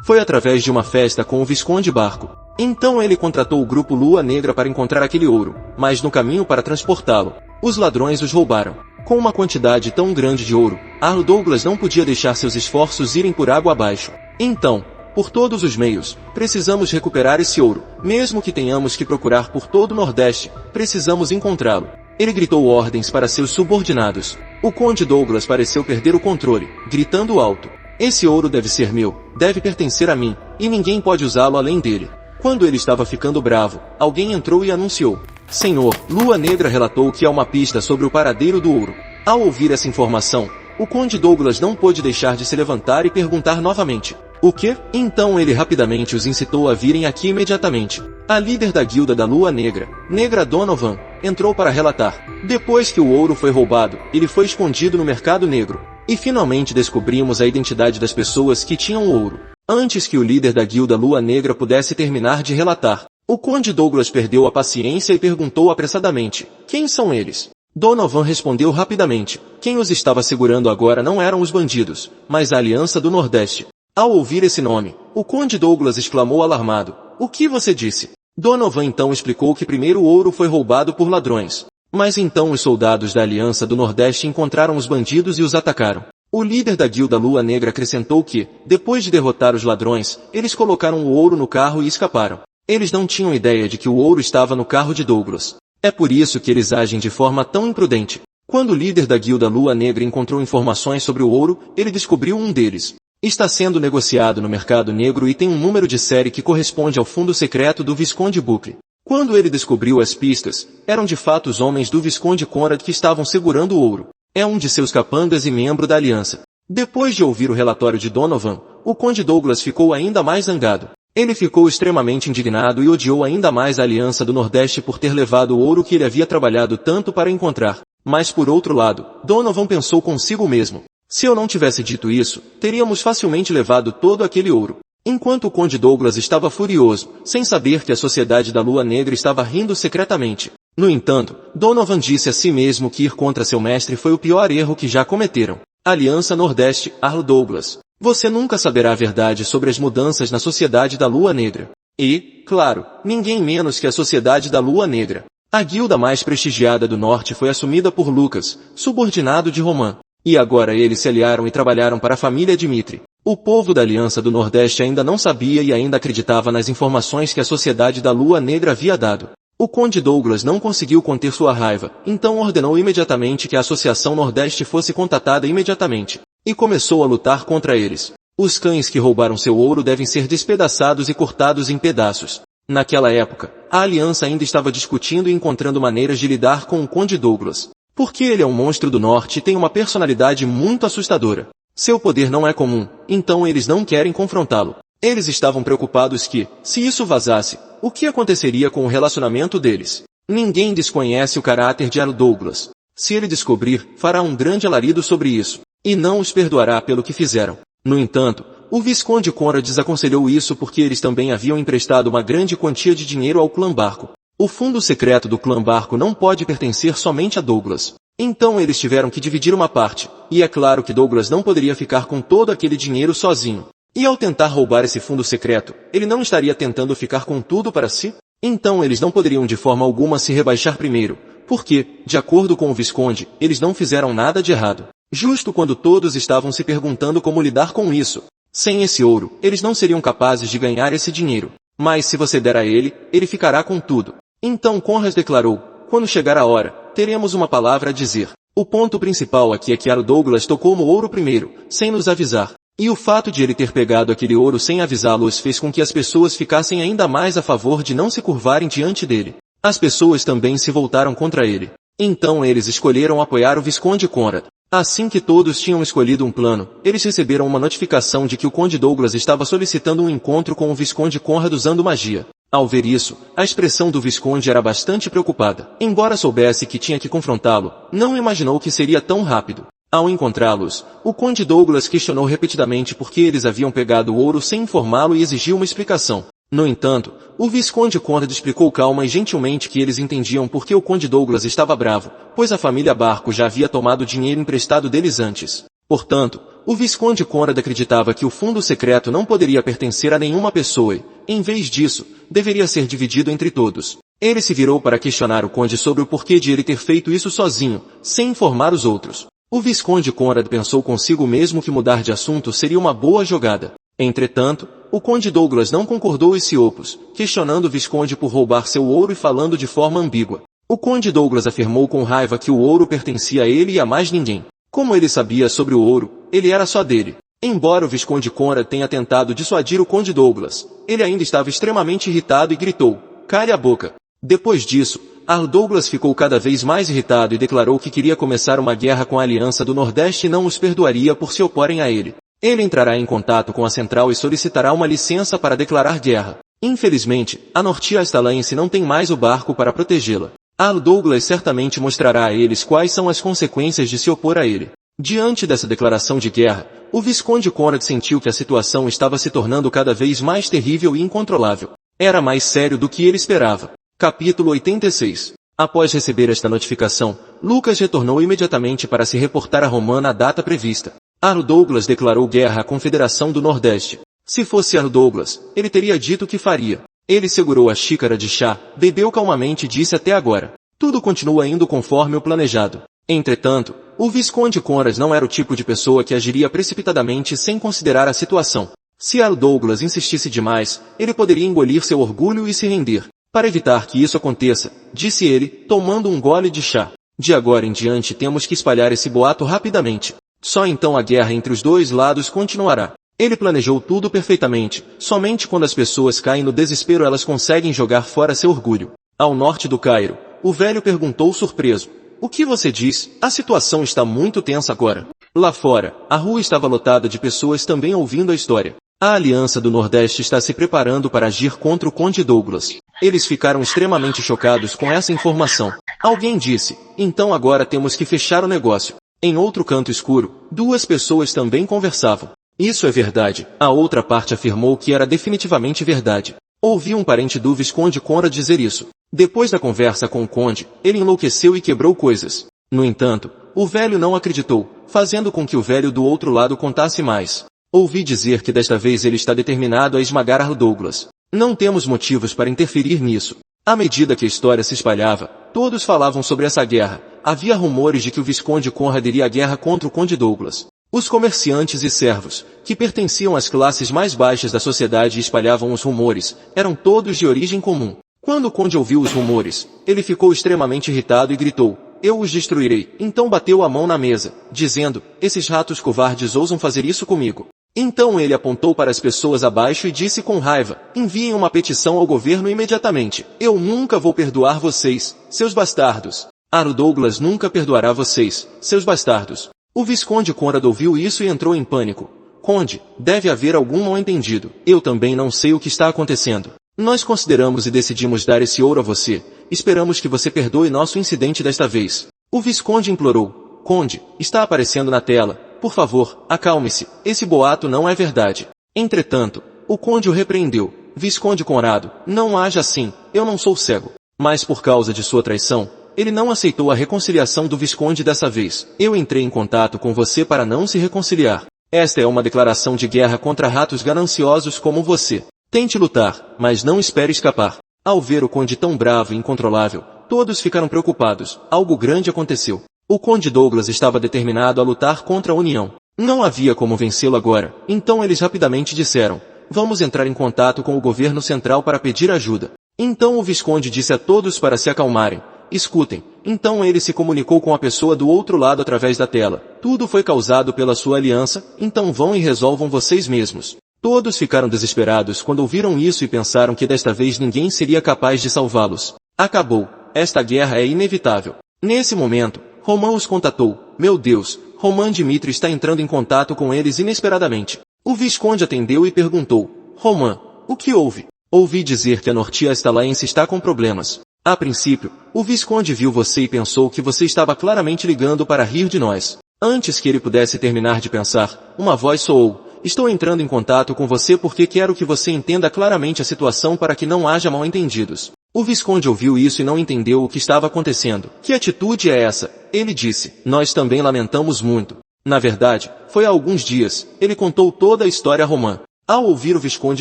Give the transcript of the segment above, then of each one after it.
Foi através de uma festa com o Visconde Barco. Então ele contratou o grupo Lua Negra para encontrar aquele ouro, mas no caminho para transportá-lo, os ladrões os roubaram. Com uma quantidade tão grande de ouro, Arlo Douglas não podia deixar seus esforços irem por água abaixo. Então, por todos os meios, precisamos recuperar esse ouro. Mesmo que tenhamos que procurar por todo o Nordeste, precisamos encontrá-lo. Ele gritou ordens para seus subordinados. O Conde Douglas pareceu perder o controle, gritando alto: "Esse ouro deve ser meu, deve pertencer a mim, e ninguém pode usá-lo além dele." Quando ele estava ficando bravo, alguém entrou e anunciou: "Senhor, Lua Negra relatou que há uma pista sobre o paradeiro do ouro." Ao ouvir essa informação, o Conde Douglas não pôde deixar de se levantar e perguntar novamente: "O quê?" Então ele rapidamente os incitou a virem aqui imediatamente. A líder da guilda da Lua Negra, Negra Donovan, entrou para relatar. Depois que o ouro foi roubado, ele foi escondido no mercado negro. E finalmente descobrimos a identidade das pessoas que tinham o ouro. Antes que o líder da guilda Lua Negra pudesse terminar de relatar, o Conde Douglas perdeu a paciência e perguntou apressadamente: "Quem são eles?" Donovan respondeu rapidamente: quem os estava segurando agora não eram os bandidos, mas a Aliança do Nordeste. Ao ouvir esse nome, o Conde Douglas exclamou alarmado: "O que você disse?" Donovan então explicou que primeiro o ouro foi roubado por ladrões. Mas então os soldados da Aliança do Nordeste encontraram os bandidos e os atacaram. O líder da guilda Lua Negra acrescentou que, depois de derrotar os ladrões, eles colocaram o ouro no carro e escaparam. Eles não tinham ideia de que o ouro estava no carro de Douglas. É por isso que eles agem de forma tão imprudente. Quando o líder da guilda Lua Negra encontrou informações sobre o ouro, ele descobriu um deles. Está sendo negociado no mercado negro e tem um número de série que corresponde ao fundo secreto do Visconde Bucle. Quando ele descobriu as pistas, eram de fato os homens do Visconde Conrad que estavam segurando o ouro. É um de seus capangas e membro da aliança. Depois de ouvir o relatório de Donovan, o Conde Douglas ficou ainda mais zangado. Ele ficou extremamente indignado e odiou ainda mais a Aliança do Nordeste por ter levado o ouro que ele havia trabalhado tanto para encontrar. Mas por outro lado, Donovan pensou consigo mesmo: se eu não tivesse dito isso, teríamos facilmente levado todo aquele ouro. Enquanto o Conde Douglas estava furioso, sem saber que a Sociedade da Lua Negra estava rindo secretamente. No entanto, Donovan disse a si mesmo que ir contra seu mestre foi o pior erro que já cometeram. Aliança Nordeste, Arlo Douglas. Você nunca saberá a verdade sobre as mudanças na Sociedade da Lua Negra. E, claro, ninguém menos que a Sociedade da Lua Negra. A guilda mais prestigiada do Norte foi assumida por Lucas, subordinado de Roman. E agora eles se aliaram e trabalharam para a família Dmitri. O povo da Aliança do Nordeste ainda não sabia e ainda acreditava nas informações que a Sociedade da Lua Negra havia dado. O Conde Douglas não conseguiu conter sua raiva, então ordenou imediatamente que a Associação Nordeste fosse contatada imediatamente. E começou a lutar contra eles. Os cães que roubaram seu ouro devem ser despedaçados e cortados em pedaços. Naquela época, a Aliança ainda estava discutindo e encontrando maneiras de lidar com o Conde Douglas. Porque ele é um monstro do norte e tem uma personalidade muito assustadora. Seu poder não é comum, então eles não querem confrontá-lo. Eles estavam preocupados que, se isso vazasse, o que aconteceria com o relacionamento deles? Ninguém desconhece o caráter de Arlo Douglas. Se ele descobrir, fará um grande alarido sobre isso. E não os perdoará pelo que fizeram. No entanto, o Visconde Conrad desaconselhou isso porque eles também haviam emprestado uma grande quantia de dinheiro ao clã Barco. O fundo secreto do clã Barco não pode pertencer somente a Douglas. Então eles tiveram que dividir uma parte, e é claro que Douglas não poderia ficar com todo aquele dinheiro sozinho. E ao tentar roubar esse fundo secreto, ele não estaria tentando ficar com tudo para si? Então eles não poderiam de forma alguma se rebaixar primeiro, porque, de acordo com o Visconde, eles não fizeram nada de errado. Justo quando todos estavam se perguntando como lidar com isso. Sem esse ouro, eles não seriam capazes de ganhar esse dinheiro. Mas se você der a ele, ele ficará com tudo. Então Conrad declarou: quando chegar a hora, teremos uma palavra a dizer. O ponto principal aqui é que Arlo Douglas tocou no ouro primeiro, sem nos avisar. E o fato de ele ter pegado aquele ouro sem avisá-los fez com que as pessoas ficassem ainda mais a favor de não se curvarem diante dele. As pessoas também se voltaram contra ele. Então eles escolheram apoiar o Visconde Conrad. Assim que todos tinham escolhido um plano, eles receberam uma notificação de que o Conde Douglas estava solicitando um encontro com o Visconde Conrad usando magia. Ao ver isso, a expressão do Visconde era bastante preocupada. Embora soubesse que tinha que confrontá-lo, não imaginou que seria tão rápido. Ao encontrá-los, o Conde Douglas questionou repetidamente por que eles haviam pegado o ouro sem informá-lo e exigiu uma explicação. No entanto, o Visconde Conrad explicou calma e gentilmente que eles entendiam por que o Conde Douglas estava bravo, pois a família Barco já havia tomado dinheiro emprestado deles antes. Portanto, o Visconde Conrad acreditava que o fundo secreto não poderia pertencer a nenhuma pessoa e, em vez disso, deveria ser dividido entre todos. Ele se virou para questionar o conde sobre o porquê de ele ter feito isso sozinho, sem informar os outros. O Visconde Conrad pensou consigo mesmo que mudar de assunto seria uma boa jogada. Entretanto, o conde Douglas não concordou e se opôs, questionando o Visconde por roubar seu ouro e falando de forma ambígua. O conde Douglas afirmou com raiva que o ouro pertencia a ele e a mais ninguém. Como ele sabia sobre o ouro, ele era só dele. Embora o Visconde Conrad tenha tentado dissuadir o conde Douglas, ele ainda estava extremamente irritado e gritou: "Cale a boca!" Depois disso, Earl Douglas ficou cada vez mais irritado e declarou que queria começar uma guerra com a Aliança do Nordeste e não os perdoaria por se oporem a ele. Ele entrará em contato com a Central e solicitará uma licença para declarar guerra. Infelizmente, a Northeast Alliance não tem mais o barco para protegê-la. Earl Douglas certamente mostrará a eles quais são as consequências de se opor a ele. Diante dessa declaração de guerra, o Visconde Conrad sentiu que a situação estava se tornando cada vez mais terrível e incontrolável. Era mais sério do que ele esperava. Capítulo 86. Após receber esta notificação, Lucas retornou imediatamente para se reportar a Romã na data prevista. Earl Douglas declarou guerra à Confederação do Nordeste. Se fosse Earl Douglas, ele teria dito o que faria. Ele segurou a xícara de chá, bebeu calmamente e disse: "Até agora, tudo continua indo conforme o planejado." Entretanto, o Visconde Conrad não era o tipo de pessoa que agiria precipitadamente sem considerar a situação. Se Earl Douglas insistisse demais, ele poderia engolir seu orgulho e se render. Para evitar que isso aconteça, disse ele, tomando um gole de chá, "de agora em diante temos que espalhar esse boato rapidamente. Só então a guerra entre os dois lados continuará." Ele planejou tudo perfeitamente. Somente quando as pessoas caem no desespero elas conseguem jogar fora seu orgulho. Ao norte do Cairo, o velho perguntou surpreso: "O que você diz? A situação está muito tensa agora." Lá fora, a rua estava lotada de pessoas também ouvindo a história. A Aliança do Nordeste está se preparando para agir contra o Conde Douglas. Eles ficaram extremamente chocados com essa informação. Alguém disse: "Então agora temos que fechar o negócio." Em outro canto escuro, duas pessoas também conversavam. "Isso é verdade." A outra parte afirmou que era definitivamente verdade. Ouvi um parente do Visconde Conrad dizer isso. Depois da conversa com o conde, ele enlouqueceu e quebrou coisas. No entanto, o velho não acreditou, fazendo com que o velho do outro lado contasse mais. "Ouvi dizer que desta vez ele está determinado a esmagar Earl Douglas. Não temos motivos para interferir nisso." À medida que a história se espalhava, todos falavam sobre essa guerra. Havia rumores de que o Visconde Conrad iria à guerra contra o Conde Douglas. Os comerciantes e servos, que pertenciam às classes mais baixas da sociedade e espalhavam os rumores, eram todos de origem comum. Quando o conde ouviu os rumores, ele ficou extremamente irritado e gritou: "Eu os destruirei." Então bateu a mão na mesa, dizendo: "Esses ratos covardes ousam fazer isso comigo." Então ele apontou para as pessoas abaixo e disse com raiva: "Enviem uma petição ao governo imediatamente. Eu nunca vou perdoar vocês, seus bastardos. Earl Douglas nunca perdoará vocês, seus bastardos." O Visconde Conrad ouviu isso e entrou em pânico. "Conde, deve haver algum mal-entendido. Eu também não sei o que está acontecendo. Nós consideramos e decidimos dar esse ouro a você. Esperamos que você perdoe nosso incidente desta vez." O Visconde implorou: "Conde, está aparecendo na tela. Por favor, acalme-se. Esse boato não é verdade." Entretanto, o conde o repreendeu: "Visconde Conrado, não haja assim. Eu não sou cego." Mas por causa de sua traição, ele não aceitou a reconciliação do Visconde dessa vez. "Eu entrei em contato com você para não se reconciliar. Esta é uma declaração de guerra contra ratos gananciosos como você. Tente lutar, mas não espere escapar." Ao ver o conde tão bravo e incontrolável, todos ficaram preocupados. Algo grande aconteceu. O conde Douglas estava determinado a lutar contra a União. Não havia como vencê-lo agora. Então eles rapidamente disseram: "Vamos entrar em contato com o governo central para pedir ajuda." Então o Visconde disse a todos para se acalmarem: "Escutem." Então ele se comunicou com a pessoa do outro lado através da tela: "Tudo foi causado pela sua aliança, então vão e resolvam vocês mesmos." Todos ficaram desesperados quando ouviram isso e pensaram que desta vez ninguém seria capaz de salvá-los. Acabou. Esta guerra é inevitável. Nesse momento, Romã os contatou: "Meu Deus, Romã Dmitri está entrando em contato com eles inesperadamente." O Visconde atendeu e perguntou: "Romã, o que houve?" "Ouvi dizer que a Northeast Alliance está com problemas." A princípio, o Visconde viu você e pensou que você estava claramente ligando para rir de nós. Antes que ele pudesse terminar de pensar, uma voz soou: "Estou entrando em contato com você porque quero que você entenda claramente a situação para que não haja mal-entendidos." O Visconde ouviu isso e não entendeu o que estava acontecendo. "Que atitude é essa?" Ele disse: "Nós também lamentamos muito." Na verdade, foi há alguns dias. Ele contou toda a história a Romã. Ao ouvir o Visconde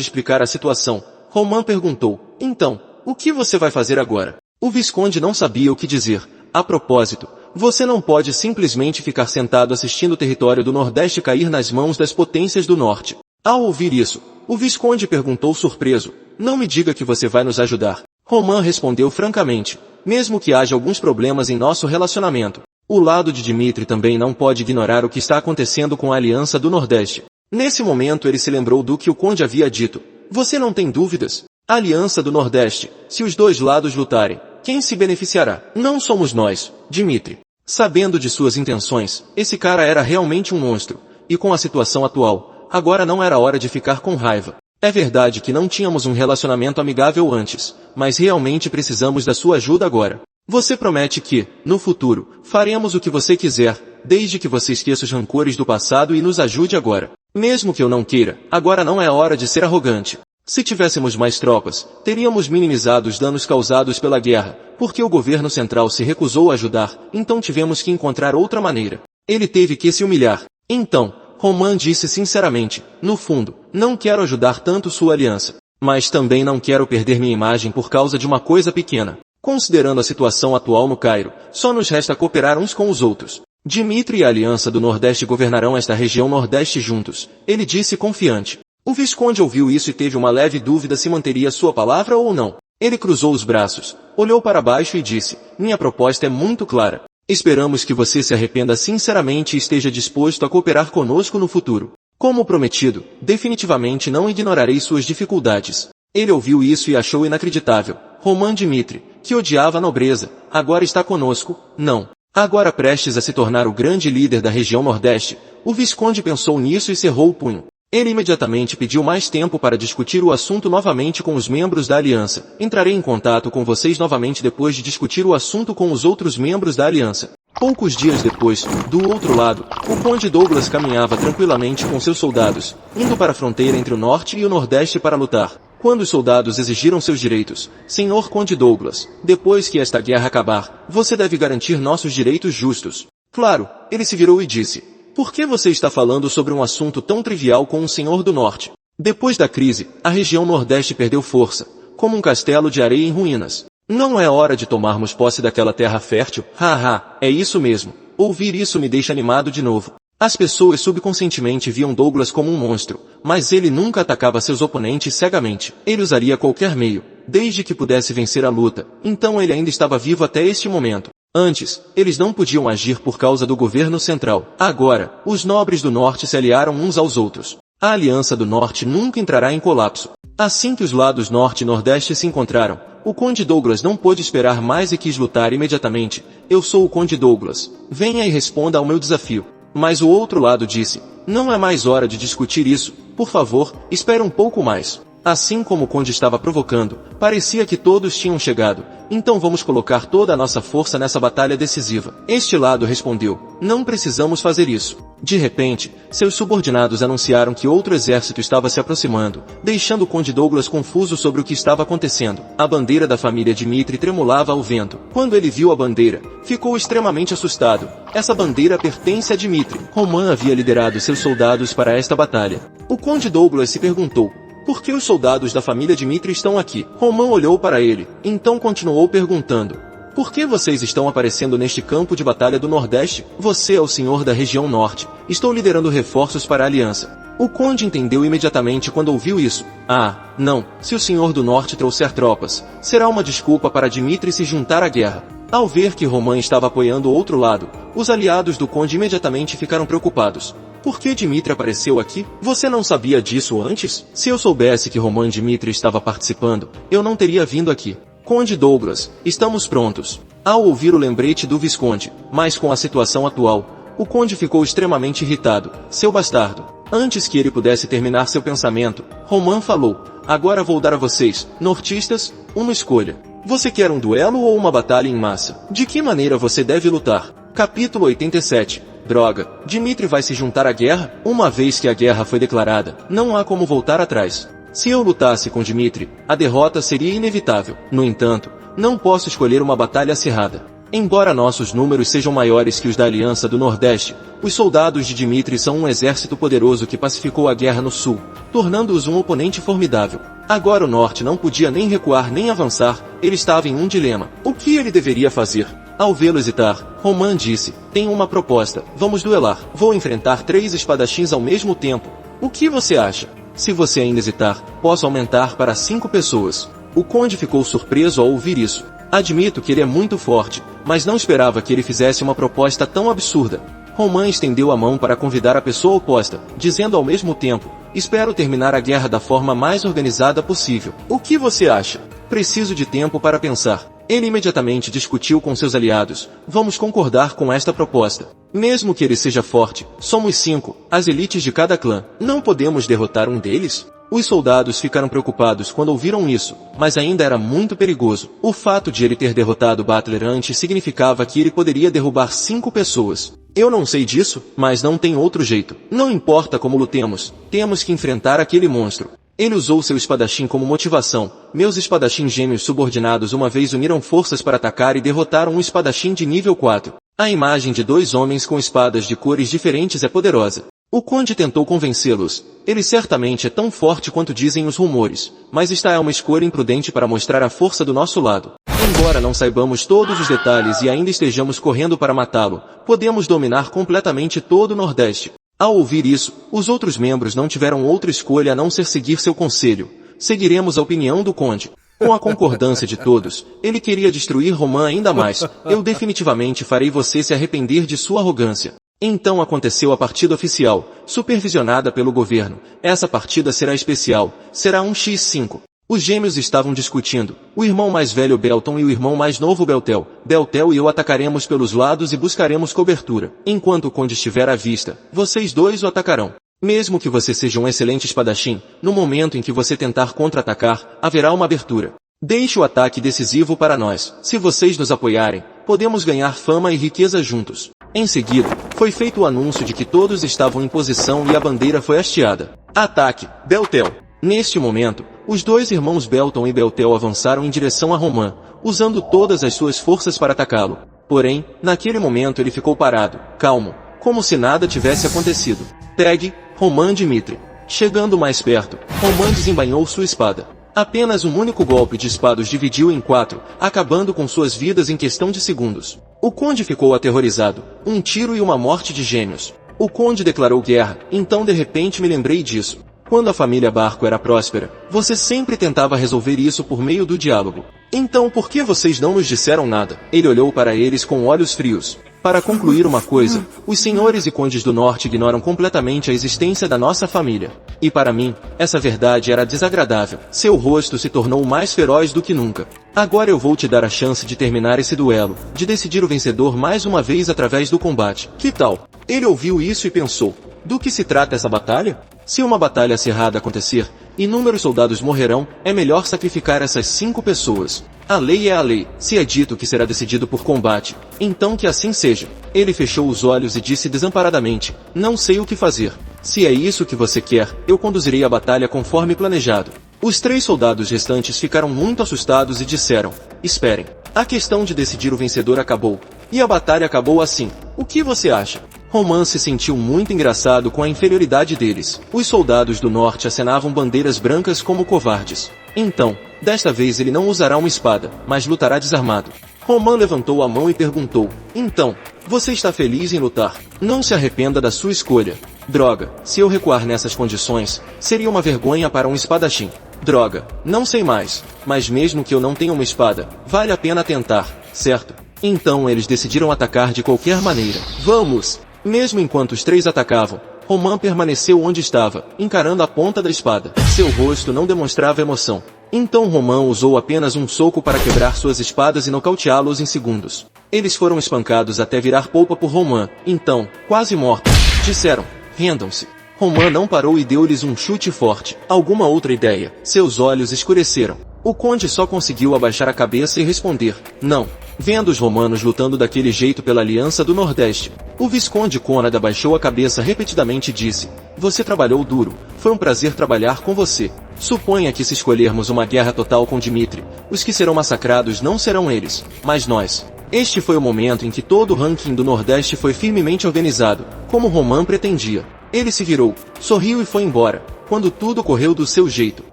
explicar a situação, Romã perguntou: então, o que você vai fazer agora? O Visconde não sabia o que dizer. A propósito, você não pode simplesmente ficar sentado assistindo o território do Nordeste cair nas mãos das potências do Norte. Ao ouvir isso, o Visconde perguntou surpreso: não me diga que você vai nos ajudar. Romã respondeu francamente: mesmo que haja alguns problemas em nosso relacionamento, o lado de Dmitri também não pode ignorar o que está acontecendo com a Aliança do Nordeste. Nesse momento ele se lembrou do que o Conde havia dito. Você não tem dúvidas? A Aliança do Nordeste, se os dois lados lutarem, quem se beneficiará? Não somos nós, Dmitri. Sabendo de suas intenções, esse cara era realmente um monstro, e com a situação atual, agora não era hora de ficar com raiva. É verdade que não tínhamos um relacionamento amigável antes, mas realmente precisamos da sua ajuda agora. Você promete que, no futuro, faremos o que você quiser, desde que você esqueça os rancores do passado e nos ajude agora. Mesmo que eu não queira, agora não é hora de ser arrogante. Se tivéssemos mais tropas, teríamos minimizado os danos causados pela guerra, porque o governo central se recusou a ajudar, então tivemos que encontrar outra maneira. Ele teve que se humilhar. Então, Romã disse sinceramente: no fundo, não quero ajudar tanto sua aliança, mas também não quero perder minha imagem por causa de uma coisa pequena. Considerando a situação atual no Cairo, só nos resta cooperar uns com os outros. Dmitri e a Aliança do Nordeste governarão esta região Nordeste juntos, ele disse confiante. O Visconde ouviu isso e teve uma leve dúvida se manteria sua palavra ou não. Ele cruzou os braços, olhou para baixo e disse: minha proposta é muito clara. Esperamos que você se arrependa sinceramente e esteja disposto a cooperar conosco no futuro. Como prometido, definitivamente não ignorarei suas dificuldades. Ele ouviu isso e achou inacreditável. Romã Dmitri, que odiava a nobreza, agora está conosco? Não. Agora prestes a se tornar o grande líder da região Nordeste, o Visconde pensou nisso e cerrou o punho. Ele imediatamente pediu mais tempo para discutir o assunto novamente com os membros da aliança. Entrarei em contato com vocês novamente depois de discutir o assunto com os outros membros da aliança. Poucos dias depois, do outro lado, o Conde Douglas caminhava tranquilamente com seus soldados, indo para a fronteira entre o Norte e o Nordeste para lutar. Quando os soldados exigiram seus direitos: Senhor Conde Douglas, depois que esta guerra acabar, você deve garantir nossos direitos justos. Claro, ele se virou e disse: por que você está falando sobre um assunto tão trivial com um senhor do Norte? Depois da crise, a região Nordeste perdeu força, como um castelo de areia em ruínas. Não é hora de tomarmos posse daquela terra fértil? Haha, é isso mesmo. Ouvir isso me deixa animado de novo. As pessoas subconscientemente viam Douglas como um monstro, mas ele nunca atacava seus oponentes cegamente. Ele usaria qualquer meio, desde que pudesse vencer a luta. Então ele ainda estava vivo até este momento. Antes, eles não podiam agir por causa do governo central. Agora, os nobres do Norte se aliaram uns aos outros. A Aliança do Norte nunca entrará em colapso. Assim que os lados Norte e Nordeste se encontraram, o Conde Douglas não pôde esperar mais e quis lutar imediatamente. Eu sou o Conde Douglas. Venha e responda ao meu desafio. Mas o outro lado disse: não é mais hora de discutir isso. Por favor, espere um pouco mais. Assim como o Conde estava provocando, parecia que todos tinham chegado. Então vamos colocar toda a nossa força nessa batalha decisiva. Este lado respondeu: não precisamos fazer isso. De repente, seus subordinados anunciaram que outro exército estava se aproximando, deixando o Conde Douglas confuso sobre o que estava acontecendo. A bandeira da família Dmitri tremulava ao vento. Quando ele viu a bandeira, ficou extremamente assustado. Essa bandeira pertence a Dmitri. Romã havia liderado seus soldados para esta batalha. O Conde Douglas se perguntou: por que os soldados da família Dmitri estão aqui? Romã olhou para ele, então continuou perguntando: por que vocês estão aparecendo neste campo de batalha do Nordeste? Você é o senhor da região Norte. Estou liderando reforços para a aliança. O Conde entendeu imediatamente quando ouviu isso. Ah, não. Se o senhor do Norte trouxer tropas, será uma desculpa para Dmitri se juntar à guerra. Ao ver que Romã estava apoiando o outro lado, os aliados do Conde imediatamente ficaram preocupados. Por que Dmitri apareceu aqui? Você não sabia disso antes? Se eu soubesse que Romã Dmitri estava participando, eu não teria vindo aqui. Conde Douglas, estamos prontos. Ao ouvir o lembrete do Visconde, mas com a situação atual, o Conde ficou extremamente irritado. Seu bastardo. Antes que ele pudesse terminar seu pensamento, Romã falou: agora vou dar a vocês, nortistas, uma escolha. Você quer um duelo ou uma batalha em massa? De que maneira você deve lutar? Capítulo 87. Droga, Dmitri vai se juntar à guerra? Uma vez que a guerra foi declarada, não há como voltar atrás. Se eu lutasse com Dmitri, a derrota seria inevitável. No entanto, não posso escolher uma batalha acirrada. Embora nossos números sejam maiores que os da Aliança do Nordeste, os soldados de Dmitri são um exército poderoso que pacificou a guerra no sul, tornando-os um oponente formidável. Agora o Norte não podia nem recuar nem avançar, ele estava em um dilema. O que ele deveria fazer? Ao vê-lo hesitar, Roman disse, tenho uma proposta, vamos duelar. Vou enfrentar 3 espadachins ao mesmo tempo. O que você acha? Se você ainda hesitar, posso aumentar para 5 pessoas. O conde ficou surpreso ao ouvir isso. Admito que ele é muito forte, mas não esperava que ele fizesse uma proposta tão absurda. Roman estendeu a mão para convidar a pessoa oposta, dizendo ao mesmo tempo, espero terminar a guerra da forma mais organizada possível. O que você acha? Preciso de tempo para pensar. Ele imediatamente discutiu com seus aliados, vamos concordar com esta proposta. Mesmo que ele seja forte, somos 5, as elites de cada clã. Não podemos derrotar um deles? Os soldados ficaram preocupados quando ouviram isso, mas ainda era muito perigoso. O fato de ele ter derrotado Butler antes significava que ele poderia derrubar 5 pessoas. Eu não sei disso, mas não tem outro jeito. Não importa como lutemos, temos que enfrentar aquele monstro. Ele usou seu espadachim como motivação. Meus espadachins gêmeos subordinados uma vez uniram forças para atacar e derrotaram um espadachim de nível 4. A imagem de 2 homens com espadas de cores diferentes é poderosa. O conde tentou convencê-los. Ele certamente é tão forte quanto dizem os rumores, mas esta é uma escolha imprudente para mostrar a força do nosso lado. Embora não saibamos todos os detalhes e ainda estejamos correndo para matá-lo, podemos dominar completamente todo o Nordeste. Ao ouvir isso, os outros membros não tiveram outra escolha a não ser seguir seu conselho. Seguiremos a opinião do conde. Com a concordância de todos, ele queria destruir Roman ainda mais. Eu definitivamente farei você se arrepender de sua arrogância. Então aconteceu a partida oficial, supervisionada pelo governo. Essa partida será especial, será um x5. Os gêmeos estavam discutindo, o irmão mais velho Belton e o irmão mais novo Beltel. Beltel e eu atacaremos pelos lados e buscaremos cobertura. Enquanto o conde estiver à vista, vocês dois o atacarão. Mesmo que você seja um excelente espadachim, no momento em que você tentar contra-atacar, haverá uma abertura. Deixe o ataque decisivo para nós. Se vocês nos apoiarem, podemos ganhar fama e riqueza juntos. Em seguida, foi feito o anúncio de que todos estavam em posição e a bandeira foi hasteada. Ataque, Beltel! Neste momento, os 2 irmãos Belton e Beltel avançaram em direção a Roman, usando todas as suas forças para atacá-lo. Porém, naquele momento ele ficou parado, calmo, como se nada tivesse acontecido. Tag, Roman Dmitri. Chegando mais perto, Roman desembainhou sua espada. Apenas um único golpe de espada os dividiu em 4, acabando com suas vidas em questão de segundos. O conde ficou aterrorizado, um tiro e uma morte de gêmeos. O conde declarou guerra, então de repente me lembrei disso. Quando a família Barco era próspera, você sempre tentava resolver isso por meio do diálogo. Então por que vocês não nos disseram nada? Ele olhou para eles com olhos frios. Para concluir uma coisa, os senhores e condes do norte ignoram completamente a existência da nossa família. E para mim, essa verdade era desagradável. Seu rosto se tornou mais feroz do que nunca. Agora eu vou te dar a chance de terminar esse duelo, de decidir o vencedor mais uma vez através do combate. Que tal? Ele ouviu isso e pensou, do que se trata essa batalha? Se uma batalha acirrada acontecer, inúmeros soldados morrerão, é melhor sacrificar essas 5 pessoas. A lei é a lei, se é dito que será decidido por combate, então que assim seja. Ele fechou os olhos e disse desamparadamente, não sei o que fazer. Se é isso que você quer, eu conduzirei a batalha conforme planejado. Os 3 soldados restantes ficaram muito assustados e disseram, esperem. A questão de decidir o vencedor acabou. E a batalha acabou assim. O que você acha? Roman se sentiu muito engraçado com a inferioridade deles. Os soldados do norte acenavam bandeiras brancas como covardes. Então, desta vez ele não usará uma espada, mas lutará desarmado. Roman levantou a mão e perguntou, então, você está feliz em lutar? Não se arrependa da sua escolha. Droga, se eu recuar nessas condições, seria uma vergonha para um espadachim. Droga, não sei mais, mas mesmo que eu não tenha uma espada, vale a pena tentar, certo? Então eles decidiram atacar de qualquer maneira. Vamos! Mesmo enquanto os 3 atacavam, Roman permaneceu onde estava, encarando a ponta da espada. Seu rosto não demonstrava emoção. Então Roman usou apenas um soco para quebrar suas espadas e nocauteá-los em segundos. Eles foram espancados até virar polpa por Roman. Então, quase mortos, disseram, rendam-se. Roman não parou e deu-lhes um chute forte. Alguma outra ideia? Seus olhos escureceram. O conde só conseguiu abaixar a cabeça e responder, não. Vendo os romanos lutando daquele jeito pela Aliança do Nordeste, o Visconde Conrad abaixou a cabeça repetidamente e disse, você trabalhou duro, foi um prazer trabalhar com você. Suponha que se escolhermos uma guerra total com Dmitri, os que serão massacrados não serão eles, mas nós. Este foi o momento em que todo o ranking do Nordeste foi firmemente organizado, como Roman pretendia. Ele se virou, sorriu e foi embora, quando tudo correu do seu jeito.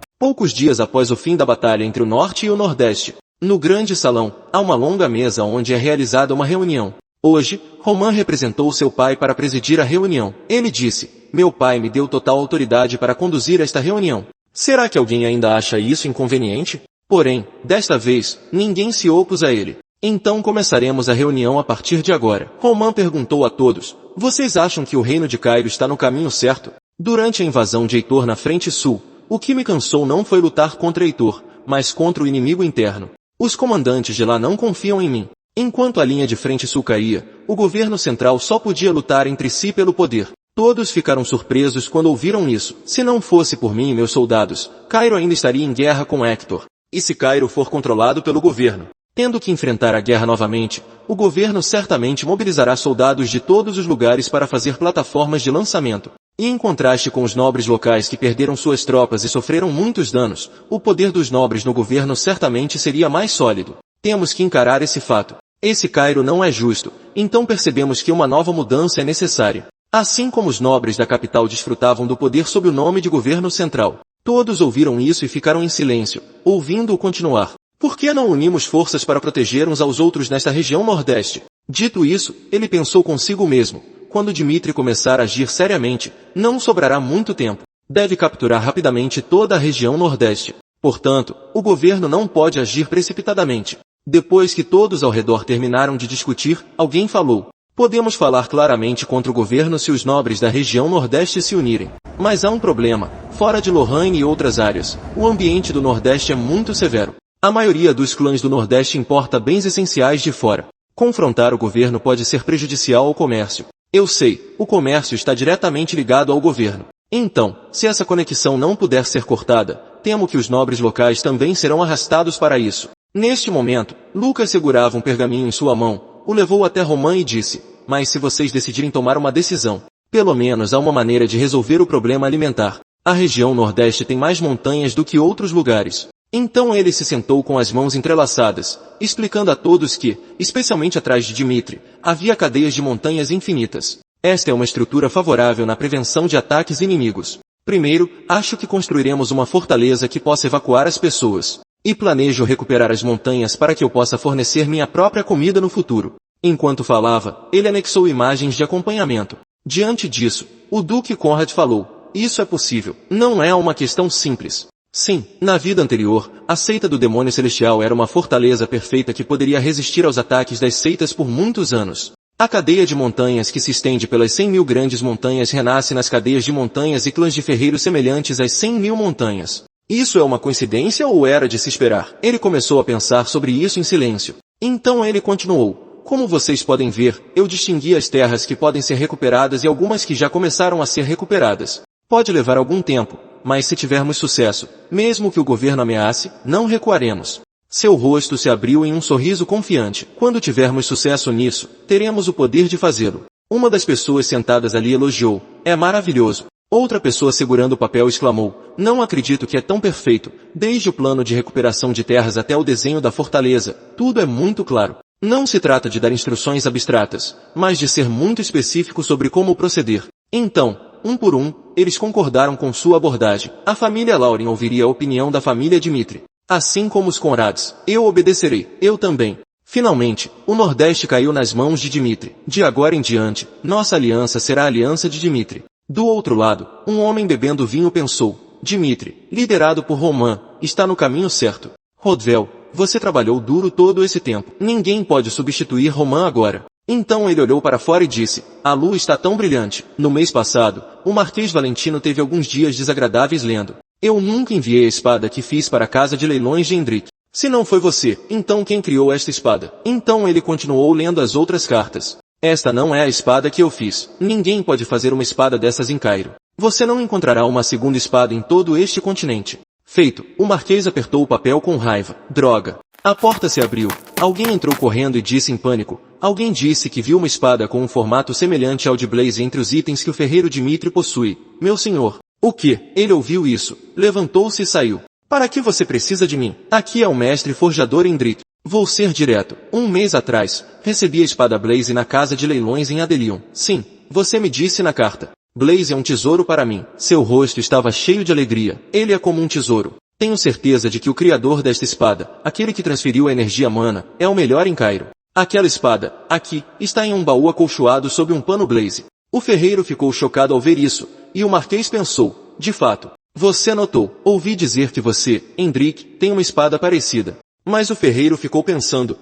Poucos dias após o fim da batalha entre o Norte e o Nordeste, no grande salão, há uma longa mesa onde é realizada uma reunião. Hoje, Roman representou seu pai para presidir a reunião. Ele disse: "Meu pai me deu total autoridade para conduzir esta reunião. Será que alguém ainda acha isso inconveniente?" Porém, desta vez, ninguém se opôs a ele. "Então começaremos a reunião a partir de agora." Roman perguntou a todos: "Vocês acham que o reino de Cairo está no caminho certo?" Durante a invasão de Heitor na frente sul, o que me cansou não foi lutar contra Heitor, mas contra o inimigo interno. Os comandantes de lá não confiam em mim. Enquanto a linha de frente sul caía, o governo central só podia lutar entre si pelo poder. Todos ficaram surpresos quando ouviram isso. Se não fosse por mim e meus soldados, Cairo ainda estaria em guerra com Hector. E se Cairo for controlado pelo governo, tendo que enfrentar a guerra novamente, o governo certamente mobilizará soldados de todos os lugares para fazer plataformas de lançamento. E em contraste com os nobres locais que perderam suas tropas e sofreram muitos danos, o poder dos nobres no governo certamente seria mais sólido. Temos que encarar esse fato. Esse Cairo não é justo, então percebemos que uma nova mudança é necessária. Assim como os nobres da capital desfrutavam do poder sob o nome de governo central. Todos ouviram isso e ficaram em silêncio, ouvindo-o continuar. Por que não unimos forças para proteger uns aos outros nesta região nordeste? Dito isso, ele pensou consigo mesmo. Quando Dmitri começar a agir seriamente, não sobrará muito tempo. Deve capturar rapidamente toda a região nordeste. Portanto, o governo não pode agir precipitadamente. Depois que todos ao redor terminaram de discutir, alguém falou: "Podemos falar claramente contra o governo se os nobres da região nordeste se unirem. Mas há um problema. Fora de Lorraine e outras áreas, o ambiente do nordeste é muito severo. A maioria dos clãs do nordeste importa bens essenciais de fora. Confrontar o governo pode ser prejudicial ao comércio. Eu sei, o comércio está diretamente ligado ao governo. Então, se essa conexão não puder ser cortada, temo que os nobres locais também serão arrastados para isso." Neste momento, Lucas segurava um pergaminho em sua mão, o levou até Roman e disse: "Mas se vocês decidirem tomar uma decisão, pelo menos há uma maneira de resolver o problema alimentar. A região nordeste tem mais montanhas do que outros lugares." Então ele se sentou com as mãos entrelaçadas, explicando a todos que, especialmente atrás de Dmitri, havia cadeias de montanhas infinitas. Esta é uma estrutura favorável na prevenção de ataques inimigos. Primeiro, acho que construiremos uma fortaleza que possa evacuar as pessoas. E planejo recuperar as montanhas para que eu possa fornecer minha própria comida no futuro. Enquanto falava, ele anexou imagens de acompanhamento. Diante disso, o Duque Conrad falou: "Isso é possível. Não é uma questão simples." Sim, na vida anterior, a seita do demônio celestial era uma fortaleza perfeita que poderia resistir aos ataques das seitas por muitos anos. A cadeia de montanhas que se estende pelas 100.000 grandes montanhas renasce nas cadeias de montanhas e clãs de ferreiros semelhantes às 100.000 montanhas. Isso é uma coincidência ou era de se esperar? Ele começou a pensar sobre isso em silêncio. Então ele continuou: "Como vocês podem ver, eu distingui as terras que podem ser recuperadas e algumas que já começaram a ser recuperadas. Pode levar algum tempo, mas se tivermos sucesso, mesmo que o governo ameace, não recuaremos." Seu rosto se abriu em um sorriso confiante. "Quando tivermos sucesso nisso, teremos o poder de fazê-lo." Uma das pessoas sentadas ali elogiou: "É maravilhoso." Outra pessoa segurando o papel exclamou: "Não acredito que é tão perfeito. Desde o plano de recuperação de terras até o desenho da fortaleza, tudo é muito claro. Não se trata de dar instruções abstratas, mas de ser muito específico sobre como proceder." Então, um por um, eles concordaram com sua abordagem. A família Lauren ouviria a opinião da família Dmitri. Assim como os Conrads, eu obedecerei. Eu também. Finalmente, o Nordeste caiu nas mãos de Dmitri. De agora em diante, nossa aliança será a aliança de Dmitri. Do outro lado, um homem bebendo vinho pensou: "Dmitri, liderado por Roman, está no caminho certo. Rodvel, você trabalhou duro todo esse tempo. Ninguém pode substituir Roman agora." Então ele olhou para fora e disse: "A lua está tão brilhante." No mês passado, o Marquês Valentino teve alguns dias desagradáveis lendo: "Eu nunca enviei a espada que fiz para a casa de leilões de Hendrik. Se não foi você, então quem criou esta espada?" Então ele continuou lendo as outras cartas. "Esta não é a espada que eu fiz. Ninguém pode fazer uma espada dessas em Cairo. Você não encontrará uma segunda espada em todo este continente." Feito, o Marquês apertou o papel com raiva. Droga! A porta se abriu. Alguém entrou correndo e disse em pânico: "Alguém disse que viu uma espada com um formato semelhante ao de Blaze entre os itens que o ferreiro Dmitri possui. Meu senhor." "O quê?" Ele ouviu isso, levantou-se e saiu. "Para que você precisa de mim? Aqui é o mestre forjador Hendrik." Vou ser direto. Um mês atrás, recebi a espada Blaze na casa de leilões em Adelion. Sim, você me disse na carta. Blaze é um tesouro para mim. Seu rosto estava cheio de alegria. Ele é como um tesouro. Tenho certeza de que o criador desta espada, aquele que transferiu a energia mana, é o melhor em Cairo. Aquela espada, aqui, está em um baú acolchoado sob um pano Blaze. O ferreiro ficou chocado ao ver isso, e o Marquês pensou, de fato. Você notou, ouvi dizer que você, Hendrik, tem uma espada parecida. Mas o ferreiro ficou pensando,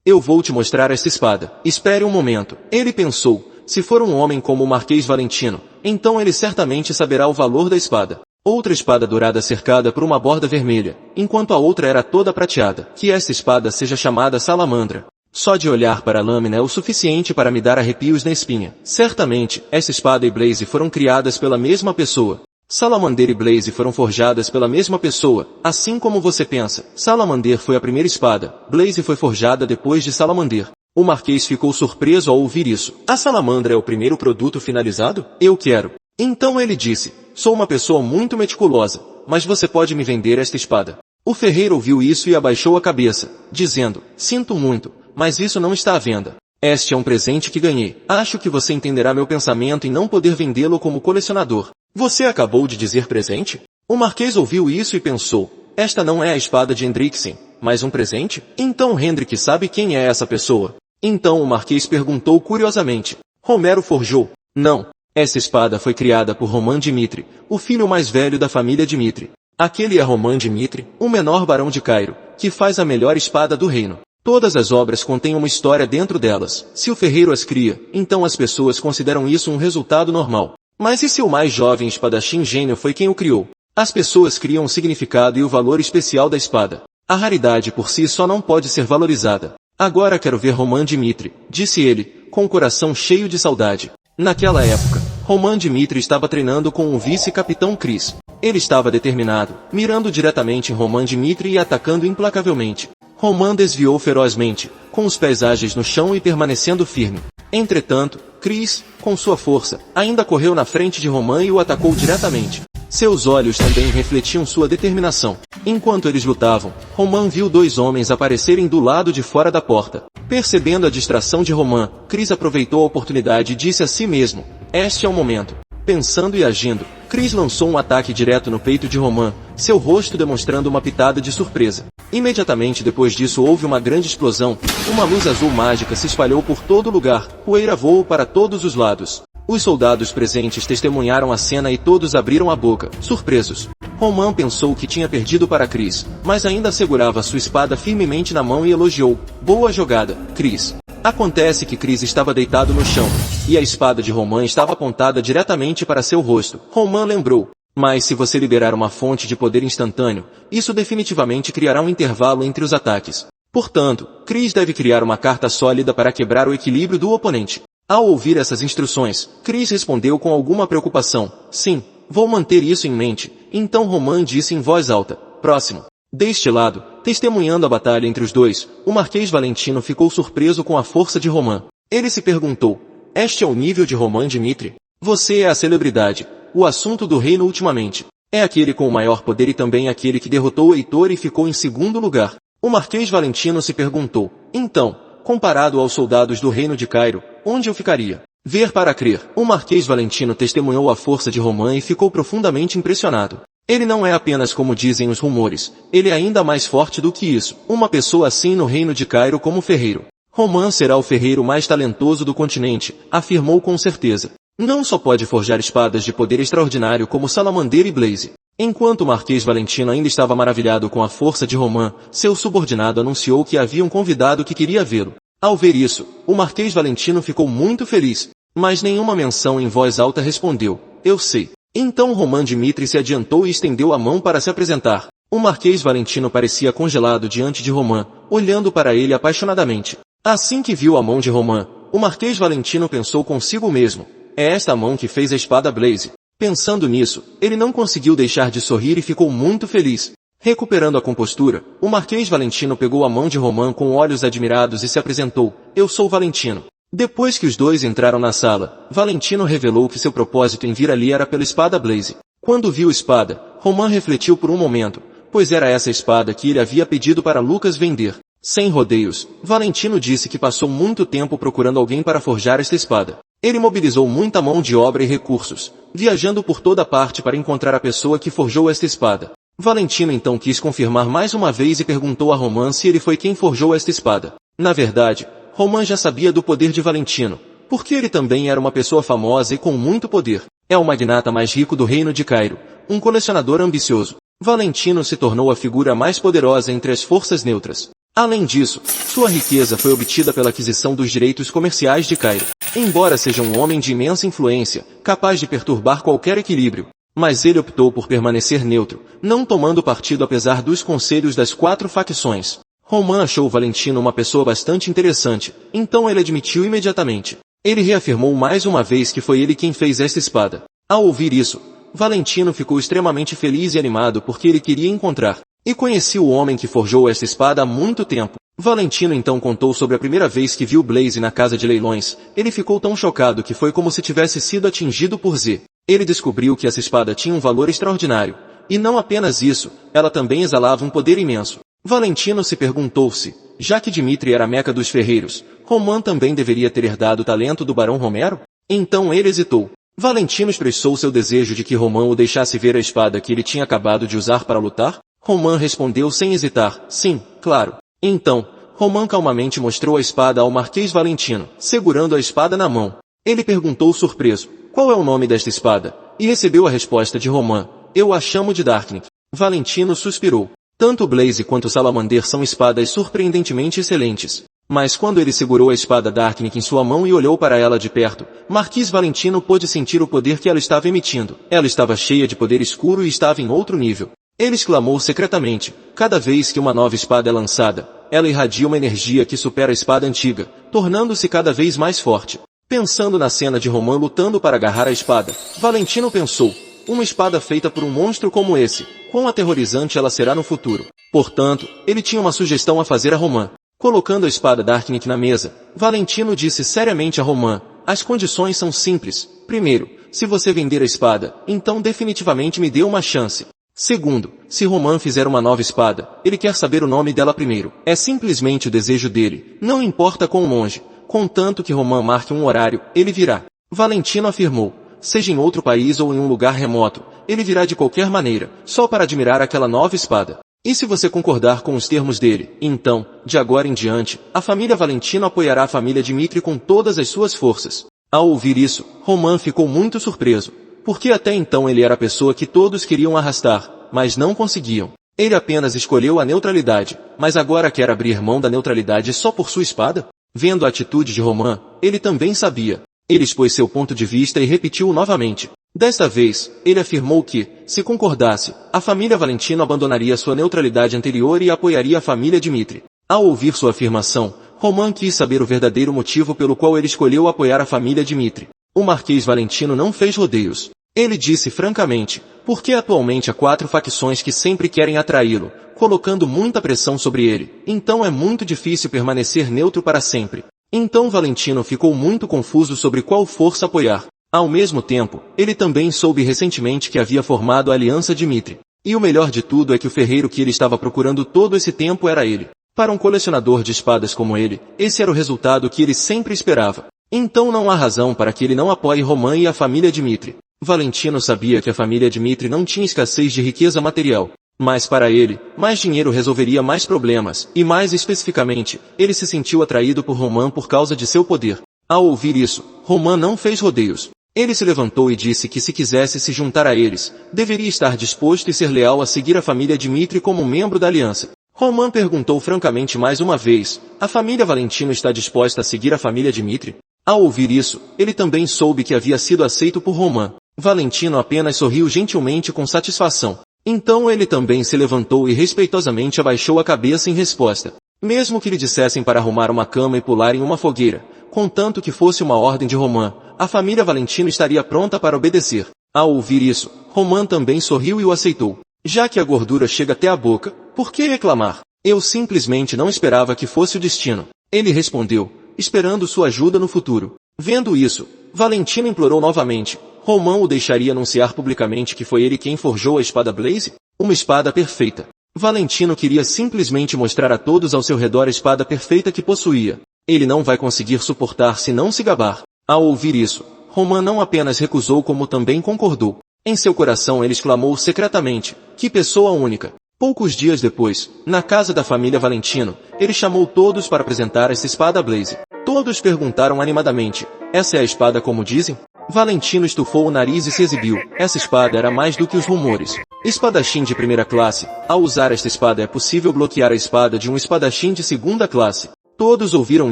eu vou te mostrar esta espada. Espere um momento. Ele pensou, se for um homem como o Marquês Valentino, então ele certamente saberá o valor da espada. Outra espada dourada cercada por uma borda vermelha, enquanto a outra era toda prateada. Que esta espada seja chamada Salamandra. Só de olhar para a lâmina é o suficiente para me dar arrepios na espinha. Certamente, essa espada e Blaze foram criadas pela mesma pessoa. Salamander e Blaze foram forjadas pela mesma pessoa, assim como você pensa. Salamander foi a primeira espada, Blaze foi forjada depois de Salamander. O Marquês ficou surpreso ao ouvir isso. A salamandra é o primeiro produto finalizado? Eu quero. Então ele disse, sou uma pessoa muito meticulosa, mas você pode me vender esta espada. O ferreiro ouviu isso e abaixou a cabeça, dizendo, sinto muito, mas isso não está à venda. Este é um presente que ganhei. Acho que você entenderá meu pensamento em não poder vendê-lo como colecionador. Você acabou de dizer presente? O Marquês ouviu isso e pensou, esta não é a espada de Hendrickson, mas um presente? Então Hendrik sabe quem é essa pessoa. Então o Marquês perguntou curiosamente, Romero forjou? Não. Essa espada foi criada por Roman Dimitri, o filho mais velho da família Dimitri. Aquele é Roman Dimitri, o menor barão de Cairo, que faz a melhor espada do reino. Todas as obras contêm uma história dentro delas. Se o ferreiro as cria, então as pessoas consideram isso um resultado normal. Mas e se o mais jovem espadachim gênio foi quem o criou? As pessoas criam o significado e o valor especial da espada. A raridade por si só não pode ser valorizada. Agora quero ver Roman Dimitri, disse ele, com o coração cheio de saudade. Naquela época, Roman Dimitri estava treinando com o vice-capitão Chris. Ele estava determinado, mirando diretamente em Roman Dimitri e atacando implacavelmente. Roman desviou ferozmente, com os pés ágeis no chão e permanecendo firme. Entretanto, Chris, com sua força, ainda correu na frente de Roman e o atacou diretamente. Seus olhos também refletiam sua determinação. Enquanto eles lutavam, Roman viu dois homens aparecerem do lado de fora da porta. Percebendo a distração de Roman, Chris aproveitou a oportunidade e disse a si mesmo, este é o momento. Pensando e agindo, Chris lançou um ataque direto no peito de Roman, seu rosto demonstrando uma pitada de surpresa. Imediatamente depois disso houve uma grande explosão, uma luz azul mágica se espalhou por todo lugar, poeira voou para todos os lados. Os soldados presentes testemunharam a cena e todos abriram a boca, surpresos. Roman pensou que tinha perdido para Chris, mas ainda segurava sua espada firmemente na mão e elogiou, boa jogada, Chris. Acontece que Chris estava deitado no chão, e a espada de Roman estava apontada diretamente para seu rosto. Roman lembrou, mas se você liberar uma fonte de poder instantâneo, isso definitivamente criará um intervalo entre os ataques. Portanto, Chris deve criar uma carta sólida para quebrar o equilíbrio do oponente. Ao ouvir essas instruções, Chris respondeu com alguma preocupação, sim, vou manter isso em mente. Então Roman disse em voz alta, próximo. Deste lado, testemunhando a batalha entre os dois, o Marquês Valentino ficou surpreso com a força de Roman. Ele se perguntou, este é o nível de Roman Dimitri? Você é a celebridade, o assunto do reino ultimamente. É aquele com o maior poder e também aquele que derrotou o Heitor e ficou em segundo lugar. O Marquês Valentino se perguntou, então, comparado aos soldados do reino de Cairo, onde eu ficaria? Ver para crer. O Marquês Valentino testemunhou a força de Roman e ficou profundamente impressionado. Ele não é apenas como dizem os rumores, ele é ainda mais forte do que isso. Uma pessoa assim no reino de Cairo como ferreiro. Roman será o ferreiro mais talentoso do continente, afirmou com certeza. Não só pode forjar espadas de poder extraordinário como Salamander e Blaze. Enquanto o Marquês Valentino ainda estava maravilhado com a força de Roman, seu subordinado anunciou que havia um convidado que queria vê-lo. Ao ver isso, o Marquês Valentino ficou muito feliz, mas nenhuma menção em voz alta respondeu, eu sei. Então Roman Dimitri se adiantou e estendeu a mão para se apresentar. O Marquês Valentino parecia congelado diante de Roman, olhando para ele apaixonadamente. Assim que viu a mão de Roman, o Marquês Valentino pensou consigo mesmo, é esta a mão que fez a espada Blaze. Pensando nisso, ele não conseguiu deixar de sorrir e ficou muito feliz. Recuperando a compostura, o Marquês Valentino pegou a mão de Roman com olhos admirados e se apresentou, eu sou Valentino. Depois que os dois entraram na sala, Valentino revelou que seu propósito em vir ali era pela espada Blaze. Quando viu a espada, Roman refletiu por um momento, pois era essa espada que ele havia pedido para Lucas vender. Sem rodeios, Valentino disse que passou muito tempo procurando alguém para forjar esta espada. Ele mobilizou muita mão de obra e recursos, viajando por toda parte para encontrar a pessoa que forjou esta espada. Valentino então quis confirmar mais uma vez e perguntou a Roman se ele foi quem forjou esta espada. Na verdade, Roman já sabia do poder de Valentino, porque ele também era uma pessoa famosa e com muito poder. É o magnata mais rico do reino de Cairo, um colecionador ambicioso. Valentino se tornou a figura mais poderosa entre as forças neutras. Além disso, sua riqueza foi obtida pela aquisição dos direitos comerciais de Cairo. Embora seja um homem de imensa influência, capaz de perturbar qualquer equilíbrio, mas ele optou por permanecer neutro, não tomando partido apesar dos conselhos das 4 facções. Roman achou Valentino uma pessoa bastante interessante, então ele admitiu imediatamente. Ele reafirmou mais uma vez que foi ele quem fez esta espada. Ao ouvir isso, Valentino ficou extremamente feliz e animado porque ele queria encontrar e conhecia o homem que forjou esta espada há muito tempo. Valentino então contou sobre a primeira vez que viu Blaze na casa de leilões. Ele ficou tão chocado que foi como se tivesse sido atingido por Z. Ele descobriu que essa espada tinha um valor extraordinário. E não apenas isso, ela também exalava um poder imenso. Valentino se perguntou se, já que Dimitri era a meca dos ferreiros, Roman também deveria ter herdado o talento do Barão Romero? Então ele hesitou. Valentino expressou seu desejo de que Roman o deixasse ver a espada que ele tinha acabado de usar para lutar? Roman respondeu sem hesitar, sim, claro. Então, Roman calmamente mostrou a espada ao Marquês Valentino, segurando a espada na mão. Ele perguntou surpreso, qual é o nome desta espada? E recebeu a resposta de Roman, eu a chamo de Darknik. Valentino suspirou. Tanto Blaze quanto Salamander são espadas surpreendentemente excelentes. Mas quando ele segurou a espada Darknik em sua mão e olhou para ela de perto, Marquês Valentino pôde sentir o poder que ela estava emitindo. Ela estava cheia de poder escuro e estava em outro nível. Ele exclamou secretamente, cada vez que uma nova espada é lançada, ela irradia uma energia que supera a espada antiga, tornando-se cada vez mais forte. Pensando na cena de Roman lutando para agarrar a espada, Valentino pensou, uma espada feita por um monstro como esse, quão aterrorizante ela será no futuro. Portanto, ele tinha uma sugestão a fazer a Roman. Colocando a espada Darknik na mesa, Valentino disse seriamente a Roman, as condições são simples. Primeiro, se você vender a espada, então definitivamente me dê uma chance. Segundo, se Roman fizer uma nova espada, ele quer saber o nome dela primeiro. É simplesmente o desejo dele, não importa quão longe. Contanto que Roman marque um horário, ele virá. Valentino afirmou, seja em outro país ou em um lugar remoto, ele virá de qualquer maneira, só para admirar aquela nova espada. E se você concordar com os termos dele, então, de agora em diante, a família Valentino apoiará a família Dimitri com todas as suas forças. Ao ouvir isso, Roman ficou muito surpreso, porque até então ele era a pessoa que todos queriam arrastar, mas não conseguiam. Ele apenas escolheu a neutralidade, mas agora quer abrir mão da neutralidade só por sua espada? Vendo a atitude de Roman, ele também sabia. Ele expôs seu ponto de vista e repetiu novamente. Desta vez, ele afirmou que, se concordasse, a família Valentino abandonaria sua neutralidade anterior e apoiaria a família Dimitri. Ao ouvir sua afirmação, Roman quis saber o verdadeiro motivo pelo qual ele escolheu apoiar a família Dimitri. O Marquês Valentino não fez rodeios. Ele disse francamente, porque atualmente há 4 facções que sempre querem atraí-lo, colocando muita pressão sobre ele, então é muito difícil permanecer neutro para sempre. Então Valentino ficou muito confuso sobre qual força apoiar. Ao mesmo tempo, ele também soube recentemente que havia formado a Aliança Dimitri. E o melhor de tudo é que o ferreiro que ele estava procurando todo esse tempo era ele. Para um colecionador de espadas como ele, esse era o resultado que ele sempre esperava. Então não há razão para que ele não apoie Roman e a família Dimitri. Valentino sabia que a família Dimitri não tinha escassez de riqueza material. Mas para ele, mais dinheiro resolveria mais problemas, e mais especificamente, ele se sentiu atraído por Roman por causa de seu poder. Ao ouvir isso, Roman não fez rodeios. Ele se levantou e disse que se quisesse se juntar a eles, deveria estar disposto e ser leal a seguir a família Dimitri como membro da aliança. Roman perguntou francamente mais uma vez, a família Valentino está disposta a seguir a família Dimitri? Ao ouvir isso, ele também soube que havia sido aceito por Roman. Valentino apenas sorriu gentilmente com satisfação. Então ele também se levantou e respeitosamente abaixou a cabeça em resposta. Mesmo que lhe dissessem para arrumar uma cama e pular em uma fogueira, contanto que fosse uma ordem de Roman, a família Valentino estaria pronta para obedecer. Ao ouvir isso, Roman também sorriu e o aceitou. Já que a gordura chega até a boca, por que reclamar? Eu simplesmente não esperava que fosse o destino. Ele respondeu, esperando sua ajuda no futuro. Vendo isso, Valentino implorou novamente. Roman o deixaria anunciar publicamente que foi ele quem forjou a espada Blaze? Uma espada perfeita. Valentino queria simplesmente mostrar a todos ao seu redor a espada perfeita que possuía. Ele não vai conseguir suportar se não se gabar. Ao ouvir isso, Roman não apenas recusou como também concordou. Em seu coração ele exclamou secretamente, que pessoa única. Poucos dias depois, na casa da família Valentino, ele chamou todos para apresentar essa espada Blaze. Todos perguntaram animadamente, essa é a espada como dizem? Valentino estufou o nariz e se exibiu. Essa espada era mais do que os rumores. Espadachim de primeira classe. Ao usar esta espada é possível bloquear a espada de um espadachim de segunda classe. Todos ouviram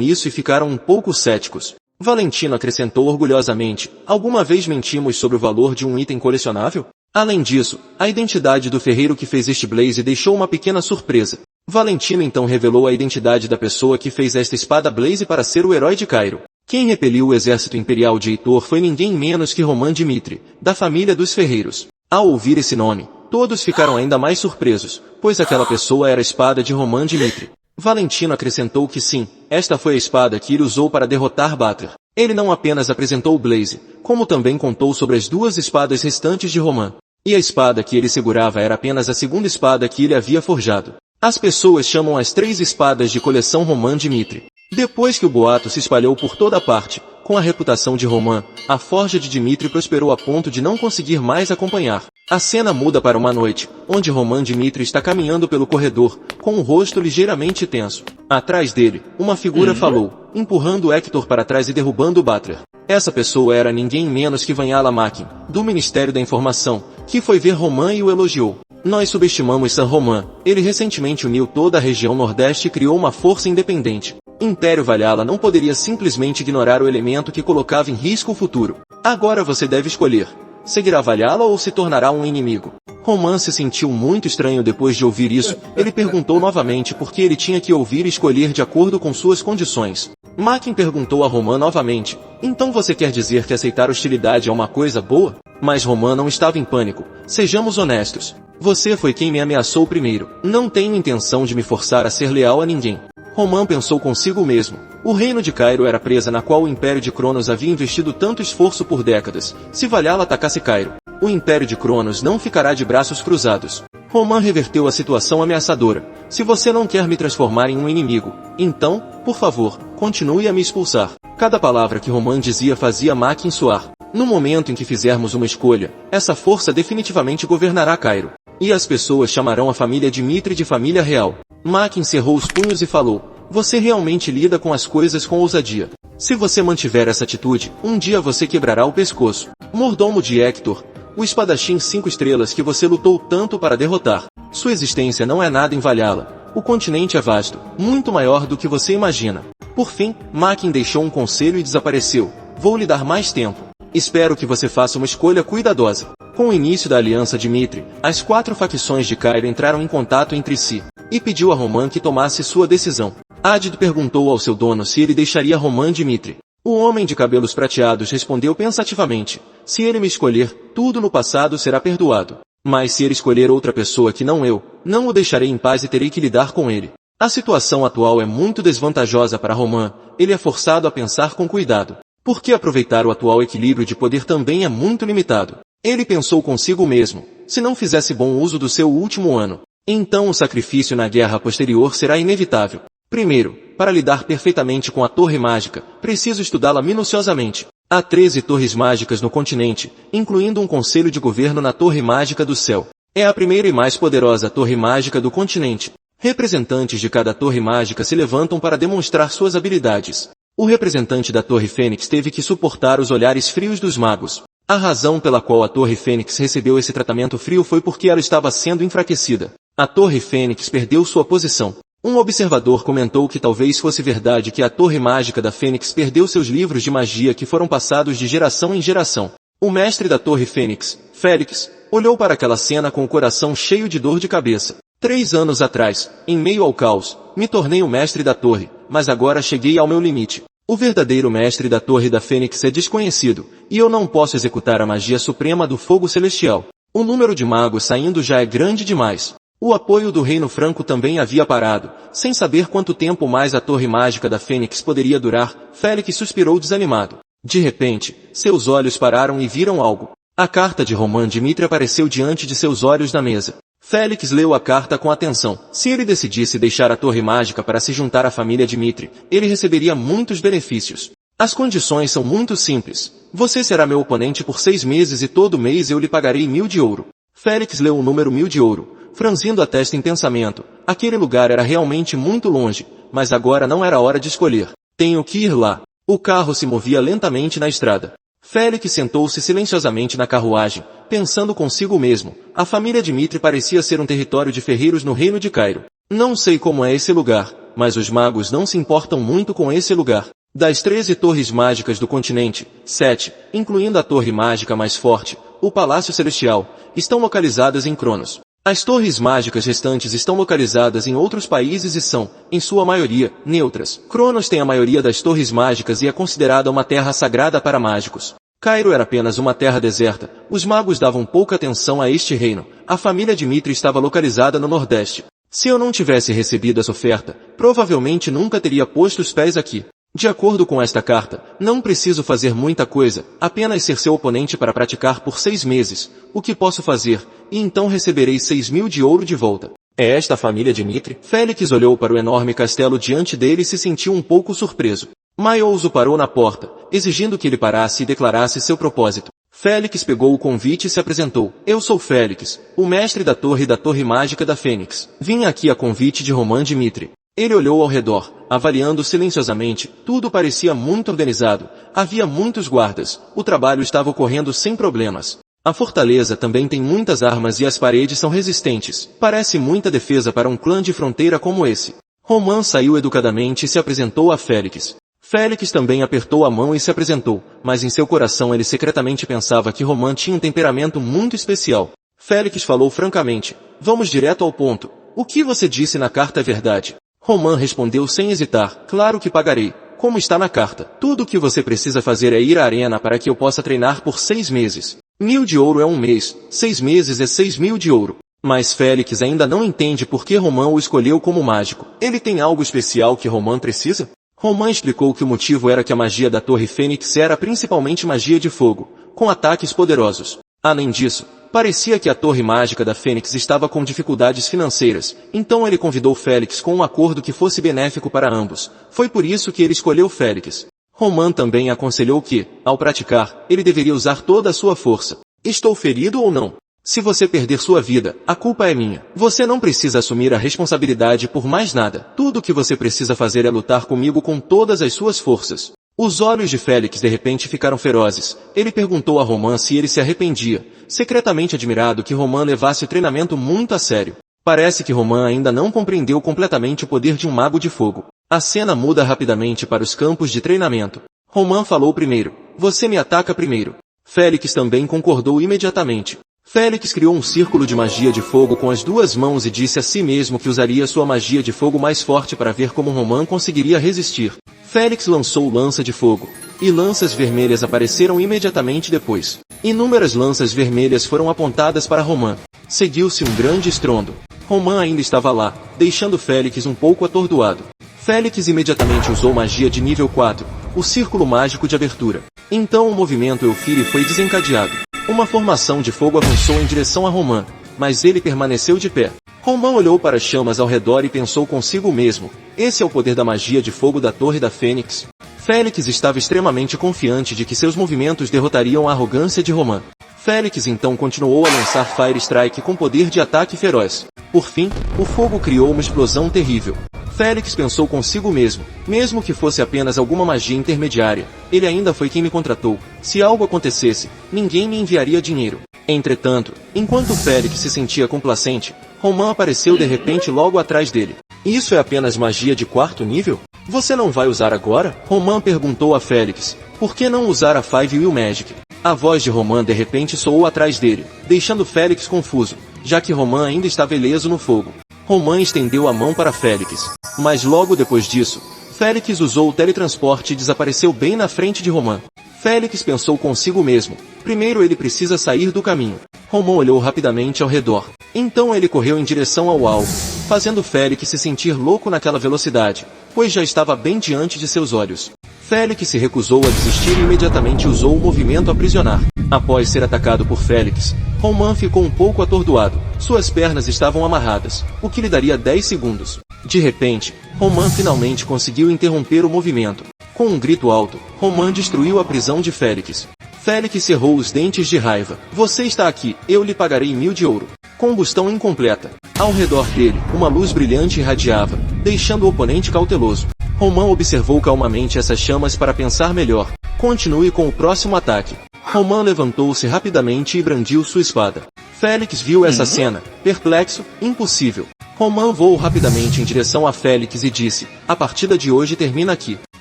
isso e ficaram um pouco céticos. Valentino acrescentou orgulhosamente, alguma vez mentimos sobre o valor de um item colecionável? Além disso, a identidade do ferreiro que fez este Blaze deixou uma pequena surpresa. Valentino então revelou a identidade da pessoa que fez esta espada Blaze para ser o herói de Cairo. Quem repeliu o exército imperial de Heitor foi ninguém menos que Roman Dmitri, da família dos ferreiros. Ao ouvir esse nome, todos ficaram ainda mais surpresos, pois aquela pessoa era a espada de Roman Dmitri. Valentino acrescentou que sim, esta foi a espada que ele usou para derrotar Butler. Ele não apenas apresentou o Blaze, como também contou sobre as duas espadas restantes de Roman. E a espada que ele segurava era apenas a segunda espada que ele havia forjado. As pessoas chamam as 3 espadas de coleção Roman Dmitri. Depois que o boato se espalhou por toda parte, com a reputação de Roman, a forja de Dmitri prosperou a ponto de não conseguir mais acompanhar. A cena muda para uma noite, onde Roman Dmitri está caminhando pelo corredor, com o rosto ligeiramente tenso. Atrás dele, uma figura falou, empurrando Hector para trás e derrubando Butler. Essa pessoa era ninguém menos que Vanhala Makin, do Ministério da Informação, que foi ver Roman e o elogiou. Nós subestimamos San Roman. Ele recentemente uniu toda a região Nordeste e criou uma força independente. Império Valhalla não poderia simplesmente ignorar o elemento que colocava em risco o futuro. Agora você deve escolher. Seguirá Valhalla ou se tornará um inimigo? Roman se sentiu muito estranho depois de ouvir isso. Ele perguntou novamente por que ele tinha que ouvir e escolher de acordo com suas condições. Makin perguntou a Roman novamente, então você quer dizer que aceitar hostilidade é uma coisa boa? Mas Roman não estava em pânico. Sejamos honestos. Você foi quem me ameaçou primeiro. Não tenho intenção de me forçar a ser leal a ninguém. Roman pensou consigo mesmo. O reino de Cairo era a presa na qual o Império de Cronos havia investido tanto esforço por décadas. Se Valhalla atacasse Cairo, o Império de Cronos não ficará de braços cruzados. Roman reverteu a situação ameaçadora. Se você não quer me transformar em um inimigo, então, por favor, continue a me expulsar. Cada palavra que Roman dizia fazia Makin suar. No momento em que fizermos uma escolha, essa força definitivamente governará Cairo. E as pessoas chamarão a família Dmitri de família real. Makin cerrou os punhos e falou, você realmente lida com as coisas com ousadia. Se você mantiver essa atitude, um dia você quebrará o pescoço. Mordomo de Hector, o espadachim 5 estrelas que você lutou tanto para derrotar. Sua existência não é nada em Valhalla. O continente é vasto, muito maior do que você imagina. Por fim, Makin deixou um conselho e desapareceu. Vou lhe dar mais tempo. Espero que você faça uma escolha cuidadosa. Com o início da aliança Dmitri, as 4 facções de Cairo entraram em contato entre si, e pediu a Roman que tomasse sua decisão. Adid perguntou ao seu dono se ele deixaria Roman Dmitri. O homem de cabelos prateados respondeu pensativamente, se ele me escolher, tudo no passado será perdoado. Mas se ele escolher outra pessoa que não eu, não o deixarei em paz e terei que lidar com ele. A situação atual é muito desvantajosa para Roman, ele é forçado a pensar com cuidado. Porque aproveitar o atual equilíbrio de poder também é muito limitado. Ele pensou consigo mesmo, se não fizesse bom uso do seu último ano, então o sacrifício na guerra posterior será inevitável. Primeiro, para lidar perfeitamente com a Torre Mágica, preciso estudá-la minuciosamente. Há 13 torres mágicas no continente, incluindo um conselho de governo na Torre Mágica do Céu. É a primeira e mais poderosa torre mágica do continente. Representantes de cada torre mágica se levantam para demonstrar suas habilidades. O representante da Torre Fênix teve que suportar os olhares frios dos magos. A razão pela qual a Torre Fênix recebeu esse tratamento frio foi porque ela estava sendo enfraquecida. A Torre Fênix perdeu sua posição. Um observador comentou que talvez fosse verdade que a Torre Mágica da Fênix perdeu seus livros de magia que foram passados de geração em geração. O mestre da Torre Fênix, Félix, olhou para aquela cena com o coração cheio de dor de cabeça. 3 anos atrás, em meio ao caos, me tornei o mestre da torre, mas agora cheguei ao meu limite. O verdadeiro mestre da Torre da Fênix é desconhecido, e eu não posso executar a magia suprema do fogo celestial. O número de magos saindo já é grande demais. O apoio do Reino Franco também havia parado, sem saber quanto tempo mais a Torre Mágica da Fênix poderia durar. Félix suspirou desanimado. De repente, seus olhos pararam e viram algo. A carta de Roman Dmitri apareceu diante de seus olhos na mesa. Félix leu a carta com atenção. Se ele decidisse deixar a Torre Mágica para se juntar à família Dmitri, ele receberia muitos benefícios. As condições são muito simples. Você será meu oponente por 6 meses e todo mês eu lhe pagarei 1000 de ouro. Félix leu o número 1000 de ouro, franzindo a testa em pensamento. Aquele lugar era realmente muito longe, mas agora não era hora de escolher. Tenho que ir lá. O carro se movia lentamente na estrada. Félix sentou-se silenciosamente na carruagem, pensando consigo mesmo. A família Dmitri parecia ser um território de ferreiros no reino de Cairo. Não sei como é esse lugar, mas os magos não se importam muito com esse lugar. Das 13 torres mágicas do continente, 7, incluindo a torre mágica mais forte, o Palácio Celestial, estão localizadas em Cronos. As torres mágicas restantes estão localizadas em outros países e são, em sua maioria, neutras. Cronos tem a maioria das torres mágicas e é considerada uma terra sagrada para mágicos. Cairo era apenas uma terra deserta. Os magos davam pouca atenção a este reino. A família Dmitri estava localizada no Nordeste. Se eu não tivesse recebido essa oferta, provavelmente nunca teria posto os pés aqui. De acordo com esta carta, não preciso fazer muita coisa, apenas ser seu oponente para praticar por 6 meses. O que posso fazer? E então receberei 6.000 de ouro de volta. É esta a família Dmitri? Félix olhou para o enorme castelo diante dele e se sentiu um pouco surpreso. Maioso parou na porta, exigindo que ele parasse e declarasse seu propósito. Félix pegou o convite e se apresentou. Eu sou Félix, o mestre da Torre Mágica da Fênix. Vim aqui a convite de Roman Dmitri. Ele olhou ao redor, avaliando silenciosamente. Tudo parecia muito organizado. Havia muitos guardas. O trabalho estava ocorrendo sem problemas. A fortaleza também tem muitas armas e as paredes são resistentes. Parece muita defesa para um clã de fronteira como esse. Roman saiu educadamente e se apresentou a Félix. Félix também apertou a mão e se apresentou, mas em seu coração ele secretamente pensava que Roman tinha um temperamento muito especial. Félix falou francamente. Vamos direto ao ponto. O que você disse na carta é verdade. Roman respondeu sem hesitar. Claro que pagarei. Como está na carta. Tudo o que você precisa fazer é ir à arena para que eu possa treinar por 6 meses. 1000 de ouro é um mês. 6 meses é 6.000 de ouro. Mas Félix ainda não entende por que Roman o escolheu como mágico. Ele tem algo especial que Roman precisa? Roman explicou que o motivo era que a magia da Torre Fênix era principalmente magia de fogo, com ataques poderosos. Além disso, parecia que a Torre Mágica da Fênix estava com dificuldades financeiras, então ele convidou Félix com um acordo que fosse benéfico para ambos. Foi por isso que ele escolheu Félix. Roman também aconselhou que, ao praticar, ele deveria usar toda a sua força. Estou ferido ou não? Se você perder sua vida, a culpa é minha. Você não precisa assumir a responsabilidade por mais nada. Tudo o que você precisa fazer é lutar comigo com todas as suas forças. Os olhos de Félix de repente ficaram ferozes. Ele perguntou a Roman se ele se arrependia, secretamente admirado que Roman levasse o treinamento muito a sério. Parece que Roman ainda não compreendeu completamente o poder de um mago de fogo. A cena muda rapidamente para os campos de treinamento. Roman falou primeiro. Você me ataca primeiro. Félix também concordou imediatamente. Félix criou um círculo de magia de fogo com as 2 mãos e disse a si mesmo que usaria sua magia de fogo mais forte para ver como Roman conseguiria resistir. Félix lançou lança de fogo, e lanças vermelhas apareceram imediatamente depois. Inúmeras lanças vermelhas foram apontadas para Roman. Seguiu-se um grande estrondo. Roman ainda estava lá, deixando Félix um pouco atordoado. Félix imediatamente usou magia de nível 4, o círculo mágico de abertura. Então o movimento Eufire foi desencadeado. Uma formação de fogo avançou em direção a Roman, mas ele permaneceu de pé. Roman olhou para as chamas ao redor e pensou consigo mesmo. Esse é o poder da magia de fogo da Torre da Fênix. Félix estava extremamente confiante de que seus movimentos derrotariam a arrogância de Roman. Félix então continuou a lançar Fire Strike com poder de ataque feroz. Por fim, o fogo criou uma explosão terrível. Félix pensou consigo mesmo que fosse apenas alguma magia intermediária, ele ainda foi quem me contratou. Se algo acontecesse, ninguém me enviaria dinheiro. Entretanto, enquanto Félix se sentia complacente, Roman apareceu de repente logo atrás dele. Isso é apenas magia de 4º nível? Você não vai usar agora? Roman perguntou a Félix. Por que não usar a Five Will Magic? A voz de Roman de repente soou atrás dele, deixando Félix confuso, já que Roman ainda estava ileso no fogo. Roman estendeu a mão para Félix. Mas logo depois disso, Félix usou o teletransporte e desapareceu bem na frente de Roman. Félix pensou consigo mesmo. Primeiro ele precisa sair do caminho. Roman olhou rapidamente ao redor. Então ele correu em direção ao alvo, fazendo Félix se sentir louco naquela velocidade, pois já estava bem diante de seus olhos. Félix se recusou a desistir e imediatamente usou o movimento aprisionar. Após ser atacado por Félix, Roman ficou um pouco atordoado. Suas pernas estavam amarradas, o que lhe daria 10 segundos. De repente, Roman finalmente conseguiu interromper o movimento. Com um grito alto, Roman destruiu a prisão de Félix. Félix cerrou os dentes de raiva. Você está aqui, eu lhe pagarei 1000 de ouro. Combustão incompleta. Ao redor dele, uma luz brilhante irradiava, deixando o oponente cauteloso. Roman observou calmamente essas chamas para pensar melhor. Continue com o próximo ataque. Roman levantou-se rapidamente e brandiu sua espada. Félix viu essa cena, perplexo, impossível. Roman voou rapidamente em direção a Félix e disse, a partida de hoje termina aqui.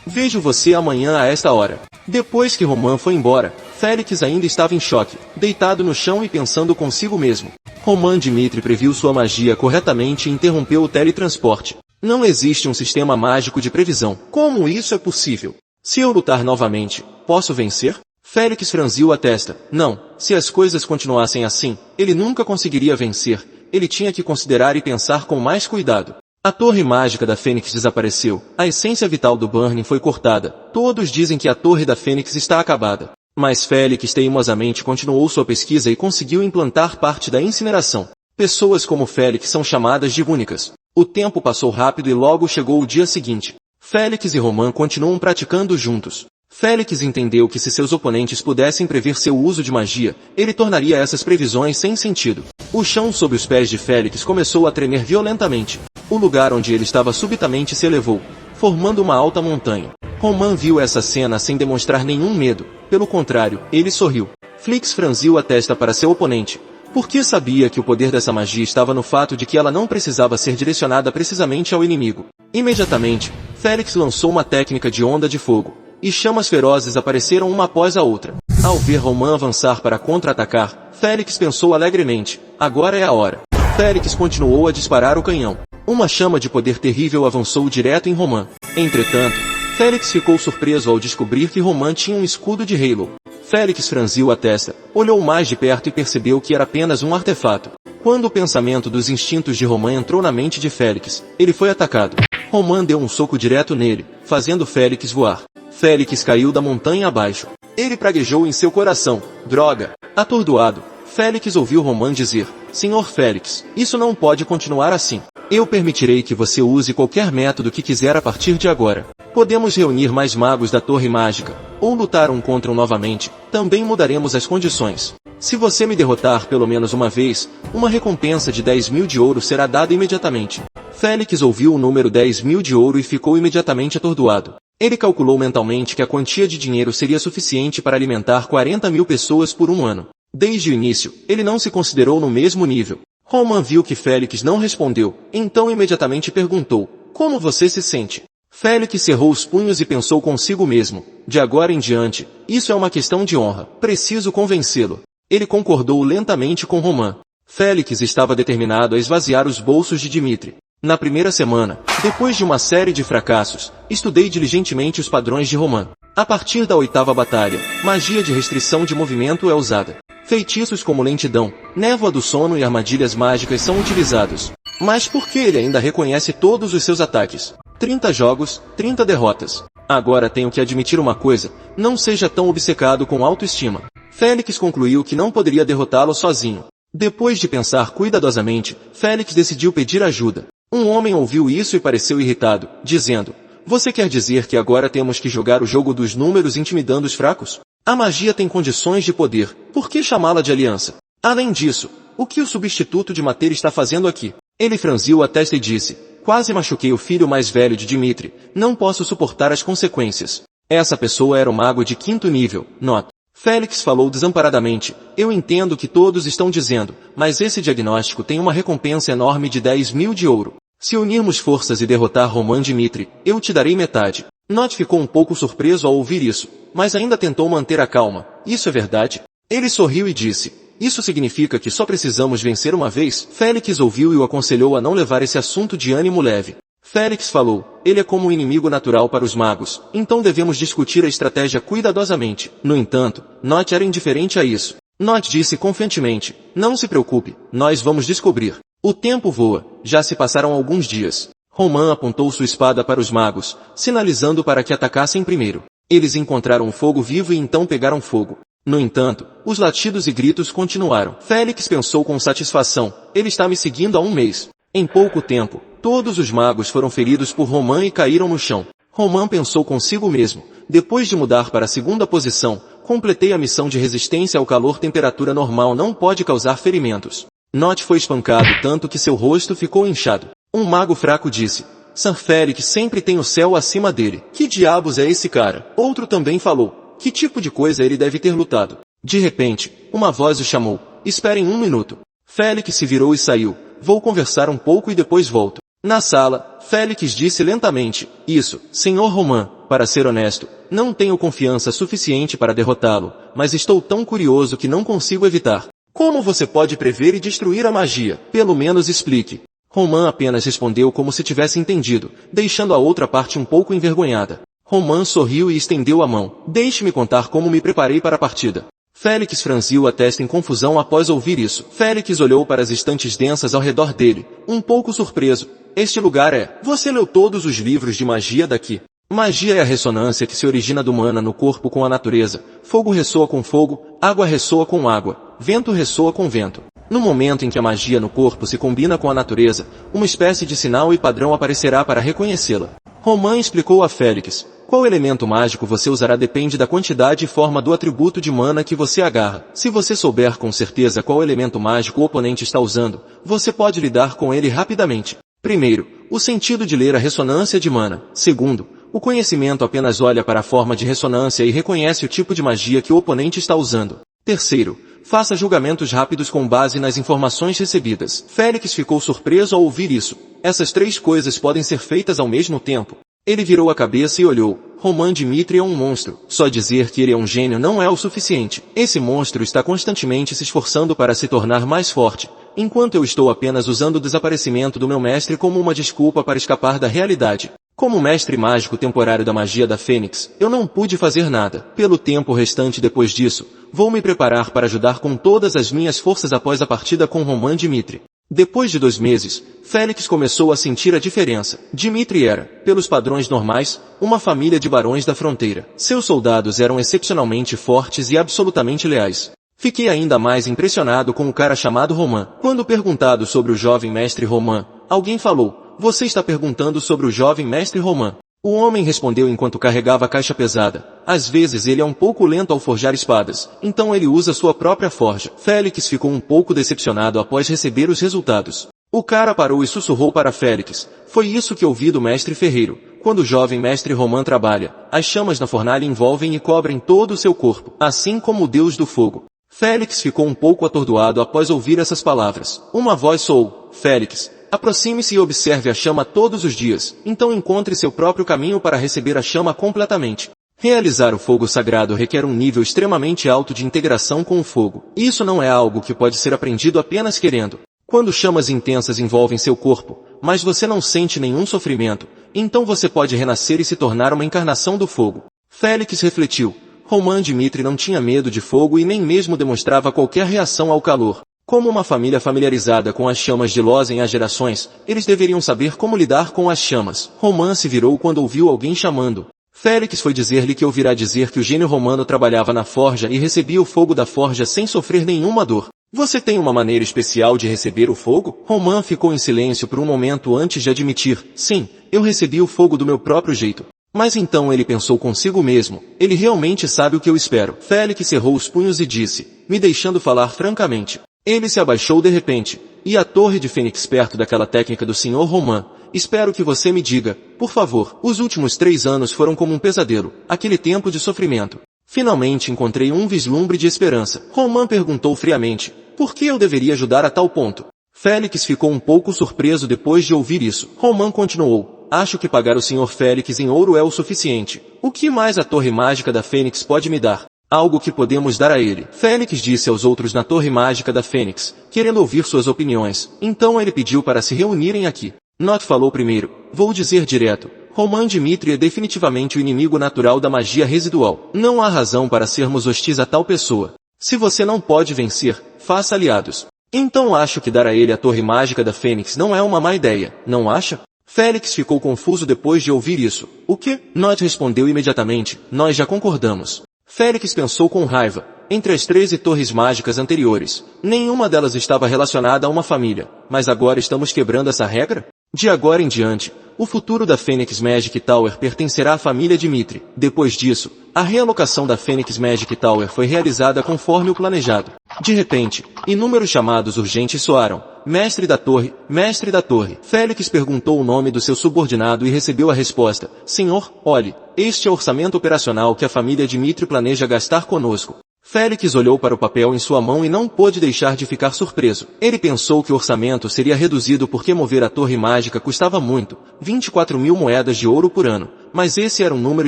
Vejo você amanhã a esta hora. Depois que Roman foi embora, Félix ainda estava em choque, deitado no chão e pensando consigo mesmo. Roman Dmitri previu sua magia corretamente e interrompeu o teletransporte. Não existe um sistema mágico de previsão. Como isso é possível? Se eu lutar novamente, posso vencer? Félix franziu a testa. Não, se as coisas continuassem assim, ele nunca conseguiria vencer. Ele tinha que considerar e pensar com mais cuidado. A torre mágica da Fênix desapareceu. A essência vital do Burning foi cortada. Todos dizem que a torre da Fênix está acabada. Mas Félix teimosamente continuou sua pesquisa e conseguiu implantar parte da incineração. Pessoas como Félix são chamadas de únicas. O tempo passou rápido e logo chegou o dia seguinte. Félix e Roman continuam praticando juntos. Félix entendeu que se seus oponentes pudessem prever seu uso de magia, ele tornaria essas previsões sem sentido. O chão sob os pés de Félix começou a tremer violentamente. O lugar onde ele estava subitamente se elevou, formando uma alta montanha. Roman viu essa cena sem demonstrar nenhum medo. Pelo contrário, ele sorriu. Félix franziu a testa para seu oponente, porque sabia que o poder dessa magia estava no fato de que ela não precisava ser direcionada precisamente ao inimigo. Imediatamente, Félix lançou uma técnica de onda de fogo, e chamas ferozes apareceram uma após a outra. Ao ver Roman avançar para contra-atacar, Félix pensou alegremente, agora é a hora. Félix continuou a disparar o canhão. Uma chama de poder terrível avançou direto em Roman. Entretanto, Félix ficou surpreso ao descobrir que Roman tinha um escudo de Halo. Félix franziu a testa, olhou mais de perto e percebeu que era apenas um artefato. Quando o pensamento dos instintos de Roman entrou na mente de Félix, ele foi atacado. Roman deu um soco direto nele, fazendo Félix voar. Félix caiu da montanha abaixo. Ele praguejou em seu coração. Droga! Atordoado, Félix ouviu Roman dizer, Senhor Félix, isso não pode continuar assim. Eu permitirei que você use qualquer método que quiser a partir de agora. Podemos reunir mais magos da Torre Mágica, ou lutar um contra um novamente, também mudaremos as condições. Se você me derrotar pelo menos uma vez, uma recompensa de 10.000 de ouro será dada imediatamente. Félix ouviu o número 10.000 de ouro e ficou imediatamente atordoado. Ele calculou mentalmente que a quantia de dinheiro seria suficiente para alimentar 40.000 pessoas por um ano. Desde o início, ele não se considerou no mesmo nível. Roman viu que Félix não respondeu, então imediatamente perguntou, como você se sente? Félix cerrou os punhos e pensou consigo mesmo, de agora em diante, isso é uma questão de honra, preciso convencê-lo. Ele concordou lentamente com Roman. Félix estava determinado a esvaziar os bolsos de Dmitri. Na primeira semana, depois de uma série de fracassos, estudei diligentemente os padrões de Roman. A partir da 8ª batalha, magia de restrição de movimento é usada. Feitiços como lentidão, névoa do sono e armadilhas mágicas são utilizados. Mas por que ele ainda reconhece todos os seus ataques? 30 jogos, 30 derrotas. Agora tenho que admitir uma coisa, não seja tão obcecado com autoestima. Félix concluiu que não poderia derrotá-lo sozinho. Depois de pensar cuidadosamente, Félix decidiu pedir ajuda. Um homem ouviu isso e pareceu irritado, dizendo, você quer dizer que agora temos que jogar o jogo dos números intimidando os fracos? A magia tem condições de poder, por que chamá-la de aliança? Além disso, o que o substituto de Mater está fazendo aqui? Ele franziu a testa e disse, quase machuquei o filho mais velho de Dmitri, não posso suportar as consequências. Essa pessoa era o mago de 5º nível, nota. Félix falou desamparadamente, eu entendo o que todos estão dizendo, mas esse diagnóstico tem uma recompensa enorme de 10.000 de ouro. Se unirmos forças e derrotar Roman Dmitri, eu te darei metade. Not ficou um pouco surpreso ao ouvir isso, mas ainda tentou manter a calma. Isso é verdade? Ele sorriu e disse, isso significa que só precisamos vencer uma vez? Félix ouviu e o aconselhou a não levar esse assunto de ânimo leve. Félix falou, ele é como um inimigo natural para os magos, então devemos discutir a estratégia cuidadosamente. No entanto, Not era indiferente a isso. Not disse confiantemente, não se preocupe, nós vamos descobrir. O tempo voa, já se passaram alguns dias. Roman apontou sua espada para os magos, sinalizando para que atacassem primeiro. Eles encontraram o fogo vivo e então pegaram fogo. No entanto, os latidos e gritos continuaram. Félix pensou com satisfação, ele está me seguindo há um mês. Em pouco tempo, todos os magos foram feridos por Romain e caíram no chão. Romain pensou consigo mesmo, depois de mudar para a segunda posição, completei a missão de resistência ao calor. Temperatura normal não pode causar ferimentos. Not foi espancado tanto que seu rosto ficou inchado. Um mago fraco disse, Sir Félix sempre tem o céu acima dele. Que diabos é esse cara? Outro também falou, que tipo de coisa ele deve ter lutado? De repente, uma voz o chamou, esperem um minuto. Félix se virou e saiu, vou conversar um pouco e depois volto. Na sala, Félix disse lentamente, isso, Sr. Romain, para ser honesto, não tenho confiança suficiente para derrotá-lo, mas estou tão curioso que não consigo evitar. Como você pode prever e destruir a magia? Pelo menos explique. Romain apenas respondeu como se tivesse entendido, deixando a outra parte um pouco envergonhada. Romain sorriu e estendeu a mão. Deixe-me contar como me preparei para a partida. Félix franziu a testa em confusão após ouvir isso. Félix olhou para as estantes densas ao redor dele, um pouco surpreso. Este lugar é... Você leu todos os livros de magia daqui? Magia é a ressonância que se origina do mana no corpo com a natureza. Fogo ressoa com fogo, água ressoa com água, vento ressoa com vento. No momento em que a magia no corpo se combina com a natureza, uma espécie de sinal e padrão aparecerá para reconhecê-la. Romain explicou a Félix. Qual elemento mágico você usará depende da quantidade e forma do atributo de mana que você agarra. Se você souber com certeza qual elemento mágico o oponente está usando, você pode lidar com ele rapidamente. Primeiro, o sentido de ler a ressonância de mana. Segundo, o conhecimento apenas olha para a forma de ressonância e reconhece o tipo de magia que o oponente está usando. Terceiro, faça julgamentos rápidos com base nas informações recebidas. Félix ficou surpreso ao ouvir isso. Essas três coisas podem ser feitas ao mesmo tempo. Ele virou a cabeça e olhou. Romain Dimitri é um monstro. Só dizer que ele é um gênio não é o suficiente. Esse monstro está constantemente se esforçando para se tornar mais forte, enquanto eu estou apenas usando o desaparecimento do meu mestre como uma desculpa para escapar da realidade. Como mestre mágico temporário da magia da Fênix, eu não pude fazer nada. Pelo tempo restante depois disso, vou me preparar para ajudar com todas as minhas forças após a partida com Romain Dimitri. Depois de 2 meses, Félix começou a sentir a diferença. Dimitri era, pelos padrões normais, uma família de barões da fronteira. Seus soldados eram excepcionalmente fortes e absolutamente leais. Fiquei ainda mais impressionado com o cara chamado Romain. Quando perguntado sobre o jovem mestre Romain, alguém falou, você está perguntando sobre o jovem mestre Romain. O homem respondeu enquanto carregava a caixa pesada. Às vezes ele é um pouco lento ao forjar espadas, então ele usa sua própria forja. Félix ficou um pouco decepcionado após receber os resultados. O cara parou e sussurrou para Félix. Foi isso que ouvi do mestre ferreiro. Quando o jovem mestre Romain trabalha, as chamas na fornalha envolvem e cobrem todo o seu corpo, assim como o deus do fogo. Félix ficou um pouco atordoado após ouvir essas palavras. Uma voz soou. Félix, aproxime-se e observe a chama todos os dias, então encontre seu próprio caminho para receber a chama completamente. Realizar o fogo sagrado requer um nível extremamente alto de integração com o fogo. Isso não é algo que pode ser aprendido apenas querendo. Quando chamas intensas envolvem seu corpo, mas você não sente nenhum sofrimento, então você pode renascer e se tornar uma encarnação do fogo. Félix refletiu. Romain Dimitri não tinha medo de fogo e nem mesmo demonstrava qualquer reação ao calor. Como uma família familiarizada com as chamas de Lozen há gerações, eles deveriam saber como lidar com as chamas. Romain se virou quando ouviu alguém chamando. Félix foi dizer-lhe que ouvirá dizer que o gênio romano trabalhava na forja e recebia o fogo da forja sem sofrer nenhuma dor. Você tem uma maneira especial de receber o fogo? Romain ficou em silêncio por um momento antes de admitir. Sim, eu recebi o fogo do meu próprio jeito. Mas então ele pensou consigo mesmo, ele realmente sabe o que eu espero. Félix cerrou os punhos e disse, me deixando falar francamente. Ele se abaixou de repente, e a torre de Fênix perto daquela técnica do Sr. Romain. Espero que você me diga, por favor, os últimos 3 anos foram como um pesadelo, aquele tempo de sofrimento. Finalmente encontrei um vislumbre de esperança. Romain perguntou friamente, por que eu deveria ajudar a tal ponto? Félix ficou um pouco surpreso depois de ouvir isso. Romain continuou, acho que pagar o Sr. Félix em ouro é o suficiente. O que mais a torre mágica da Fênix pode me dar? Algo que podemos dar a ele. Félix disse aos outros na torre mágica da Fênix, querendo ouvir suas opiniões. Então ele pediu para se reunirem aqui. Not falou primeiro. Vou dizer direto. Romain Dimitri é definitivamente o inimigo natural da magia residual. Não há razão para sermos hostis a tal pessoa. Se você não pode vencer, faça aliados. Então acho que dar a ele a torre mágica da Fênix não é uma má ideia, não acha? Félix ficou confuso depois de ouvir isso. O quê? Nod respondeu imediatamente, nós já concordamos. Félix pensou com raiva. Entre as 13 torres mágicas anteriores, nenhuma delas estava relacionada a uma família, mas agora estamos quebrando essa regra? De agora em diante, o futuro da Phoenix Magic Tower pertencerá à família Dimitri. Depois disso, a realocação da Phoenix Magic Tower foi realizada conforme o planejado. De repente, inúmeros chamados urgentes soaram. Mestre da torre, mestre da torre. Félix perguntou o nome do seu subordinado e recebeu a resposta. Senhor, olhe, este é o orçamento operacional que a família Dimitri planeja gastar conosco. Félix olhou para o papel em sua mão e não pôde deixar de ficar surpreso. Ele pensou que o orçamento seria reduzido porque mover a torre mágica custava muito, 24.000 moedas de ouro por ano, mas esse era um número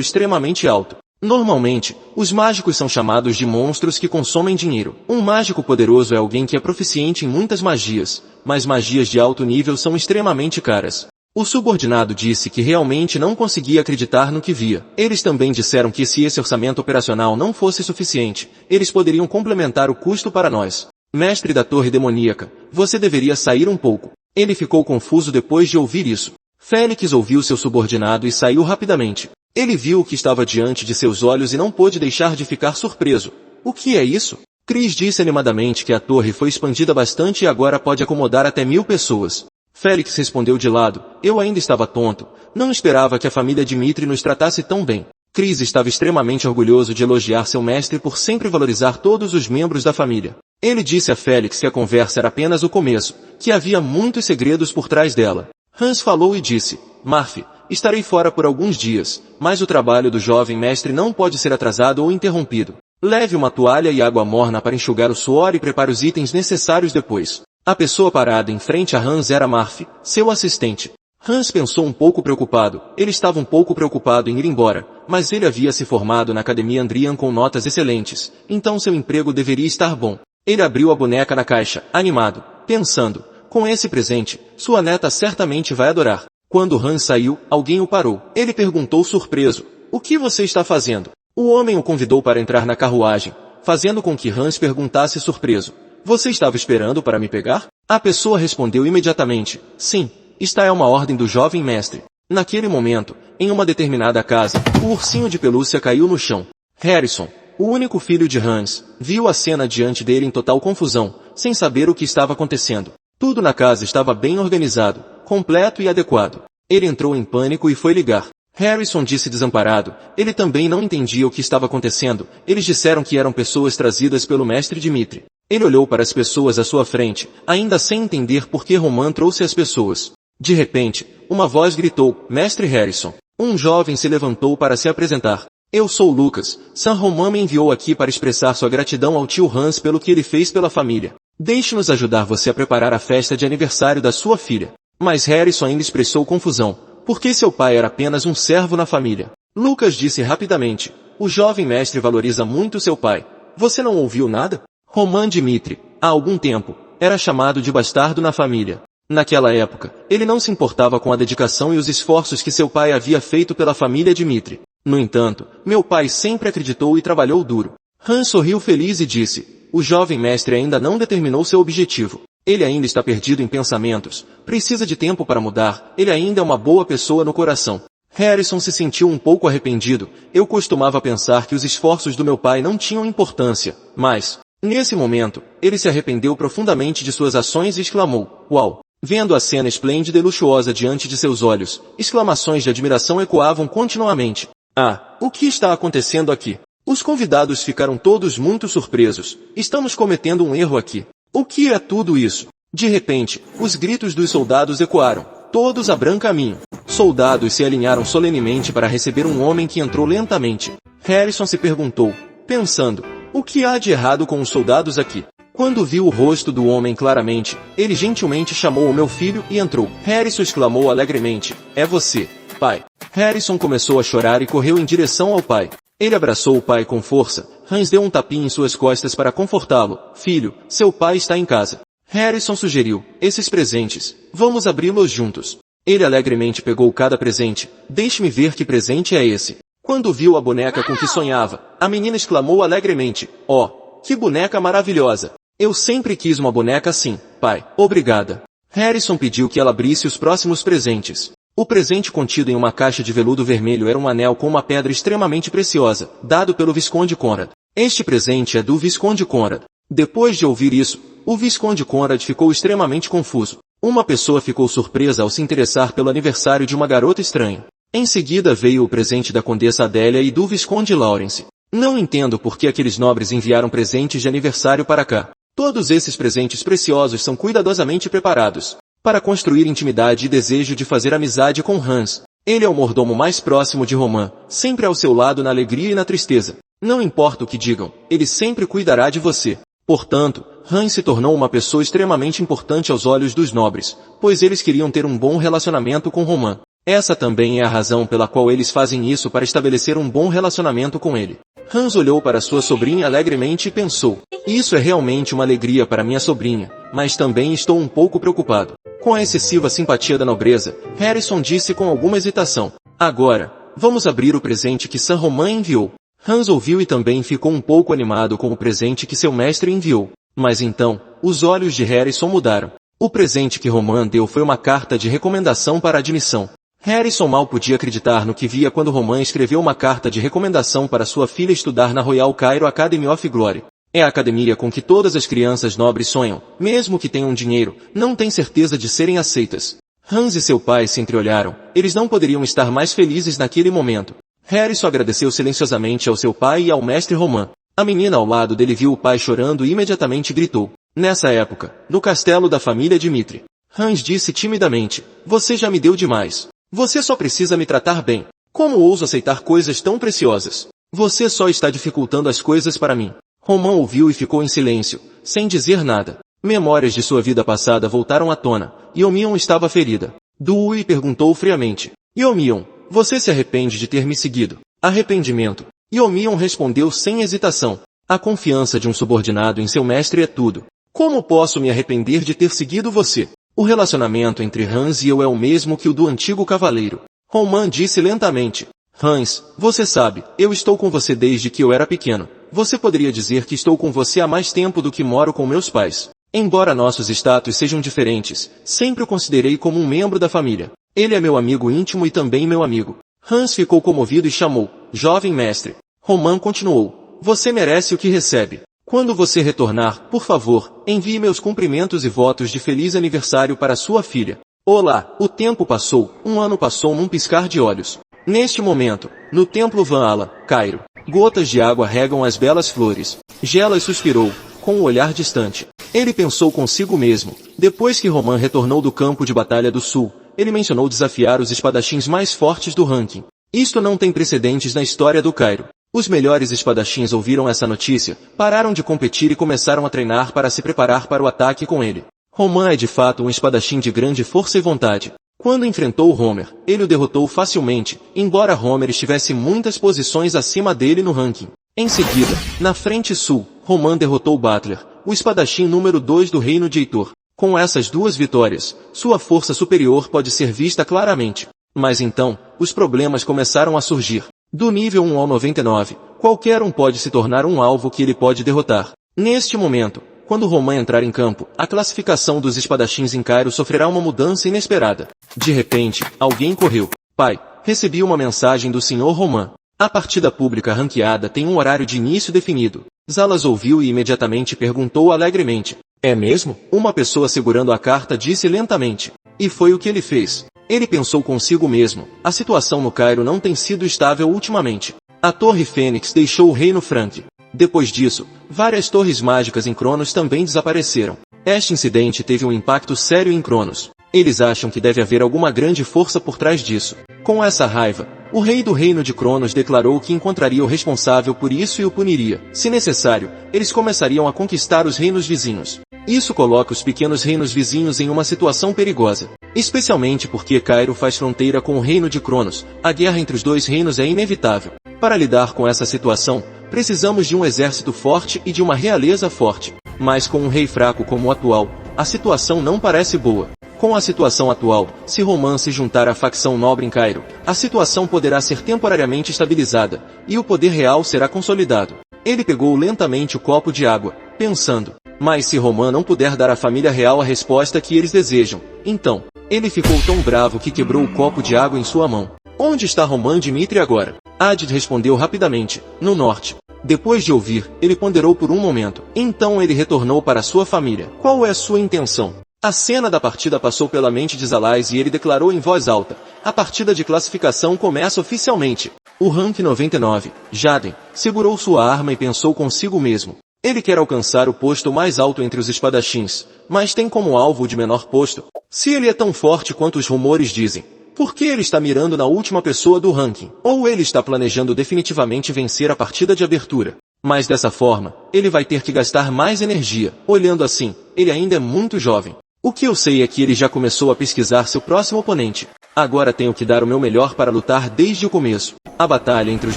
extremamente alto. Normalmente, os mágicos são chamados de monstros que consomem dinheiro. Um mágico poderoso é alguém que é proficiente em muitas magias, mas magias de alto nível são extremamente caras. O subordinado disse que realmente não conseguia acreditar no que via. Eles também disseram que se esse orçamento operacional não fosse suficiente, eles poderiam complementar o custo para nós. Mestre da torre demoníaca, você deveria sair um pouco. Ele ficou confuso depois de ouvir isso. Félix ouviu seu subordinado e saiu rapidamente. Ele viu o que estava diante de seus olhos e não pôde deixar de ficar surpreso. O que é isso? Chris disse animadamente que a torre foi expandida bastante e agora pode acomodar até 1.000 pessoas. Félix respondeu de lado, eu ainda estava tonto, não esperava que a família Dimitri nos tratasse tão bem. Chris estava extremamente orgulhoso de elogiar seu mestre por sempre valorizar todos os membros da família. Ele disse a Félix que a conversa era apenas o começo, que havia muitos segredos por trás dela. Hans falou e disse, Marfi, estarei fora por alguns dias, mas o trabalho do jovem mestre não pode ser atrasado ou interrompido. Leve uma toalha e água morna para enxugar o suor e prepare os itens necessários depois. A pessoa parada em frente a Hans era Marfi, seu assistente. Hans pensou um pouco preocupado. Ele estava um pouco preocupado em ir embora, mas ele havia se formado na Academia Andrian com notas excelentes, então seu emprego deveria estar bom. Ele abriu a boneca na caixa, animado, pensando, com esse presente, sua neta certamente vai adorar. Quando Hans saiu, alguém o parou. Ele perguntou surpreso, o que você está fazendo? O homem o convidou para entrar na carruagem, fazendo com que Hans perguntasse surpreso, você estava esperando para me pegar? A pessoa respondeu imediatamente, sim, esta é uma ordem do jovem mestre. Naquele momento, em uma determinada casa, o ursinho de pelúcia caiu no chão. Harrison, o único filho de Hans, viu a cena diante dele em total confusão, sem saber o que estava acontecendo. Tudo na casa estava bem organizado, completo e adequado. Ele entrou em pânico e foi ligar. Harrison disse desamparado, ele também não entendia o que estava acontecendo, eles disseram que eram pessoas trazidas pelo mestre Dimitri. Ele olhou para as pessoas à sua frente, ainda sem entender por que Roman trouxe as pessoas. De repente, uma voz gritou, Mestre Harrison. Um jovem se levantou para se apresentar. Eu sou Lucas, San Roman me enviou aqui para expressar sua gratidão ao tio Hans pelo que ele fez pela família. Deixe-nos ajudar você a preparar a festa de aniversário da sua filha. Mas Harrison ainda expressou confusão, porque seu pai era apenas um servo na família. Lucas disse rapidamente, o jovem mestre valoriza muito seu pai. Você não ouviu nada? Roman Dimitri, há algum tempo, era chamado de bastardo na família. Naquela época, ele não se importava com a dedicação e os esforços que seu pai havia feito pela família Dimitri. No entanto, meu pai sempre acreditou e trabalhou duro. Hans sorriu feliz e disse, o jovem mestre ainda não determinou seu objetivo. Ele ainda está perdido em pensamentos, precisa de tempo para mudar, ele ainda é uma boa pessoa no coração. Harrison se sentiu um pouco arrependido, eu costumava pensar que os esforços do meu pai não tinham importância, mas... Nesse momento, ele se arrependeu profundamente de suas ações e exclamou, uau! Vendo a cena esplêndida e luxuosa diante de seus olhos, exclamações de admiração ecoavam continuamente. Ah, o que está acontecendo aqui? Os convidados ficaram todos muito surpresos. Estamos cometendo um erro aqui. O que é tudo isso? De repente, os gritos dos soldados ecoaram. Todos abram caminho. Soldados se alinharam solenemente para receber um homem que entrou lentamente. Harrison se perguntou, pensando, o que há de errado com os soldados aqui? Quando viu o rosto do homem claramente, ele gentilmente chamou o meu filho e entrou. Harrison exclamou alegremente, é você, pai. Harrison começou a chorar e correu em direção ao pai. Ele abraçou o pai com força. Hans deu um tapinha em suas costas para confortá-lo. Filho, seu pai está em casa. Harrison sugeriu, esses presentes, vamos abri-los juntos. Ele alegremente pegou cada presente. Deixe-me ver que presente é esse. Quando viu a boneca com que sonhava, a menina exclamou alegremente, oh, que boneca maravilhosa! Eu sempre quis uma boneca assim, pai. Obrigada. Harrison pediu que ela abrisse os próximos presentes. O presente contido em uma caixa de veludo vermelho era um anel com uma pedra extremamente preciosa, dado pelo Visconde Conrad. Este presente é do Visconde Conrad. Depois de ouvir isso, o Visconde Conrad ficou extremamente confuso. Uma pessoa ficou surpresa ao se interessar pelo aniversário de uma garota estranha. Em seguida veio o presente da Condessa Adélia e do Visconde Lawrence. Não entendo por que aqueles nobres enviaram presentes de aniversário para cá. Todos esses presentes preciosos são cuidadosamente preparados para construir intimidade e desejo de fazer amizade com Hans. Ele é o mordomo mais próximo de Romain, sempre ao seu lado na alegria e na tristeza. Não importa o que digam, ele sempre cuidará de você. Portanto, Hans se tornou uma pessoa extremamente importante aos olhos dos nobres, pois eles queriam ter um bom relacionamento com Romain. Essa também é a razão pela qual eles fazem isso, para estabelecer um bom relacionamento com ele. Hans olhou para sua sobrinha alegremente e pensou: isso é realmente uma alegria para minha sobrinha, mas também estou um pouco preocupado. Com a excessiva simpatia da nobreza, Harrison disse com alguma hesitação: agora, vamos abrir o presente que Saint-Romain enviou. Hans ouviu e também ficou um pouco animado com o presente que seu mestre enviou. Mas então, os olhos de Harrison mudaram. O presente que Romain deu foi uma carta de recomendação para admissão. Harrison mal podia acreditar no que via quando Romain escreveu uma carta de recomendação para sua filha estudar na Royal Cairo Academy of Glory. É a academia com que todas as crianças nobres sonham, mesmo que tenham dinheiro, não têm certeza de serem aceitas. Hans e seu pai se entreolharam, eles não poderiam estar mais felizes naquele momento. Harrison agradeceu silenciosamente ao seu pai e ao mestre Romain. A menina ao lado dele viu o pai chorando e imediatamente gritou. Nessa época, no castelo da família Dmitri, Hans disse timidamente: você já me deu demais. Você só precisa me tratar bem. Como ouso aceitar coisas tão preciosas? Você só está dificultando as coisas para mim. Romain ouviu e ficou em silêncio, sem dizer nada. Memórias de sua vida passada voltaram à tona, e Omion estava ferida. Dewey perguntou friamente: Omion, você se arrepende de ter me seguido? Arrependimento. E Omion respondeu sem hesitação: a confiança de um subordinado em seu mestre é tudo. Como posso me arrepender de ter seguido você? O relacionamento entre Hans e eu é o mesmo que o do antigo cavaleiro. Romain disse lentamente: Hans, você sabe, eu estou com você desde que eu era pequeno. Você poderia dizer que estou com você há mais tempo do que moro com meus pais. Embora nossos status sejam diferentes, sempre o considerei como um membro da família. Ele é meu amigo íntimo e também meu amigo. Hans ficou comovido e chamou: jovem mestre. Romain continuou: você merece o que recebe. Quando você retornar, por favor, envie meus cumprimentos e votos de feliz aniversário para sua filha. Olá, o tempo passou, um ano passou num piscar de olhos. Neste momento, no templo Valhalla, Cairo, gotas de água regam as belas flores. Gelas suspirou, com o olhar distante. Ele pensou consigo mesmo. Depois que Romain retornou do campo de batalha do sul, ele mencionou desafiar os espadachins mais fortes do ranking. Isto não tem precedentes na história do Cairo. Os melhores espadachins ouviram essa notícia, pararam de competir e começaram a treinar para se preparar para o ataque com ele. Romain é de fato um espadachim de grande força e vontade. Quando enfrentou Homer, ele o derrotou facilmente, embora Homer estivesse muitas posições acima dele no ranking. Em seguida, na frente sul, Romain derrotou Butler, o espadachim número 2 do reino de Heitor. Com essas duas vitórias, sua força superior pode ser vista claramente. Mas então, os problemas começaram a surgir. Do nível 1 ao 99, qualquer um pode se tornar um alvo que ele pode derrotar. Neste momento, quando Romain entrar em campo, a classificação dos espadachins em Cairo sofrerá uma mudança inesperada. De repente, alguém correu. Pai, recebi uma mensagem do Sr. Romain. A partida pública ranqueada tem um horário de início definido. Zalas ouviu e imediatamente perguntou alegremente: é mesmo? Uma pessoa segurando a carta disse lentamente. E foi o que ele fez. Ele pensou consigo mesmo: a situação no Cairo não tem sido estável ultimamente. A Torre Fênix deixou o reino Franque. Depois disso, várias torres mágicas em Cronos também desapareceram. Este incidente teve um impacto sério em Cronos. Eles acham que deve haver alguma grande força por trás disso. Com essa raiva, o rei do reino de Cronos declarou que encontraria o responsável por isso e o puniria. Se necessário, eles começariam a conquistar os reinos vizinhos. Isso coloca os pequenos reinos vizinhos em uma situação perigosa. Especialmente porque Cairo faz fronteira com o reino de Cronos. A guerra entre os dois reinos é inevitável. Para lidar com essa situação, precisamos de um exército forte e de uma realeza forte. Mas com um rei fraco como o atual, a situação não parece boa. Com a situação atual, se Romain se juntar à facção nobre em Cairo, a situação poderá ser temporariamente estabilizada, e o poder real será consolidado. Ele pegou lentamente o copo de água, pensando: mas se Romain não puder dar à família real a resposta que eles desejam, então, Ele ficou tão bravo que quebrou o copo de água em sua mão. Onde está Roman Dmitri agora? Adid respondeu rapidamente, no norte. Depois de ouvir, ele ponderou por um momento. Então ele retornou para sua família. Qual é sua intenção? A cena da partida passou pela mente de Zalais e ele declarou em voz alta. A partida de classificação começa oficialmente. O rank 99, Jaden, segurou sua arma e pensou consigo mesmo. Ele quer alcançar o posto mais alto entre os espadachins, mas tem como alvo o de menor posto. Se ele é tão forte quanto os rumores dizem, por que ele está mirando na última pessoa do ranking? Ou ele está planejando definitivamente vencer a partida de abertura? Mas dessa forma, ele vai ter que gastar mais energia. Olhando assim, ele ainda é muito jovem. O que eu sei é que ele já começou a pesquisar seu próximo oponente. Agora tenho que dar o meu melhor para lutar desde o começo. A batalha entre os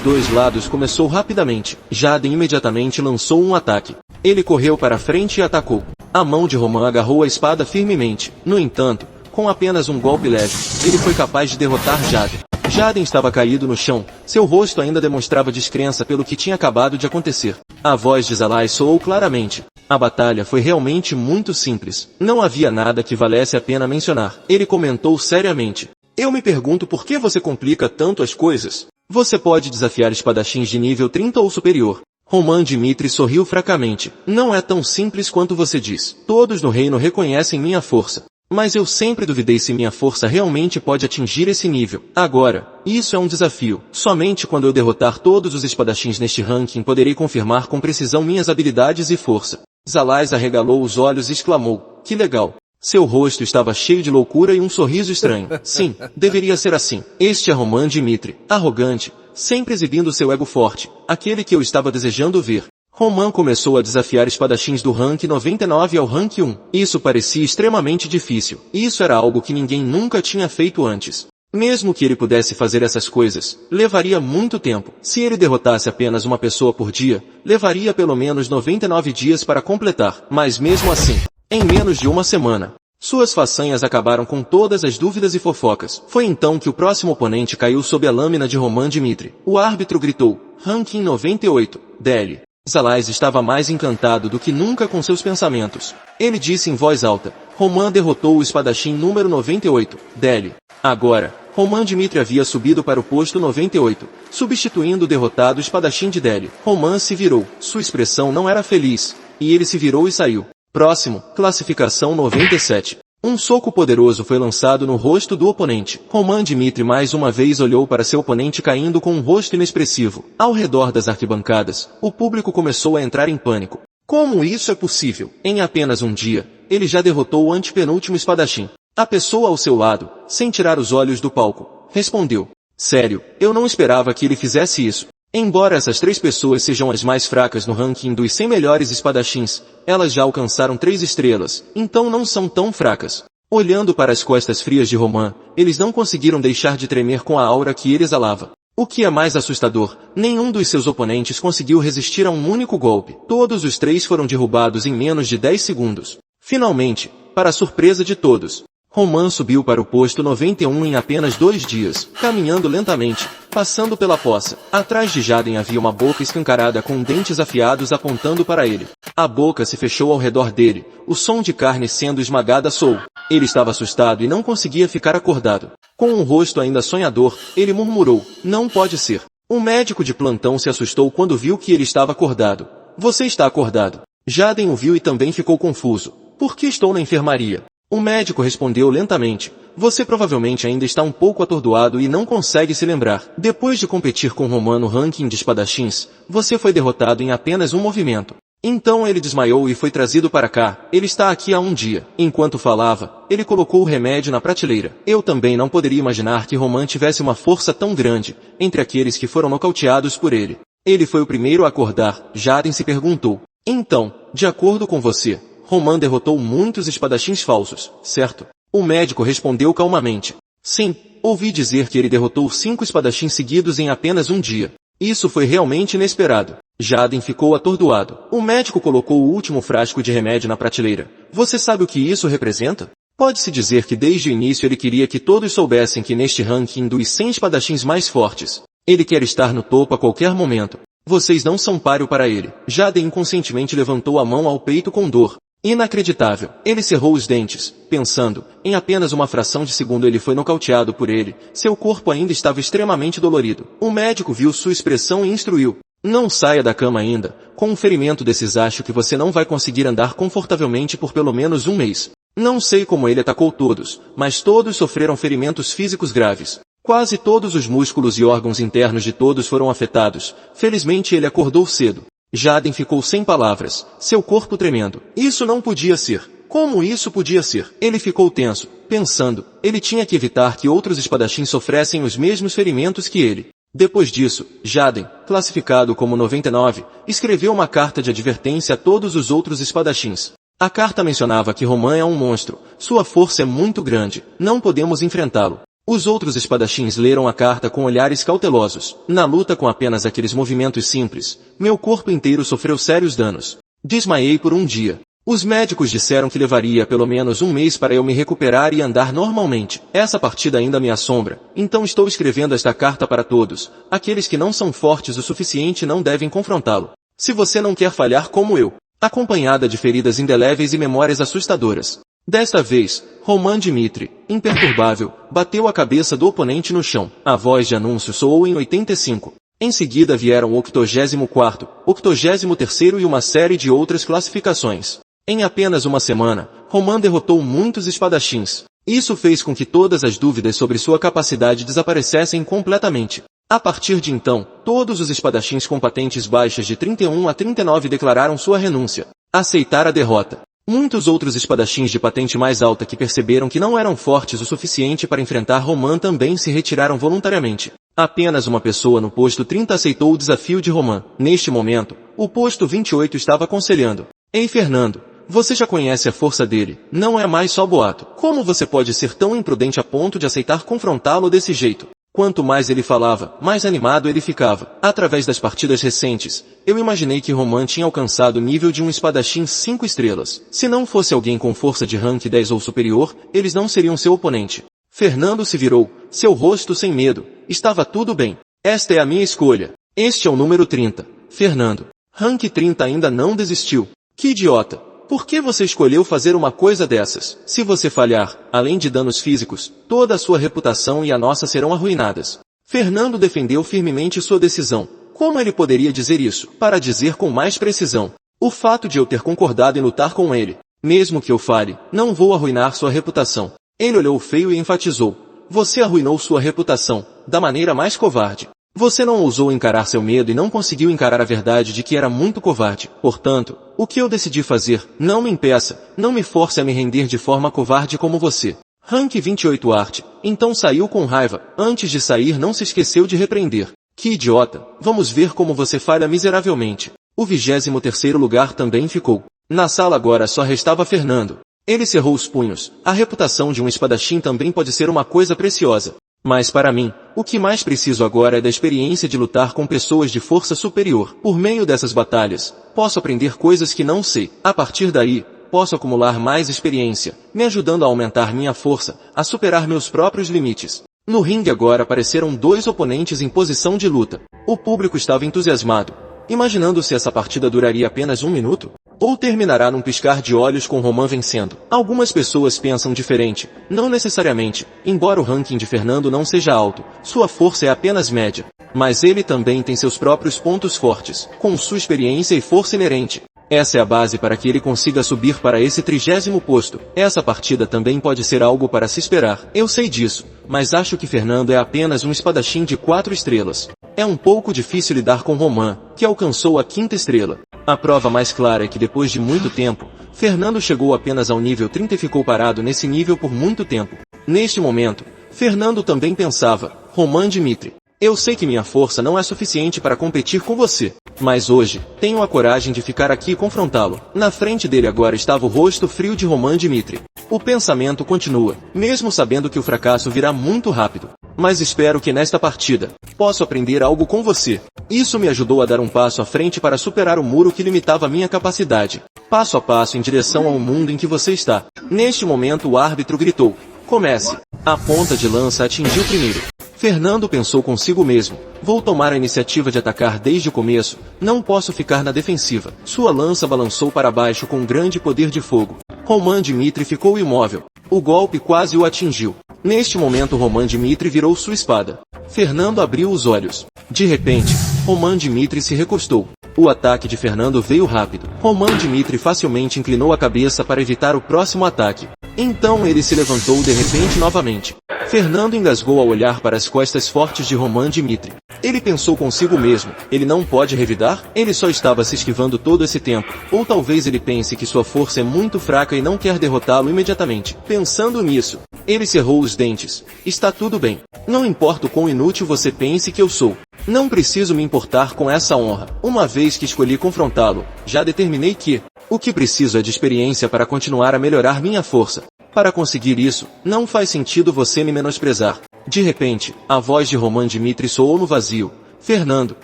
dois lados começou rapidamente. Jaden imediatamente lançou um ataque. Ele correu para frente e atacou. A mão de Roman agarrou a espada firmemente. No entanto, com apenas um golpe leve, ele foi capaz de derrotar Jaden. Jaden estava caído no chão. Seu rosto ainda demonstrava descrença pelo que tinha acabado de acontecer. A voz de Zalais soou claramente. A batalha foi realmente muito simples. Não havia nada que valesse a pena mencionar. Ele comentou seriamente. Eu me pergunto por que você complica tanto as coisas. Você pode desafiar espadachins de nível 30 ou superior. Roman Dmitri sorriu fracamente. Não é tão simples quanto você diz. Todos no reino reconhecem minha força. Mas eu sempre duvidei se minha força realmente pode atingir esse nível. Agora, isso é um desafio. Somente quando eu derrotar todos os espadachins neste ranking poderei confirmar com precisão minhas habilidades e força. Zalais arregalou os olhos e exclamou, que legal. Seu rosto estava cheio de loucura e um sorriso estranho. Sim, deveria ser assim. Este é Roman Dmitri, arrogante, sempre exibindo seu ego forte, aquele que eu estava desejando ver. Roman começou a desafiar espadachins do rank 99 ao rank 1. Isso parecia extremamente difícil. Isso era algo que ninguém nunca tinha feito antes. Mesmo que ele pudesse fazer essas coisas, levaria muito tempo. Se ele derrotasse apenas uma pessoa por dia, levaria pelo menos 99 dias para completar. Mas mesmo assim, em menos de uma semana, suas façanhas acabaram com todas as dúvidas e fofocas. Foi então que o próximo oponente caiu sob a lâmina de Roman Dmitri. O árbitro gritou, ranking 98, DL. Zalais estava mais encantado do que nunca com seus pensamentos. Ele disse em voz alta, Roman derrotou o espadachim número 98, DL. Agora, Roman Dmitri havia subido para o posto 98, substituindo o derrotado espadachim de Delhi. Roman se virou. Sua expressão não era feliz, e ele se virou e saiu. Próximo, classificação 97. Um soco poderoso foi lançado no rosto do oponente. Roman Dmitri mais uma vez olhou para seu oponente caindo com um rosto inexpressivo. Ao redor das arquibancadas, o público começou a entrar em pânico. Como isso é possível? Em apenas um dia, ele já derrotou o antepenúltimo espadachim. A pessoa ao seu lado, sem tirar os olhos do palco, respondeu. Sério, eu não esperava que ele fizesse isso. Embora essas 3 pessoas sejam as mais fracas no ranking dos 100 melhores espadachins, elas já alcançaram 3 estrelas, então não são tão fracas. Olhando para as costas frias de Roman, eles não conseguiram deixar de tremer com a aura que ele exalava. O que é mais assustador, nenhum dos seus oponentes conseguiu resistir a um único golpe. Todos os 3 foram derrubados em menos de 10 segundos. Finalmente, para a surpresa de todos, Roman subiu para o posto 91 em apenas 2 dias, caminhando lentamente, passando pela poça. Atrás de Jaden havia uma boca escancarada com dentes afiados apontando para ele. A boca se fechou ao redor dele, o som de carne sendo esmagada soou. Ele estava assustado e não conseguia ficar acordado. Com um rosto ainda sonhador, ele murmurou, não pode ser. O médico de plantão se assustou quando viu que ele estava acordado. Você está acordado. Jaden o viu e também ficou confuso. Por que estou na enfermaria? O médico respondeu lentamente, você provavelmente ainda está um pouco atordoado e não consegue se lembrar. Depois de competir com Roman no ranking de espadachins, você foi derrotado em apenas um movimento. Então ele desmaiou e foi trazido para cá. Ele está aqui há um dia. Enquanto falava, ele colocou o remédio na prateleira. Eu também não poderia imaginar que Roman tivesse uma força tão grande, entre aqueles que foram nocauteados por ele. Ele foi o primeiro a acordar. Jaden se perguntou. Então, de acordo com você, Roman derrotou muitos espadachins falsos, certo? O médico respondeu calmamente. Sim, ouvi dizer que ele derrotou 5 espadachins seguidos em apenas um dia. Isso foi realmente inesperado. Jaden ficou atordoado. O médico colocou o último frasco de remédio na prateleira. Você sabe o que isso representa? Pode-se dizer que desde o início ele queria que todos soubessem que neste ranking dos 100 espadachins mais fortes, ele quer estar no topo a qualquer momento. Vocês não são páreo para ele. Jaden inconscientemente levantou a mão ao peito com dor. Inacreditável. Ele cerrou os dentes, pensando, em apenas uma fração de segundo ele foi nocauteado por ele, seu corpo ainda estava extremamente dolorido. O médico viu sua expressão e instruiu. Não saia da cama ainda, com um ferimento desses acho que você não vai conseguir andar confortavelmente por pelo menos um mês. Não sei como ele atacou todos, mas todos sofreram ferimentos físicos graves. Quase todos os músculos e órgãos internos de todos foram afetados. Felizmente ele acordou cedo. Jaden ficou sem palavras, seu corpo tremendo. Isso não podia ser. Como isso podia ser? Ele ficou tenso, pensando, ele tinha que evitar que outros espadachins sofressem os mesmos ferimentos que ele. Depois disso, Jaden, classificado como 99, escreveu uma carta de advertência a todos os outros espadachins. A carta mencionava que Roman é um monstro, sua força é muito grande, não podemos enfrentá-lo. Os outros espadachins leram a carta com olhares cautelosos. Na luta com apenas aqueles movimentos simples, meu corpo inteiro sofreu sérios danos. Desmaiei por um dia. Os médicos disseram que levaria pelo menos um mês para eu me recuperar e andar normalmente. Essa partida ainda me assombra, então estou escrevendo esta carta para todos. Aqueles que não são fortes o suficiente não devem confrontá-lo. Se você não quer falhar como eu. Acompanhada de feridas indeléveis e memórias assustadoras. Desta vez, Roman Dmitri, imperturbável, bateu a cabeça do oponente no chão. A voz de anúncio soou em 85. Em seguida vieram o 84º, 83º e uma série de outras classificações. Em apenas uma semana, Roman derrotou muitos espadachins. Isso fez com que todas as dúvidas sobre sua capacidade desaparecessem completamente. A partir de então, todos os espadachins com patentes baixas de 31 a 39 declararam sua renúncia. Aceitar a derrota. Muitos outros espadachins de patente mais alta que perceberam que não eram fortes o suficiente para enfrentar Roman também se retiraram voluntariamente. Apenas uma pessoa no posto 30 aceitou o desafio de Roman. Neste momento, o posto 28 estava aconselhando. Ei Fernando, você já conhece a força dele, não é mais só boato. Como você pode ser tão imprudente a ponto de aceitar confrontá-lo desse jeito? Quanto mais ele falava, mais animado ele ficava. Através das partidas recentes, eu imaginei que Roman tinha alcançado o nível de um espadachim 5 estrelas. Se não fosse alguém com força de rank 10 ou superior, eles não seriam seu oponente. Fernando se virou, seu rosto sem medo. Estava tudo bem. Esta é a minha escolha. Este é o número 30. Fernando. Rank 30 ainda não desistiu. Que idiota. Por que você escolheu fazer uma coisa dessas? Se você falhar, além de danos físicos, toda a sua reputação e a nossa serão arruinadas. Fernando defendeu firmemente sua decisão. Como ele poderia dizer isso? Para dizer com mais precisão. O fato de eu ter concordado em lutar com ele. Mesmo que eu falhe, não vou arruinar sua reputação. Ele olhou feio e enfatizou. Você arruinou sua reputação, da maneira mais covarde. Você não ousou encarar seu medo e não conseguiu encarar a verdade de que era muito covarde. Portanto, o que eu decidi fazer, não me impeça, não me force a me render de forma covarde como você. Rank 28 Art, então saiu com raiva. Antes de sair não se esqueceu de repreender. Que idiota, vamos ver como você falha miseravelmente. O 23º lugar também ficou. Na sala agora só restava Fernando. Ele cerrou os punhos. A reputação de um espadachim também pode ser uma coisa preciosa. Mas para mim, o que mais preciso agora é da experiência de lutar com pessoas de força superior. Por meio dessas batalhas, posso aprender coisas que não sei. A partir daí, posso acumular mais experiência, me ajudando a aumentar minha força, a superar meus próprios limites. No ringue agora apareceram 2 oponentes em posição de luta. O público estava entusiasmado, imaginando se essa partida duraria apenas 1 minuto. Ou terminará num piscar de olhos com Roman vencendo. Algumas pessoas pensam diferente, não necessariamente, embora o ranking de Fernando não seja alto, sua força é apenas média. Mas ele também tem seus próprios pontos fortes, com sua experiência e força inerente. Essa é a base para que ele consiga subir para esse 30º posto. Essa partida também pode ser algo para se esperar. Eu sei disso, mas acho que Fernando é apenas um espadachim de 4 estrelas. É um pouco difícil lidar com Roman, que alcançou a 5ª estrela. A prova mais clara é que depois de muito tempo, Fernando chegou apenas ao nível 30 e ficou parado nesse nível por muito tempo. Neste momento, Fernando também pensava, Roman Dmitri, eu sei que minha força não é suficiente para competir com você, mas hoje, tenho a coragem de ficar aqui e confrontá-lo. Na frente dele agora estava o rosto frio de Roman Dmitri. O pensamento continua, mesmo sabendo que o fracasso virá muito rápido. Mas espero que nesta partida, possa aprender algo com você. Isso me ajudou a dar um passo à frente para superar o muro que limitava minha capacidade. Passo a passo em direção ao mundo em que você está. Neste momento o árbitro gritou, comece. A ponta de lança atingiu primeiro. Fernando pensou consigo mesmo, vou tomar a iniciativa de atacar desde o começo, não posso ficar na defensiva. Sua lança balançou para baixo com um grande poder de fogo. Roman Dmitri ficou imóvel. O golpe quase o atingiu. Neste momento Roman Dmitri virou sua espada. Fernando abriu os olhos. De repente, Roman Dmitri se recostou. O ataque de Fernando veio rápido. Roman Dmitri facilmente inclinou a cabeça para evitar o próximo ataque. Então ele se levantou de repente novamente. Fernando engasgou ao olhar para as costas fortes de Roman Dmitri. Ele pensou consigo mesmo, ele não pode revidar? Ele só estava se esquivando todo esse tempo. Ou talvez ele pense que sua força é muito fraca e não quer derrotá-lo imediatamente. Pensando nisso, ele cerrou os dentes. Está tudo bem. Não importa o quão inútil você pense que eu sou. Não preciso me importar com essa honra. Uma vez que escolhi confrontá-lo, já determinei que o que preciso é de experiência para continuar a melhorar minha força. Para conseguir isso, não faz sentido você me menosprezar. De repente, a voz de Roman Dmitri soou no vazio. Fernando,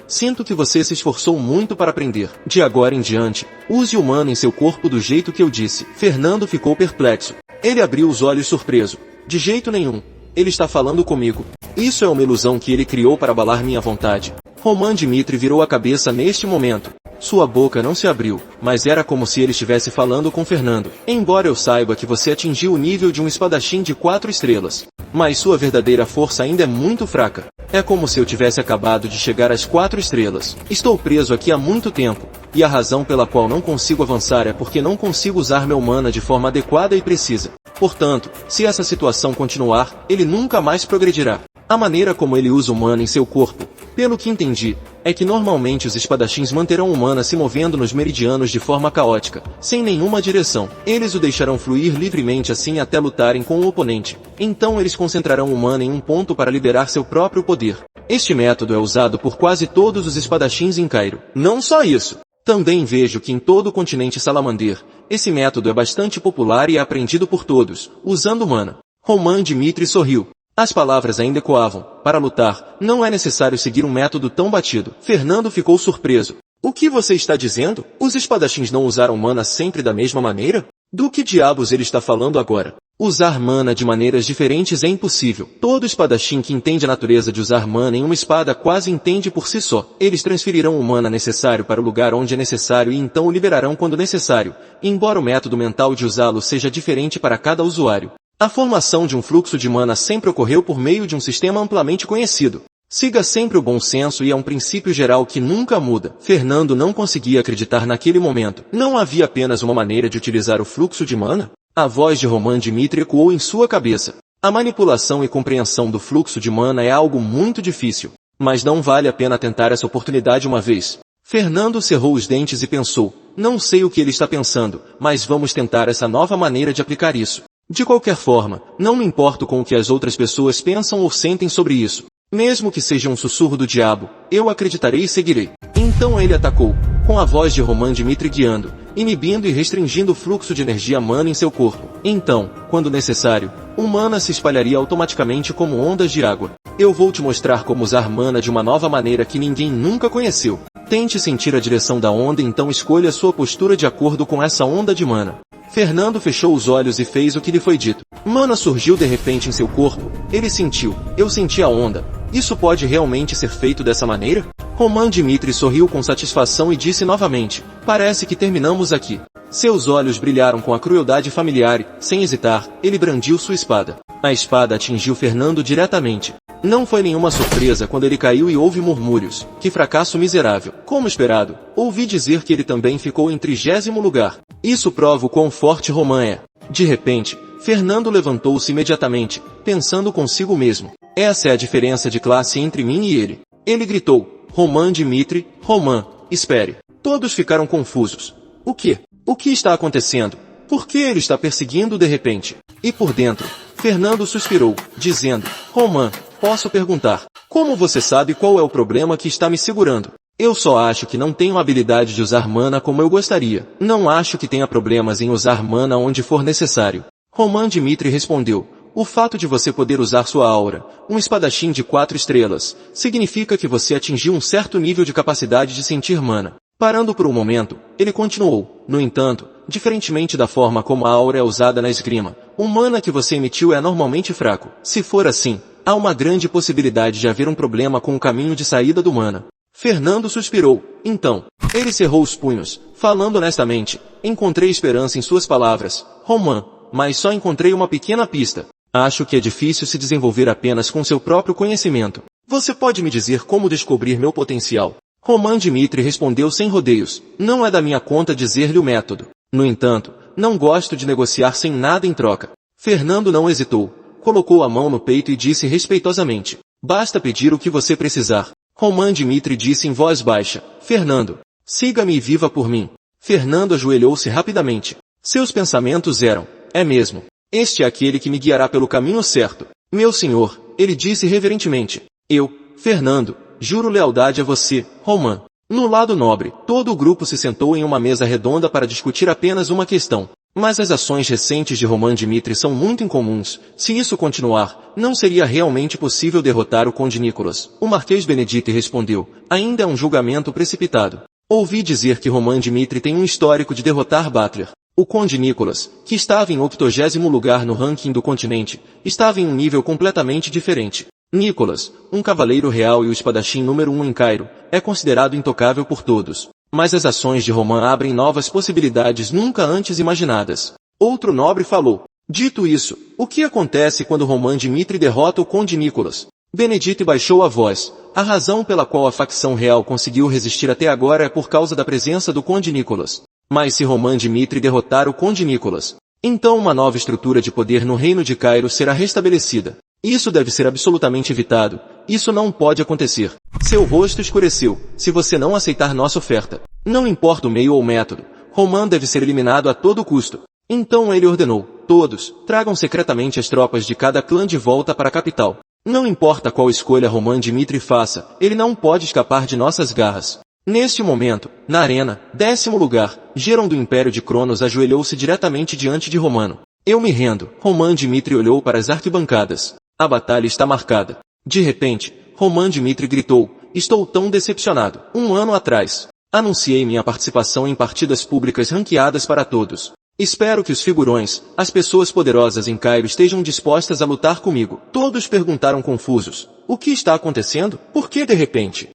sinto que você se esforçou muito para aprender. De agora em diante, use o mana em seu corpo do jeito que eu disse. Fernando ficou perplexo. Ele abriu os olhos surpreso. De jeito nenhum. Ele está falando comigo. Isso é uma ilusão que ele criou para abalar minha vontade. Roman Dmitri virou a cabeça neste momento. Sua boca não se abriu, mas era como se ele estivesse falando com Fernando. Embora eu saiba que você atingiu o nível de um espadachim de 4 estrelas, mas sua verdadeira força ainda é muito fraca. É como se eu tivesse acabado de chegar às 4 estrelas. Estou preso aqui há muito tempo, e a razão pela qual não consigo avançar é porque não consigo usar meu mana de forma adequada e precisa. Portanto, se essa situação continuar, ele nunca mais progredirá. A maneira como ele usa o mana em seu corpo, pelo que entendi, é que normalmente os espadachins manterão o mana se movendo nos meridianos de forma caótica, sem nenhuma direção. Eles o deixarão fluir livremente assim até lutarem com o oponente. Então eles concentrarão o mana em um ponto para liberar seu próprio poder. Este método é usado por quase todos os espadachins em Cairo. Não só isso. Também vejo que em todo o continente Salamander, esse método é bastante popular e é aprendido por todos, usando mana. Roman Dmitri sorriu. As palavras ainda ecoavam. Para lutar, não é necessário seguir um método tão batido. Fernando ficou surpreso. O que você está dizendo? Os espadachins não usaram mana sempre da mesma maneira? Do que diabos ele está falando agora? Usar mana de maneiras diferentes é impossível. Todo espadachim que entende a natureza de usar mana em uma espada quase entende por si só. Eles transferirão o mana necessário para o lugar onde é necessário e então o liberarão quando necessário, embora o método mental de usá-lo seja diferente para cada usuário. A formação de um fluxo de mana sempre ocorreu por meio de um sistema amplamente conhecido. Siga sempre o bom senso e é um princípio geral que nunca muda. Fernando não conseguia acreditar naquele momento. Não havia apenas uma maneira de utilizar o fluxo de mana? A voz de Roman Dmitri ecoou em sua cabeça. A manipulação e compreensão do fluxo de mana é algo muito difícil. Mas não vale a pena tentar essa oportunidade uma vez. Fernando cerrou os dentes e pensou, não sei o que ele está pensando, mas vamos tentar essa nova maneira de aplicar isso. De qualquer forma, não me importo com o que as outras pessoas pensam ou sentem sobre isso. Mesmo que seja um sussurro do diabo, eu acreditarei e seguirei. Então ele atacou, com a voz de Roman Dmitri guiando, inibindo e restringindo o fluxo de energia mana em seu corpo. Então, quando necessário, o mana se espalharia automaticamente como ondas de água. Eu vou te mostrar como usar mana de uma nova maneira que ninguém nunca conheceu. Tente sentir a direção da onda e então escolha sua postura de acordo com essa onda de mana. Fernando fechou os olhos e fez o que lhe foi dito. Mana surgiu de repente em seu corpo. Ele sentiu. Eu senti a onda. Isso pode realmente ser feito dessa maneira? Roman Dmitri sorriu com satisfação e disse novamente. Parece que terminamos aqui. Seus olhos brilharam com a crueldade familiar e, sem hesitar, ele brandiu sua espada. A espada atingiu Fernando diretamente. Não foi nenhuma surpresa quando ele caiu e houve murmúrios. Que fracasso miserável. Como esperado, ouvi dizer que ele também ficou em 30º lugar. Isso prova o quão forte Roman é. De repente, Fernando levantou-se imediatamente, pensando consigo mesmo. Essa é a diferença de classe entre mim e ele. Ele gritou, Roman Dmitri, Roman, espere. Todos ficaram confusos. O quê? O que está acontecendo? Por que ele está perseguindo de repente? E por dentro, Fernando suspirou, dizendo, Roman, posso perguntar, como você sabe qual é o problema que está me segurando? Eu só acho que não tenho a habilidade de usar mana como eu gostaria. Não acho que tenha problemas em usar mana onde for necessário. Roman Dmitri respondeu, o fato de você poder usar sua aura, um espadachim de 4 estrelas, significa que você atingiu um certo nível de capacidade de sentir mana. Parando por um momento, ele continuou, no entanto, diferentemente da forma como a aura é usada na esgrima, o mana que você emitiu é normalmente fraco. Se for assim, há uma grande possibilidade de haver um problema com o caminho de saída do Mana. Fernando suspirou. Então, ele cerrou os punhos, falando honestamente. Encontrei esperança em suas palavras, Roman, mas só encontrei uma pequena pista. Acho que é difícil se desenvolver apenas com seu próprio conhecimento. Você pode me dizer como descobrir meu potencial? Roman Dmitri respondeu sem rodeios. Não é da minha conta dizer-lhe o método. No entanto, não gosto de negociar sem nada em troca. Fernando não hesitou. Colocou a mão no peito e disse respeitosamente. Basta pedir o que você precisar. Roman Dmitri disse em voz baixa. Fernando, siga-me e viva por mim. Fernando ajoelhou-se rapidamente. Seus pensamentos eram, é mesmo. Este é aquele que me guiará pelo caminho certo. Meu senhor, ele disse reverentemente. Eu, Fernando, juro lealdade a você, Roman. No lado nobre, todo o grupo se sentou em uma mesa redonda para discutir apenas uma questão. Mas as ações recentes de Roman Dmitri são muito incomuns. Se isso continuar, não seria realmente possível derrotar o Conde Nicholas. O Marquês Benedite respondeu. Ainda é um julgamento precipitado. Ouvi dizer que Roman Dmitri tem um histórico de derrotar Butler. O Conde Nicholas, que estava em 80º lugar no ranking do continente, estava em um nível completamente diferente. Nicholas, um cavaleiro real e o espadachim número 1 em Cairo, é considerado intocável por todos. Mas as ações de Roman abrem novas possibilidades nunca antes imaginadas. Outro nobre falou. Dito isso, o que acontece quando Roman Dmitri derrota o Conde Nicholas? Benedite baixou a voz. A razão pela qual a facção real conseguiu resistir até agora é por causa da presença do Conde Nicholas. Mas se Roman Dmitri derrotar o Conde Nicholas, então uma nova estrutura de poder no reino de Cairo será restabelecida. Isso deve ser absolutamente evitado. Isso não pode acontecer. Seu rosto escureceu. Se você não aceitar nossa oferta, não importa o meio ou método, Roman deve ser eliminado a todo custo. Então ele ordenou. Todos, tragam secretamente as tropas de cada clã de volta para a capital. Não importa qual escolha Roman Dmitri faça, ele não pode escapar de nossas garras. Neste momento, na arena, 10º lugar, Geron do Império de Cronos ajoelhou-se diretamente diante de Romano. Eu me rendo. Roman Dmitri olhou para as arquibancadas. A batalha está marcada. De repente, Roman Dmitri gritou. Estou tão decepcionado. Um ano atrás, anunciei minha participação em partidas públicas ranqueadas para todos. Espero que os figurões, as pessoas poderosas em Cairo estejam dispostas a lutar comigo. Todos perguntaram confusos. O que está acontecendo? Por que de repente?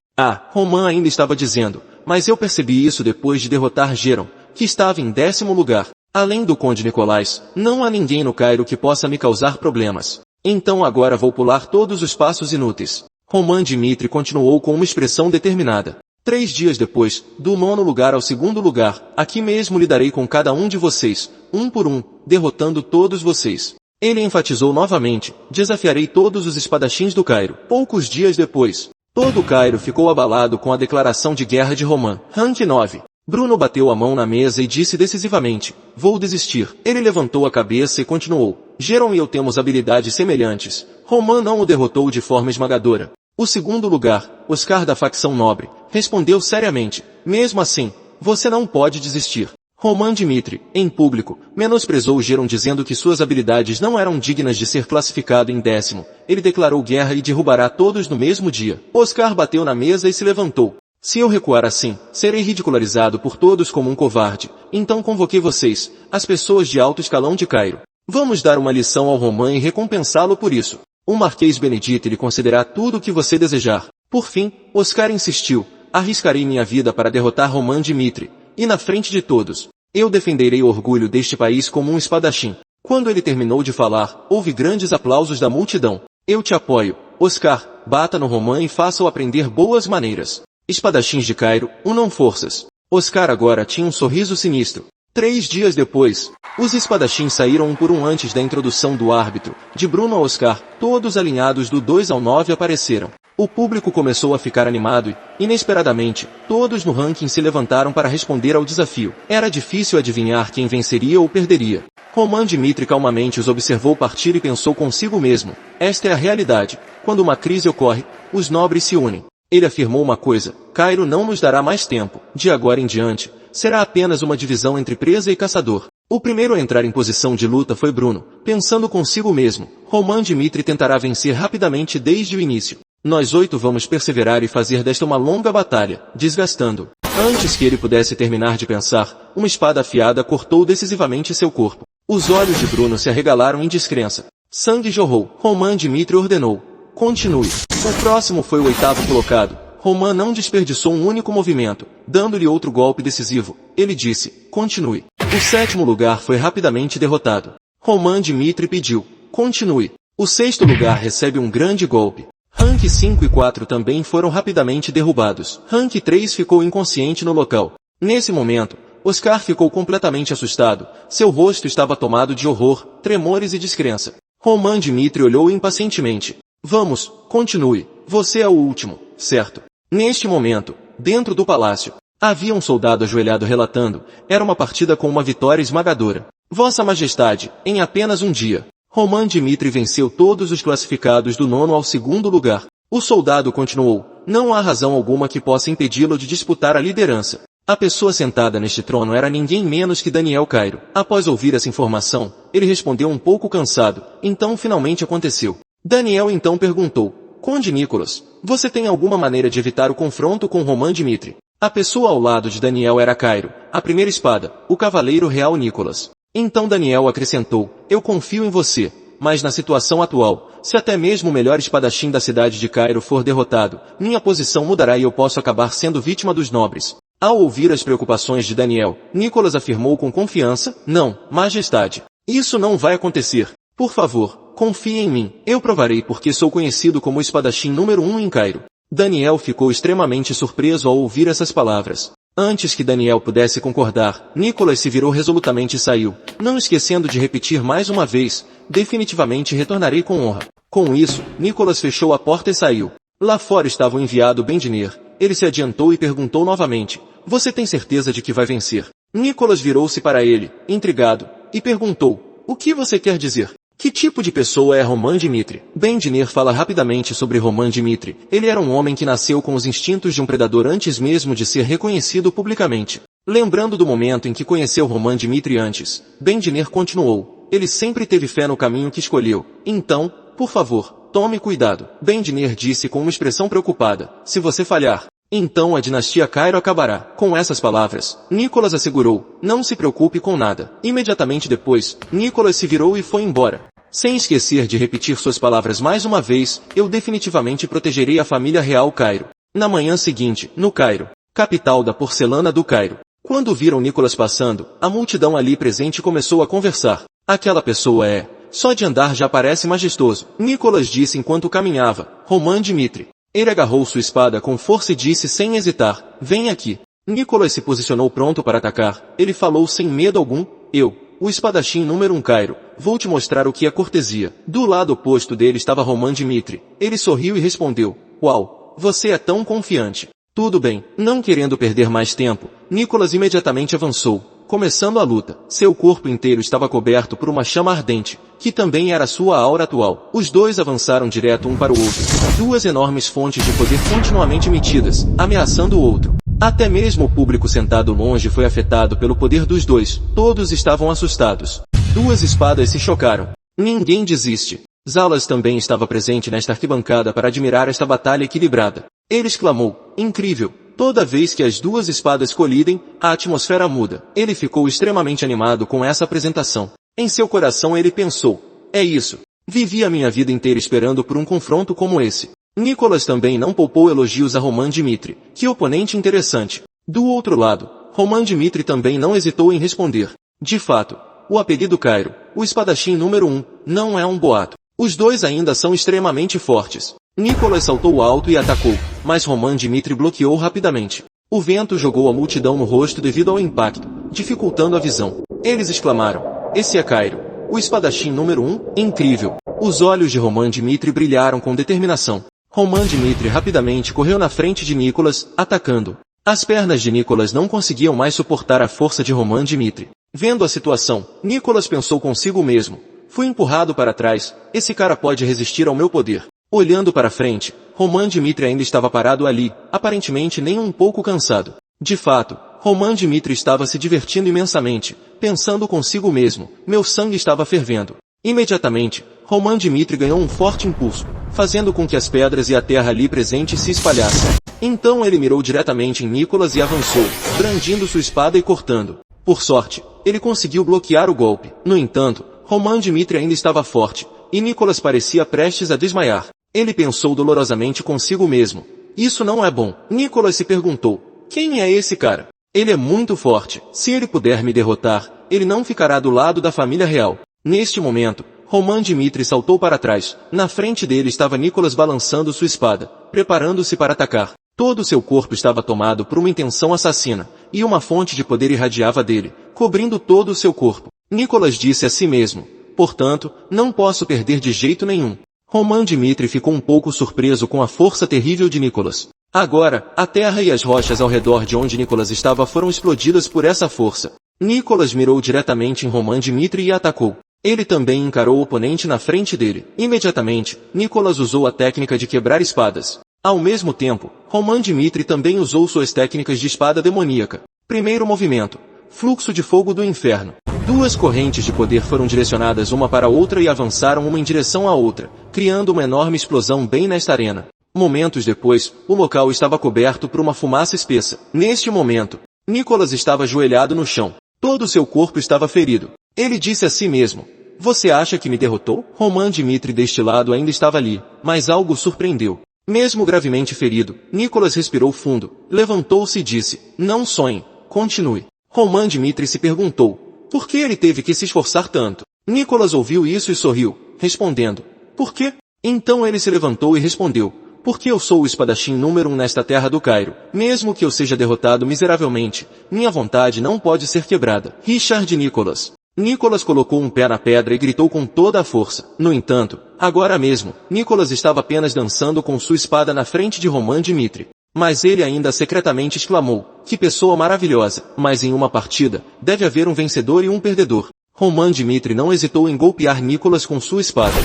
Roman ainda estava dizendo, mas eu percebi isso depois de derrotar Geron, que estava em 10º lugar. Além do Conde Nicolás, não há ninguém no Cairo que possa me causar problemas. Então agora vou pular todos os passos inúteis. Roman Dmitri continuou com uma expressão determinada. 3 dias depois, do 9º lugar ao 2º lugar, aqui mesmo lidarei com cada um de vocês, um por um, derrotando todos vocês. Ele enfatizou novamente, desafiarei todos os espadachins do Cairo. Poucos dias depois, todo o Cairo ficou abalado com a declaração de guerra de Roman. Rank 9. Bruno bateu a mão na mesa e disse decisivamente, vou desistir. Ele levantou a cabeça e continuou. Geron e eu temos habilidades semelhantes. Roman não o derrotou de forma esmagadora. O 2º lugar, Oscar da facção nobre, respondeu seriamente. Mesmo assim, você não pode desistir. Roman Dmitri, em público, menosprezou Geron dizendo que suas habilidades não eram dignas de ser classificado em 10º. Ele declarou guerra e derrubará todos no mesmo dia. Oscar bateu na mesa e se levantou. Se eu recuar assim, serei ridicularizado por todos como um covarde. Então convoquei vocês, as pessoas de alto escalão de Cairo. Vamos dar uma lição ao Roman e recompensá-lo por isso. O Marquês Benedite lhe concederá tudo o que você desejar. Por fim, Oscar insistiu. Arriscarei minha vida para derrotar Roman Dmitri. E na frente de todos, eu defenderei o orgulho deste país como um espadachim. Quando ele terminou de falar, houve grandes aplausos da multidão. Eu te apoio, Oscar, bata no Roman e faça-o aprender boas maneiras. Espadachins de Cairo, unam forças. Oscar agora tinha um sorriso sinistro. 3 dias depois, os espadachins saíram um por um antes da introdução do árbitro. De Bruno a Oscar, todos alinhados do 2 ao 9 apareceram. O público começou a ficar animado e, inesperadamente, todos no ranking se levantaram para responder ao desafio. Era difícil adivinhar quem venceria ou perderia. Roman Dmitri calmamente os observou partir e pensou consigo mesmo. Esta é a realidade. Quando uma crise ocorre, os nobres se unem. Ele afirmou uma coisa, Cairo não nos dará mais tempo. De agora em diante, será apenas uma divisão entre presa e caçador. O primeiro a entrar em posição de luta foi Bruno. Pensando consigo mesmo, Roman Dmitri tentará vencer rapidamente desde o início. Nós 8 vamos perseverar e fazer desta uma longa batalha, desgastando. Antes que ele pudesse terminar de pensar, uma espada afiada cortou decisivamente seu corpo. Os olhos de Bruno se arregalaram em descrença. Sangue jorrou. Roman Dmitri ordenou. continue. O próximo foi o oitavo colocado. Roman não desperdiçou um único movimento, dando-lhe outro golpe decisivo. Ele disse, continue. O sétimo lugar foi rapidamente derrotado. Roman Dmitri pediu, continue. O sexto lugar recebe um grande golpe. Rank 5 e 4 também foram rapidamente derrubados. Rank 3 ficou inconsciente no local. Nesse momento, Oscar ficou completamente assustado. Seu rosto estava tomado de horror, tremores e descrença. Roman Dmitri olhou impacientemente. Vamos, continue. Você é o último, certo? Neste momento, dentro do palácio, havia um soldado ajoelhado relatando. Era uma partida com uma vitória esmagadora. Vossa Majestade, em apenas um dia, Roman Dmitri venceu todos os classificados do 9º ao 2º lugar. O soldado continuou. Não há razão alguma que possa impedi-lo de disputar a liderança. A pessoa sentada neste trono era ninguém menos que Daniel Cairo. Após ouvir essa informação, ele respondeu um pouco cansado. Então finalmente aconteceu. Daniel então perguntou, Conde Nicholas, você tem alguma maneira de evitar o confronto com Roman Dmitri? A pessoa ao lado de Daniel era Cairo, a primeira espada, o cavaleiro real Nicholas. Então Daniel acrescentou, eu confio em você, mas na situação atual, se até mesmo o melhor espadachim da cidade de Cairo for derrotado, minha posição mudará e eu posso acabar sendo vítima dos nobres. Ao ouvir as preocupações de Daniel, Nicholas afirmou com confiança, não, Majestade, isso não vai acontecer. Por favor, confie em mim, eu provarei porque sou conhecido como o espadachim número 1 em Cairo. Daniel ficou extremamente surpreso ao ouvir essas palavras. Antes que Daniel pudesse concordar, Nicholas se virou resolutamente e saiu, não esquecendo de repetir mais uma vez, definitivamente retornarei com honra. Com isso, Nicholas fechou a porta e saiu. Lá fora estava o enviado Bendiner. Ele se adiantou e perguntou novamente, você tem certeza de que vai vencer? Nicholas virou-se para ele, intrigado, e perguntou, o que você quer dizer? Que tipo de pessoa é Roman Dmitri? Bendiner fala rapidamente sobre Roman Dmitri. Ele era um homem que nasceu com os instintos de um predador antes mesmo de ser reconhecido publicamente. Lembrando do momento em que conheceu Roman Dmitri antes, Bendiner continuou. Ele sempre teve fé no caminho que escolheu. Então, por favor, tome cuidado. Bendiner disse com uma expressão preocupada. Se você falhar, então a dinastia Cairo acabará. Com essas palavras, Nicholas assegurou, não se preocupe com nada. Imediatamente depois, Nicholas se virou e foi embora. Sem esquecer de repetir suas palavras mais uma vez, eu definitivamente protegerei a família real Cairo. Na manhã seguinte, no Cairo, capital da porcelana do Cairo, quando viram Nicholas passando, a multidão ali presente começou a conversar. Aquela pessoa é, só de andar já parece majestoso. Nicholas disse enquanto caminhava, Roman Dmitri. Ele agarrou sua espada com força e disse sem hesitar, vem aqui. Nicholas se posicionou pronto para atacar. Ele falou sem medo algum, eu, o espadachim número 1 Cairo, vou te mostrar o que é cortesia. Do lado oposto dele estava Roman Dmitri. Ele sorriu e respondeu, uau, você é tão confiante. Tudo bem, não querendo perder mais tempo, Nicholas imediatamente avançou, começando a luta. Seu corpo inteiro estava coberto por uma chama ardente, que também era sua aura atual. Os dois avançaram direto um para o outro. Duas enormes fontes de poder continuamente emitidas, ameaçando o outro. Até mesmo o público sentado longe foi afetado pelo poder dos dois. Todos estavam assustados. Duas espadas se chocaram. Ninguém desiste. Zalas também estava presente nesta arquibancada para admirar esta batalha equilibrada. Ele exclamou, incrível. Toda vez que as duas espadas colidem, a atmosfera muda. Ele ficou extremamente animado com essa apresentação. Em seu coração ele pensou, é isso. Vivi a minha vida inteira esperando por um confronto como esse. Nicholas também não poupou elogios a Roman Dmitri. Que oponente interessante. Do outro lado, Roman Dmitri também não hesitou em responder. De fato, o apelido Cairo, o espadachim número 1, não é um boato. Os dois ainda são extremamente fortes. Nicholas saltou alto e atacou, mas Roman Dmitri bloqueou rapidamente. O vento jogou a multidão no rosto devido ao impacto, dificultando a visão. Eles exclamaram, esse é Cairo, o espadachim número 1, incrível. Os olhos de Roman Dmitri brilharam com determinação. Roman Dmitri rapidamente correu na frente de Nicholas, atacando. As pernas de Nicholas não conseguiam mais suportar a força de Roman Dmitri. Vendo a situação, Nicholas pensou consigo mesmo. Fui empurrado para trás, esse cara pode resistir ao meu poder. Olhando para frente, Roman Dmitri ainda estava parado ali, aparentemente nem um pouco cansado. De fato, Roman Dmitri estava se divertindo imensamente, pensando consigo mesmo, meu sangue estava fervendo. Imediatamente, Roman Dmitri ganhou um forte impulso, fazendo com que as pedras e a terra ali presente se espalhassem. Então ele mirou diretamente em Nicholas e avançou, brandindo sua espada e cortando. Por sorte, ele conseguiu bloquear o golpe. No entanto, Roman Dmitri ainda estava forte, e Nicholas parecia prestes a desmaiar. Ele pensou dolorosamente consigo mesmo. Isso não é bom. Nicholas se perguntou. Quem é esse cara? Ele é muito forte. Se ele puder me derrotar, ele não ficará do lado da família real. Neste momento, Roman Dmitri saltou para trás. Na frente dele estava Nicholas balançando sua espada, preparando-se para atacar. Todo seu corpo estava tomado por uma intenção assassina, e uma fonte de poder irradiava dele, cobrindo todo o seu corpo. Nicholas disse a si mesmo, portanto, não posso perder de jeito nenhum. Roman Dmitri ficou um pouco surpreso com a força terrível de Nicholas. Agora, a terra e as rochas ao redor de onde Nicholas estava foram explodidas por essa força. Nicholas mirou diretamente em Roman Dmitri e atacou. Ele também encarou o oponente na frente dele. Imediatamente, Nicholas usou a técnica de quebrar espadas. Ao mesmo tempo, Roman Dmitri também usou suas técnicas de espada demoníaca. Primeiro movimento. Fluxo de fogo do inferno. Duas correntes de poder foram direcionadas uma para a outra e avançaram uma em direção à outra, criando uma enorme explosão bem nesta arena. Momentos depois, o local estava coberto por uma fumaça espessa. Neste momento, Nicholas estava ajoelhado no chão. Todo o seu corpo estava ferido. Ele disse a si mesmo, você acha que me derrotou? Roman Dmitri deste lado ainda estava ali, mas algo surpreendeu. Mesmo gravemente ferido, Nicholas respirou fundo, levantou-se e disse, não sonhe, continue. Roman Dmitri se perguntou, por que ele teve que se esforçar tanto? Nicholas ouviu isso e sorriu, respondendo, por quê? Então ele se levantou e respondeu, porque eu sou o espadachim número 1 nesta terra do Cairo. Mesmo que eu seja derrotado miseravelmente, minha vontade não pode ser quebrada. Richard Nicholas. Nicholas colocou um pé na pedra e gritou com toda a força. No entanto, agora mesmo, Nicholas estava apenas dançando com sua espada na frente de Roman Dmitri. Mas ele ainda secretamente exclamou, que pessoa maravilhosa, mas em uma partida, deve haver um vencedor e um perdedor. Roman Dmitri não hesitou em golpear Nicholas com sua espada.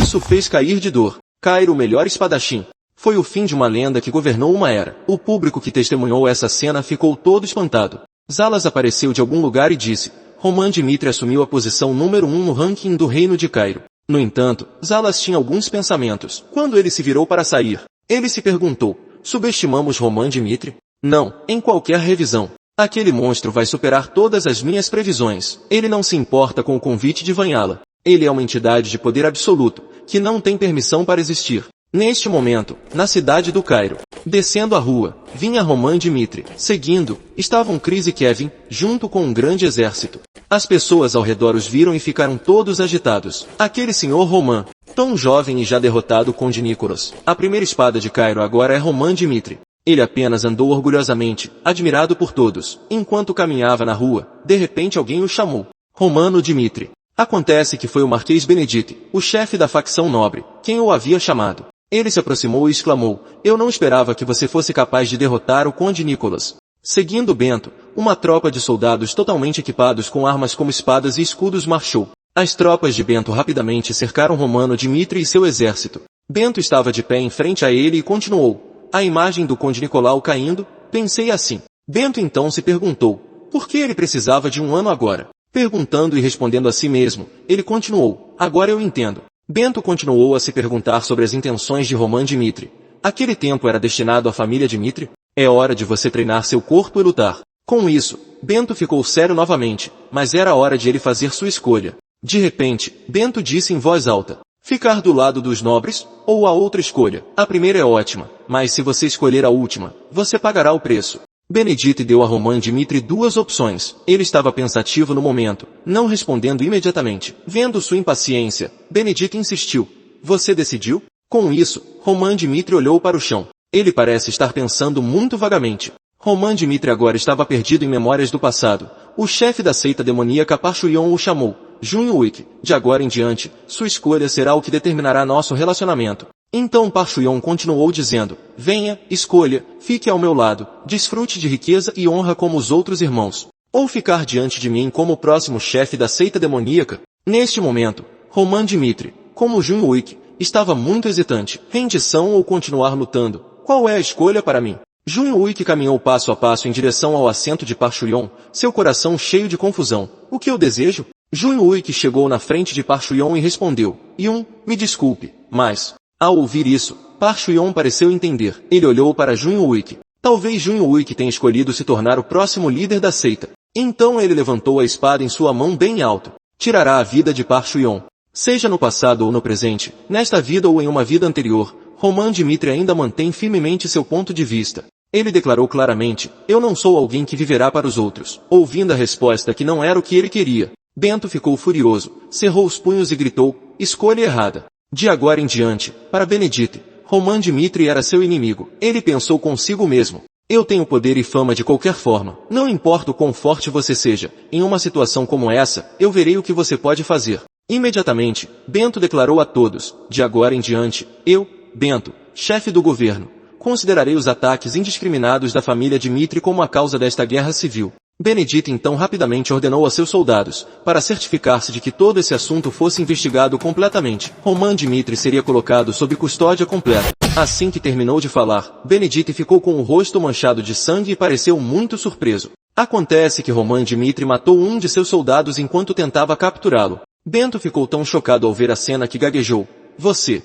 Isso fez cair de dor. Cairo, o melhor espadachim. Foi o fim de uma lenda que governou uma era. O público que testemunhou essa cena ficou todo espantado. Zalas apareceu de algum lugar e disse, Roman Dmitri assumiu a posição número 1 no ranking do reino de Cairo. No entanto, Zalas tinha alguns pensamentos. Quando ele se virou para sair, ele se perguntou, subestimamos Roman Dmitri? Não, em qualquer revisão. Aquele monstro vai superar todas as minhas previsões. Ele não se importa com o convite de Vanhala. Ele é uma entidade de poder absoluto, que não tem permissão para existir. Neste momento, na cidade do Cairo, descendo a rua, vinha Roman Dmitri. Seguindo, estavam Chris e Kevin, junto com um grande exército. As pessoas ao redor os viram e ficaram todos agitados. Aquele senhor Roman, tão jovem e já derrotado o Conde Nicholas. A primeira espada de Cairo agora é Roman Dmitri. Ele apenas andou orgulhosamente, admirado por todos. Enquanto caminhava na rua, de repente alguém o chamou. Romano Dmitri. Acontece que foi o Marquês Benedite, o chefe da facção nobre, quem o havia chamado. Ele se aproximou e exclamou, eu não esperava que você fosse capaz de derrotar o Conde Nicholas. Seguindo Bento, uma tropa de soldados totalmente equipados com armas como espadas e escudos marchou. As tropas de Bento rapidamente cercaram Romano Dmitri e seu exército. Bento estava de pé em frente a ele e continuou. A imagem do Conde Nicolau caindo, pensei assim. Bento então se perguntou, por que ele precisava de um ano agora? Perguntando e respondendo a si mesmo, ele continuou, agora eu entendo. Bento continuou a se perguntar sobre as intenções de Roman Dmitri. Aquele tempo era destinado à família Dmitri? É hora de você treinar seu corpo e lutar. Com isso, Bento ficou sério novamente, mas era hora de ele fazer sua escolha. De repente, Bento disse em voz alta, ficar do lado dos nobres, ou a outra escolha. A primeira é ótima, mas se você escolher a última, você pagará o preço. Benedite deu a Roman Dmitri duas opções. Ele estava pensativo no momento, não respondendo imediatamente. Vendo sua impaciência, Benedite insistiu. Você decidiu? Com isso, Roman Dmitri olhou para o chão. Ele parece estar pensando muito vagamente. Roman Dmitri agora estava perdido em memórias do passado. O chefe da seita demoníaca Parchuion o chamou. Junwik, de agora em diante, sua escolha será o que determinará nosso relacionamento. Então Parchuion continuou dizendo, venha, escolha, fique ao meu lado, desfrute de riqueza e honra como os outros irmãos. Ou ficar diante de mim como o próximo chefe da seita demoníaca. Neste momento, Roman Dmitri, como Junwik, estava muito hesitante. Rendição ou continuar lutando? Qual é a escolha para mim? Junwik caminhou passo a passo em direção ao assento de Parchuion, seu coração cheio de confusão. O que eu desejo? Junwik chegou na frente de Parchuion e respondeu, Yun, me desculpe, mas... Ao ouvir isso, Parchuion pareceu entender. Ele olhou para Junwik. Talvez Junwik tenha escolhido se tornar o próximo líder da seita. Então ele levantou a espada em sua mão bem alto. Tirará a vida de Parchuion. Seja no passado ou no presente, nesta vida ou em uma vida anterior, Roman Dmitri ainda mantém firmemente seu ponto de vista. Ele declarou claramente: eu não sou alguém que viverá para os outros. Ouvindo a resposta que não era o que ele queria, Bento ficou furioso, cerrou os punhos e gritou: escolha errada. De agora em diante, para Benedite, Roman Dmitri era seu inimigo. Ele pensou consigo mesmo: eu tenho poder e fama de qualquer forma. Não importa o quão forte você seja, em uma situação como essa, eu verei o que você pode fazer. Imediatamente, Bento declarou a todos: de agora em diante, eu, Bento, chefe do governo, considerarei os ataques indiscriminados da família Dmitri como a causa desta guerra civil. Benedite então rapidamente ordenou a seus soldados, para certificar-se de que todo esse assunto fosse investigado completamente. Roman Dmitri seria colocado sob custódia completa. Assim que terminou de falar, Benedite ficou com o rosto manchado de sangue e pareceu muito surpreso. Acontece que Roman Dmitri matou um de seus soldados enquanto tentava capturá-lo. Bento ficou tão chocado ao ver a cena que gaguejou: Você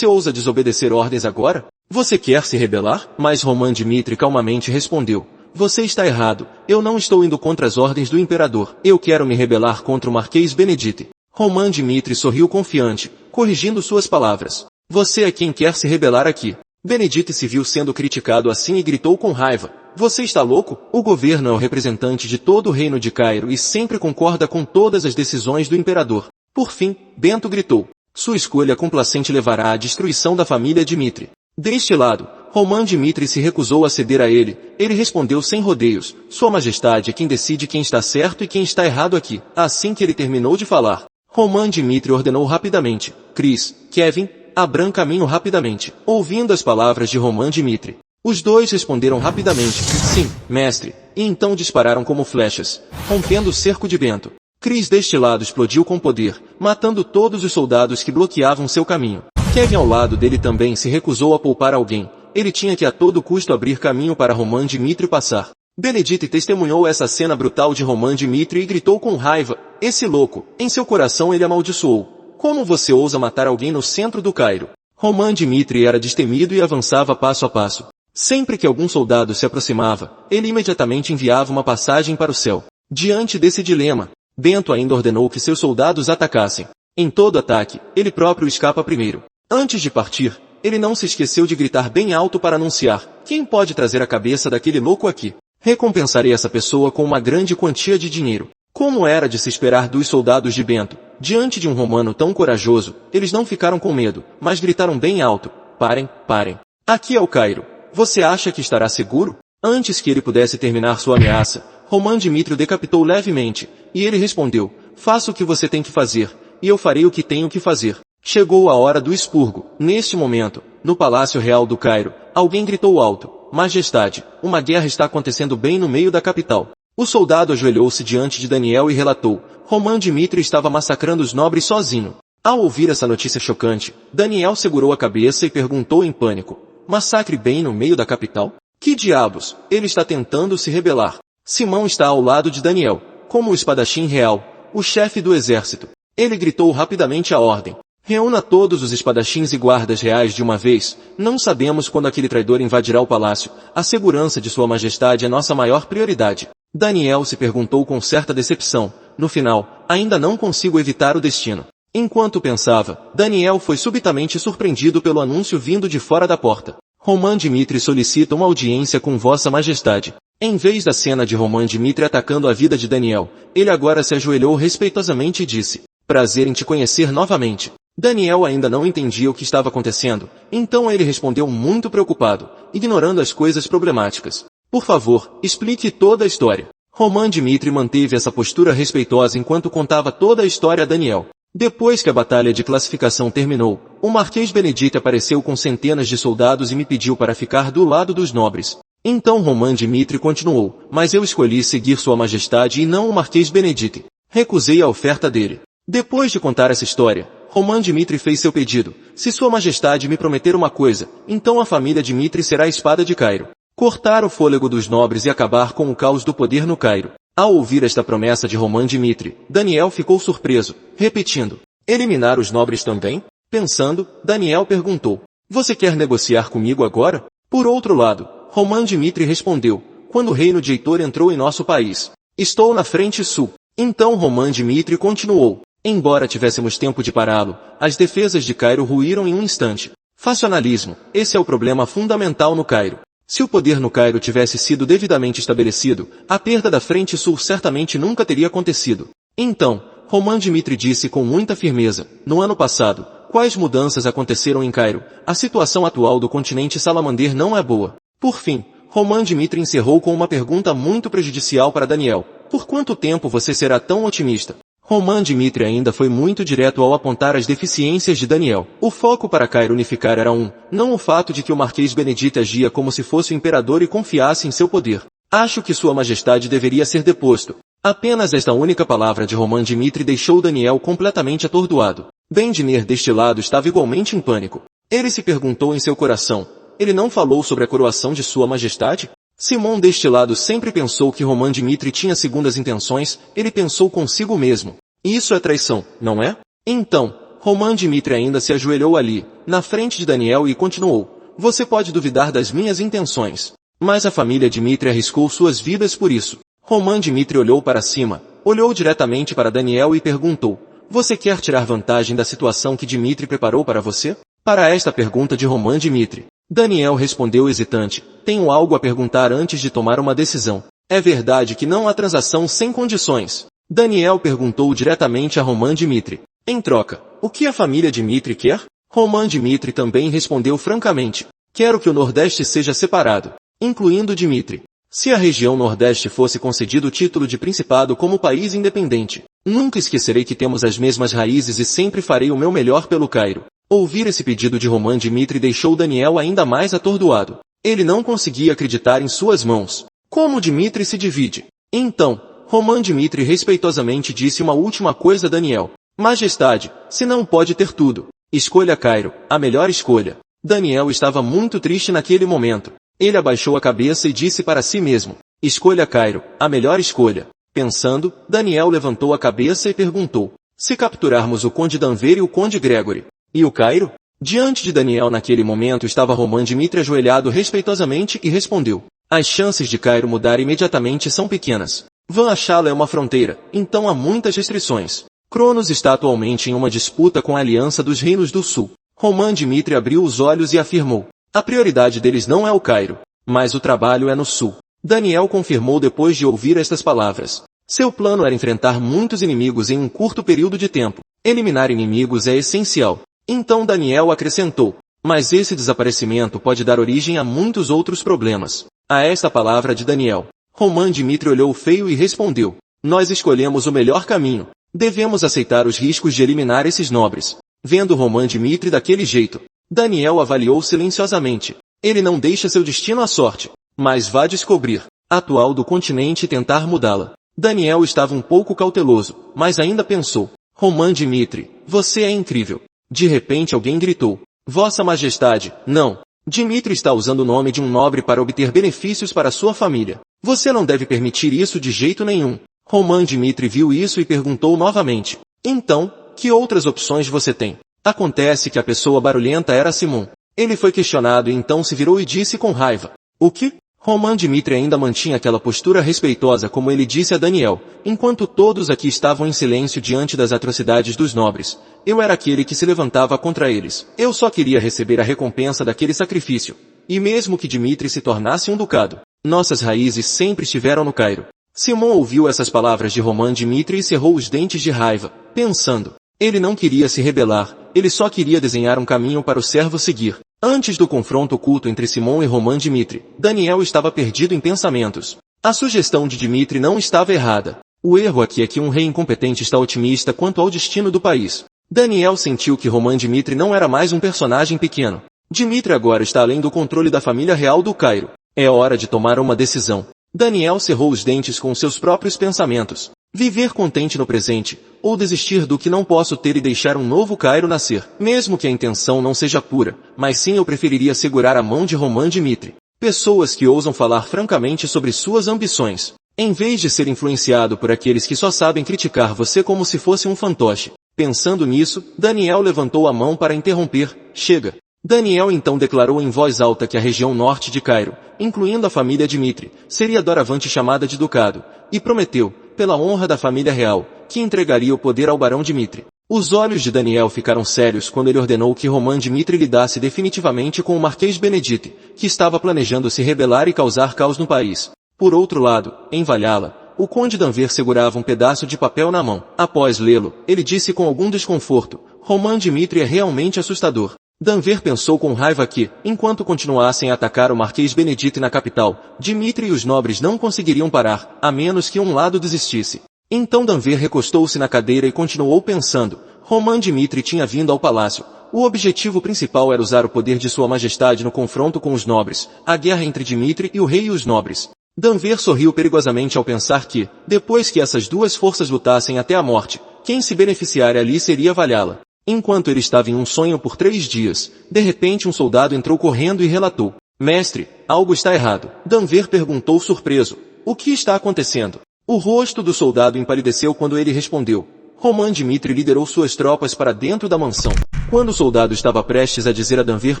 ousa desobedecer ordens agora? Você quer se rebelar? Mas Roman Dmitri calmamente respondeu: você está errado, eu não estou indo contra as ordens do imperador, eu quero me rebelar contra o Marquês Benedite. Roman Dmitri sorriu confiante, corrigindo suas palavras: você é quem quer se rebelar aqui. Benedite se viu sendo criticado assim e gritou com raiva: você está louco? O governo é o representante de todo o reino de Cairo e sempre concorda com todas as decisões do imperador. Por fim, Bento gritou: sua escolha complacente levará à destruição da família Dmitri. Deste lado, Roman Dmitri se recusou a ceder a ele. Ele respondeu sem rodeios: Sua Majestade é quem decide quem está certo e quem está errado aqui. Assim que ele terminou de falar, Roman Dmitri ordenou rapidamente: Chris, Kevin, abram caminho rapidamente. Ouvindo as palavras de Roman Dmitri, os dois responderam rapidamente: sim, mestre, e então dispararam como flechas, rompendo o cerco de Bento. Chris deste lado explodiu com poder, matando todos os soldados que bloqueavam seu caminho. Kevin ao lado dele também se recusou a poupar alguém. Ele tinha que a todo custo abrir caminho para Roman Dmitri passar. Benedite testemunhou essa cena brutal de Roman Dmitri e gritou com raiva: esse louco! Em seu coração ele amaldiçoou: como você ousa matar alguém no centro do Cairo? Roman Dmitri era destemido e avançava passo a passo. Sempre que algum soldado se aproximava, ele imediatamente enviava uma passagem para o céu. Diante desse dilema, Bento ainda ordenou que seus soldados atacassem. Em todo ataque, ele próprio escapa primeiro. Antes de partir, ele não se esqueceu de gritar bem alto para anunciar: quem pode trazer a cabeça daquele louco aqui? Recompensarei essa pessoa com uma grande quantia de dinheiro. Como era de se esperar dos soldados de Bento, diante de um romano tão corajoso, eles não ficaram com medo, mas gritaram bem alto: parem, parem. Aqui é o Cairo. Você acha que estará seguro? Antes que ele pudesse terminar sua ameaça, Roman Dmitri o decapitou levemente, e ele respondeu: faça o que você tem que fazer, e eu farei o que tenho que fazer. Chegou a hora do expurgo. Neste momento, no Palácio Real do Cairo, alguém gritou alto: Majestade, uma guerra está acontecendo bem no meio da capital. O soldado ajoelhou-se diante de Daniel e relatou: Roman Dmitri estava massacrando os nobres sozinho. Ao ouvir essa notícia chocante, Daniel segurou a cabeça e perguntou em pânico: massacre bem no meio da capital? Que diabos? Ele está tentando se rebelar. Simão está ao lado de Daniel, como o espadachim real, o chefe do exército. Ele gritou rapidamente a ordem: reúna todos os espadachins e guardas reais de uma vez. Não sabemos quando aquele traidor invadirá o palácio. A segurança de Sua Majestade é nossa maior prioridade. Daniel se perguntou com certa decepção: no final, ainda não consigo evitar o destino. Enquanto pensava, Daniel foi subitamente surpreendido pelo anúncio vindo de fora da porta: Roman Dmitri solicita uma audiência com Vossa Majestade. Em vez da cena de Roman Dmitri atacando a vida de Daniel, ele agora se ajoelhou respeitosamente e disse: prazer em te conhecer novamente. Daniel ainda não entendia o que estava acontecendo, então ele respondeu muito preocupado, ignorando as coisas problemáticas: por favor, explique toda a história. Roman Dmitri manteve essa postura respeitosa enquanto contava toda a história a Daniel. Depois que a batalha de classificação terminou, o Marquês Benedite apareceu com centenas de soldados e me pediu para ficar do lado dos nobres. Então Roman Dmitri continuou: mas eu escolhi seguir Sua Majestade e não o Marquês Benedite. Recusei a oferta dele. Depois de contar essa história, Roman Dmitri fez seu pedido: se Sua Majestade me prometer uma coisa, então a família Dmitri será a espada de Cairo. Cortar o fôlego dos nobres e acabar com o caos do poder no Cairo. Ao ouvir esta promessa de Roman Dmitri, Daniel ficou surpreso, repetindo: eliminar os nobres também? Pensando, Daniel perguntou: você quer negociar comigo agora? Por outro lado, Roman Dmitri respondeu: quando o reino de Heitor entrou em nosso país, estou na frente sul. Então Roman Dmitri continuou: Embora tivéssemos tempo de pará-lo, as defesas de Cairo ruíram em um instante. Facionalismo. Esse é o problema fundamental no Cairo. Se o poder no Cairo tivesse sido devidamente estabelecido, a perda da Frente Sul certamente nunca teria acontecido. Então, Roman Dmitri disse com muita firmeza, no ano passado, quais mudanças aconteceram em Cairo? A situação atual do continente Salamander não é boa. Por fim, Roman Dmitri encerrou com uma pergunta muito prejudicial para Daniel. Por quanto tempo você será tão otimista? Roman Dmitri ainda foi muito direto ao apontar as deficiências de Daniel. O foco para Cairo unificar era não o fato de que o Marquês Benedito agia como se fosse o imperador e confiasse em seu poder. Acho que Sua Majestade deveria ser deposto. Apenas esta única palavra de Roman Dmitri deixou Daniel completamente atordoado. Bendiner deste lado estava igualmente em pânico. Ele se perguntou em seu coração, ele não falou sobre a coroação de Sua Majestade? Simon deste lado sempre pensou que Roman Dmitri tinha segundas intenções, ele pensou consigo mesmo. Isso é traição, não é? Então, Roman Dmitri ainda se ajoelhou ali, na frente de Daniel e continuou. Você pode duvidar das minhas intenções. Mas a família Dmitri arriscou suas vidas por isso. Roman Dmitri olhou para cima, olhou diretamente para Daniel e perguntou, você quer tirar vantagem da situação que Dmitri preparou para você? Para esta pergunta de Roman Dmitri, Daniel respondeu hesitante, tenho algo a perguntar antes de tomar uma decisão. É verdade que não há transação sem condições? Daniel perguntou diretamente a Roman Dmitri. Em troca, o que a família Dmitri quer? Roman Dmitri também respondeu francamente, quero que o Nordeste seja separado, incluindo Dmitri. Se a região Nordeste fosse concedido o título de principado como país independente, nunca esquecerei que temos as mesmas raízes e sempre farei o meu melhor pelo Cairo. Ouvir esse pedido de Roman Dmitri deixou Daniel ainda mais atordoado. Ele não conseguia acreditar em suas mãos. Como Dmitri se divide? Então, Roman Dmitri respeitosamente disse uma última coisa a Daniel. Majestade, se não pode ter tudo, escolha Cairo, a melhor escolha. Daniel estava muito triste naquele momento. Ele abaixou a cabeça e disse para si mesmo, escolha Cairo, a melhor escolha. Pensando, Daniel levantou a cabeça e perguntou, se capturarmos o Conde Danver e o Conde Gregory, e o Cairo? Diante de Daniel naquele momento estava Roman Dmitri ajoelhado respeitosamente e respondeu, as chances de Cairo mudar imediatamente são pequenas. Van Achala é uma fronteira, então há muitas restrições. Cronos está atualmente em uma disputa com a Aliança dos Reinos do Sul. Roman Dmitri abriu os olhos e afirmou, a prioridade deles não é o Cairo, mas o trabalho é no Sul. Daniel confirmou depois de ouvir estas palavras. Seu plano era enfrentar muitos inimigos em um curto período de tempo. Eliminar inimigos é essencial. Então Daniel acrescentou, mas esse desaparecimento pode dar origem a muitos outros problemas. A esta palavra de Daniel, Roman Dmitri olhou feio e respondeu, nós escolhemos o melhor caminho. Devemos aceitar os riscos de eliminar esses nobres. Vendo Roman Dmitri daquele jeito, Daniel avaliou silenciosamente. Ele não deixa seu destino à sorte, mas vá descobrir a atual do continente e tentar mudá-la. Daniel estava um pouco cauteloso, mas ainda pensou, Roman Dmitri, você é incrível. De repente alguém gritou, Vossa Majestade, não. Dmitri está usando o nome de um nobre para obter benefícios para sua família. Você não deve permitir isso de jeito nenhum. Roman Dmitri viu isso e perguntou novamente, então, que outras opções você tem? Acontece que a pessoa barulhenta era Simon. Ele foi questionado e então se virou e disse com raiva, o que? Roman Dmitri ainda mantinha aquela postura respeitosa como ele disse a Daniel, enquanto todos aqui estavam em silêncio diante das atrocidades dos nobres. Eu era aquele que se levantava contra eles. Eu só queria receber a recompensa daquele sacrifício. E mesmo que Dmitri se tornasse um ducado, nossas raízes sempre estiveram no Cairo. Simon ouviu essas palavras de Roman Dmitri e cerrou os dentes de raiva, pensando, ele não queria se rebelar, ele só queria desenhar um caminho para o servo seguir. Antes do confronto oculto entre Simon e Roman Dmitri, Daniel estava perdido em pensamentos. A sugestão de Dmitri não estava errada. O erro aqui é que um rei incompetente está otimista quanto ao destino do país. Daniel sentiu que Roman Dmitri não era mais um personagem pequeno. Dmitri agora está além do controle da família real do Cairo. É hora de tomar uma decisão. Daniel cerrou os dentes com seus próprios pensamentos. Viver contente no presente, ou desistir do que não posso ter e deixar um novo Cairo nascer. Mesmo que a intenção não seja pura, mas sim eu preferiria segurar a mão de Roman Dmitri. Pessoas que ousam falar francamente sobre suas ambições, em vez de ser influenciado por aqueles que só sabem criticar você como se fosse um fantoche. Pensando nisso, Daniel levantou a mão para interromper, chega. Daniel então declarou em voz alta que a região norte de Cairo, incluindo a família Dmitri, seria doravante chamada de Ducado, e prometeu, pela honra da família real, que entregaria o poder ao barão Dmitri. Os olhos de Daniel ficaram sérios quando ele ordenou que Roman Dmitri lidasse definitivamente com o Marquês Benedite, que estava planejando se rebelar e causar caos no país. Por outro lado, em Valhalla, o conde Danver segurava um pedaço de papel na mão. Após lê-lo, ele disse com algum desconforto: Roman Dmitri é realmente assustador. Danver pensou com raiva que, enquanto continuassem a atacar o Marquês Benedite na capital, Dmitri e os nobres não conseguiriam parar, a menos que um lado desistisse. Então Danver recostou-se na cadeira e continuou pensando. Roman Dmitri tinha vindo ao palácio. O objetivo principal era usar o poder de sua majestade no confronto com os nobres, a guerra entre Dmitri e o rei e os nobres. Danver sorriu perigosamente ao pensar que, depois que essas duas forças lutassem até a morte, quem se beneficiaria ali seria Valhalla. Enquanto ele estava em um sonho por 3 dias, de repente um soldado entrou correndo e relatou: Mestre, algo está errado. Danver perguntou surpreso: O que está acontecendo? O rosto do soldado empalideceu quando ele respondeu: Roman Dmitri liderou suas tropas para dentro da mansão. Quando o soldado estava prestes a dizer a Danver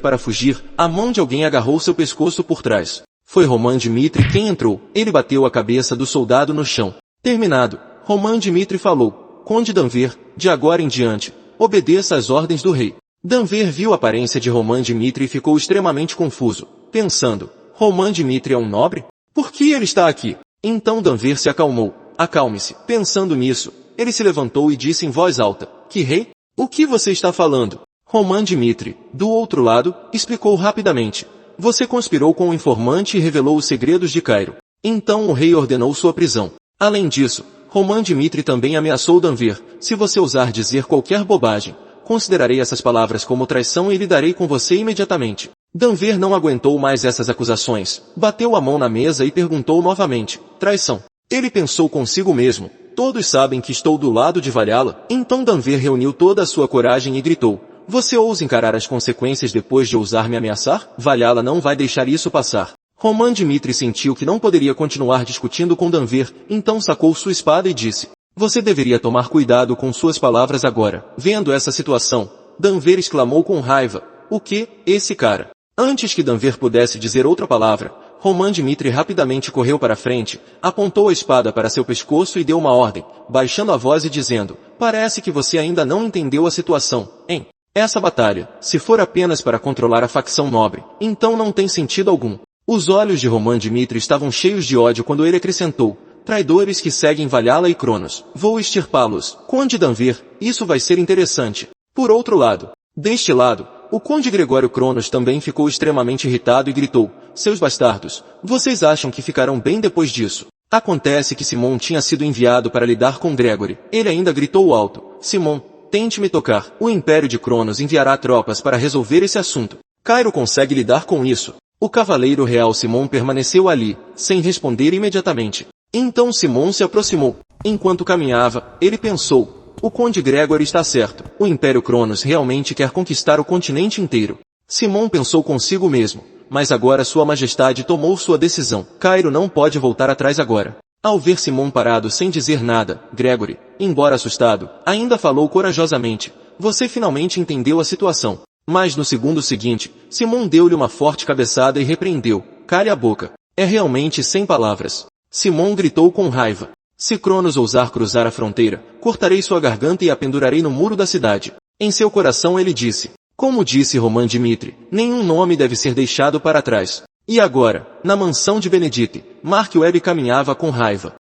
para fugir, a mão de alguém agarrou seu pescoço por trás. Foi Roman Dmitri quem entrou. Ele bateu a cabeça do soldado no chão. Terminado, Roman Dmitri falou: Conde Danver, de agora em diante, obedeça às ordens do rei. Danver viu a aparência de Roman Dmitri e ficou extremamente confuso, pensando: Roman Dmitri é um nobre? Por que ele está aqui? Então Danver se acalmou. Acalme-se. Pensando nisso, ele se levantou e disse em voz alta: Que rei? O que você está falando? Roman Dmitri, do outro lado, explicou rapidamente: Você conspirou com o informante e revelou os segredos de Cairo. Então o rei ordenou sua prisão. Além disso, Roman Dmitri também ameaçou Danver: Se você ousar dizer qualquer bobagem, considerarei essas palavras como traição e lidarei com você imediatamente. Danver não aguentou mais essas acusações, bateu a mão na mesa e perguntou novamente: Traição? Ele pensou consigo mesmo: Todos sabem que estou do lado de Valhalla. Então Danver reuniu toda a sua coragem e gritou: Você ousa encarar as consequências depois de ousar me ameaçar? Valhalla não vai deixar isso passar. Roman Dmitri sentiu que não poderia continuar discutindo com Danver, então sacou sua espada e disse: Você deveria tomar cuidado com suas palavras agora. Vendo essa situação, Danver exclamou com raiva: O que? Esse cara? Antes que Danver pudesse dizer outra palavra, Roman Dmitri rapidamente correu para frente, apontou a espada para seu pescoço e deu uma ordem, baixando a voz e dizendo: Parece que você ainda não entendeu a situação, hein? Essa batalha, se for apenas para controlar a facção nobre, então não tem sentido algum. Os olhos de Roman Dmitri estavam cheios de ódio quando ele acrescentou: Traidores que seguem Valhalla e Cronos. Vou extirpá-los. Conde Danver, isso vai ser interessante. Por outro lado, deste lado, o conde Gregório Cronos também ficou extremamente irritado e gritou: Seus bastardos, vocês acham que ficarão bem depois disso? Acontece que Simon tinha sido enviado para lidar com Gregory. Ele ainda gritou alto: Simon, tente me tocar. O Império de Cronos enviará tropas para resolver esse assunto. Cairo consegue lidar com isso. O cavaleiro real Simon permaneceu ali, sem responder imediatamente. Então Simon se aproximou. Enquanto caminhava, ele pensou: O conde Gregory está certo. O Império Cronos realmente quer conquistar o continente inteiro. Simon pensou consigo mesmo: Mas agora Sua Majestade tomou sua decisão. Cairo não pode voltar atrás agora. Ao ver Simon parado sem dizer nada, Gregory, embora assustado, ainda falou corajosamente: Você finalmente entendeu a situação. Mas no segundo seguinte, Simon deu-lhe uma forte cabeçada e repreendeu: Cale a boca. É realmente sem palavras. Simon gritou com raiva: Se Cronos ousar cruzar a fronteira, cortarei sua garganta e a pendurarei no muro da cidade. Em seu coração ele disse: Como disse Roman Dmitri, nenhum nome deve ser deixado para trás. E agora, na mansão de Benedite, Mark Webb caminhava com raiva.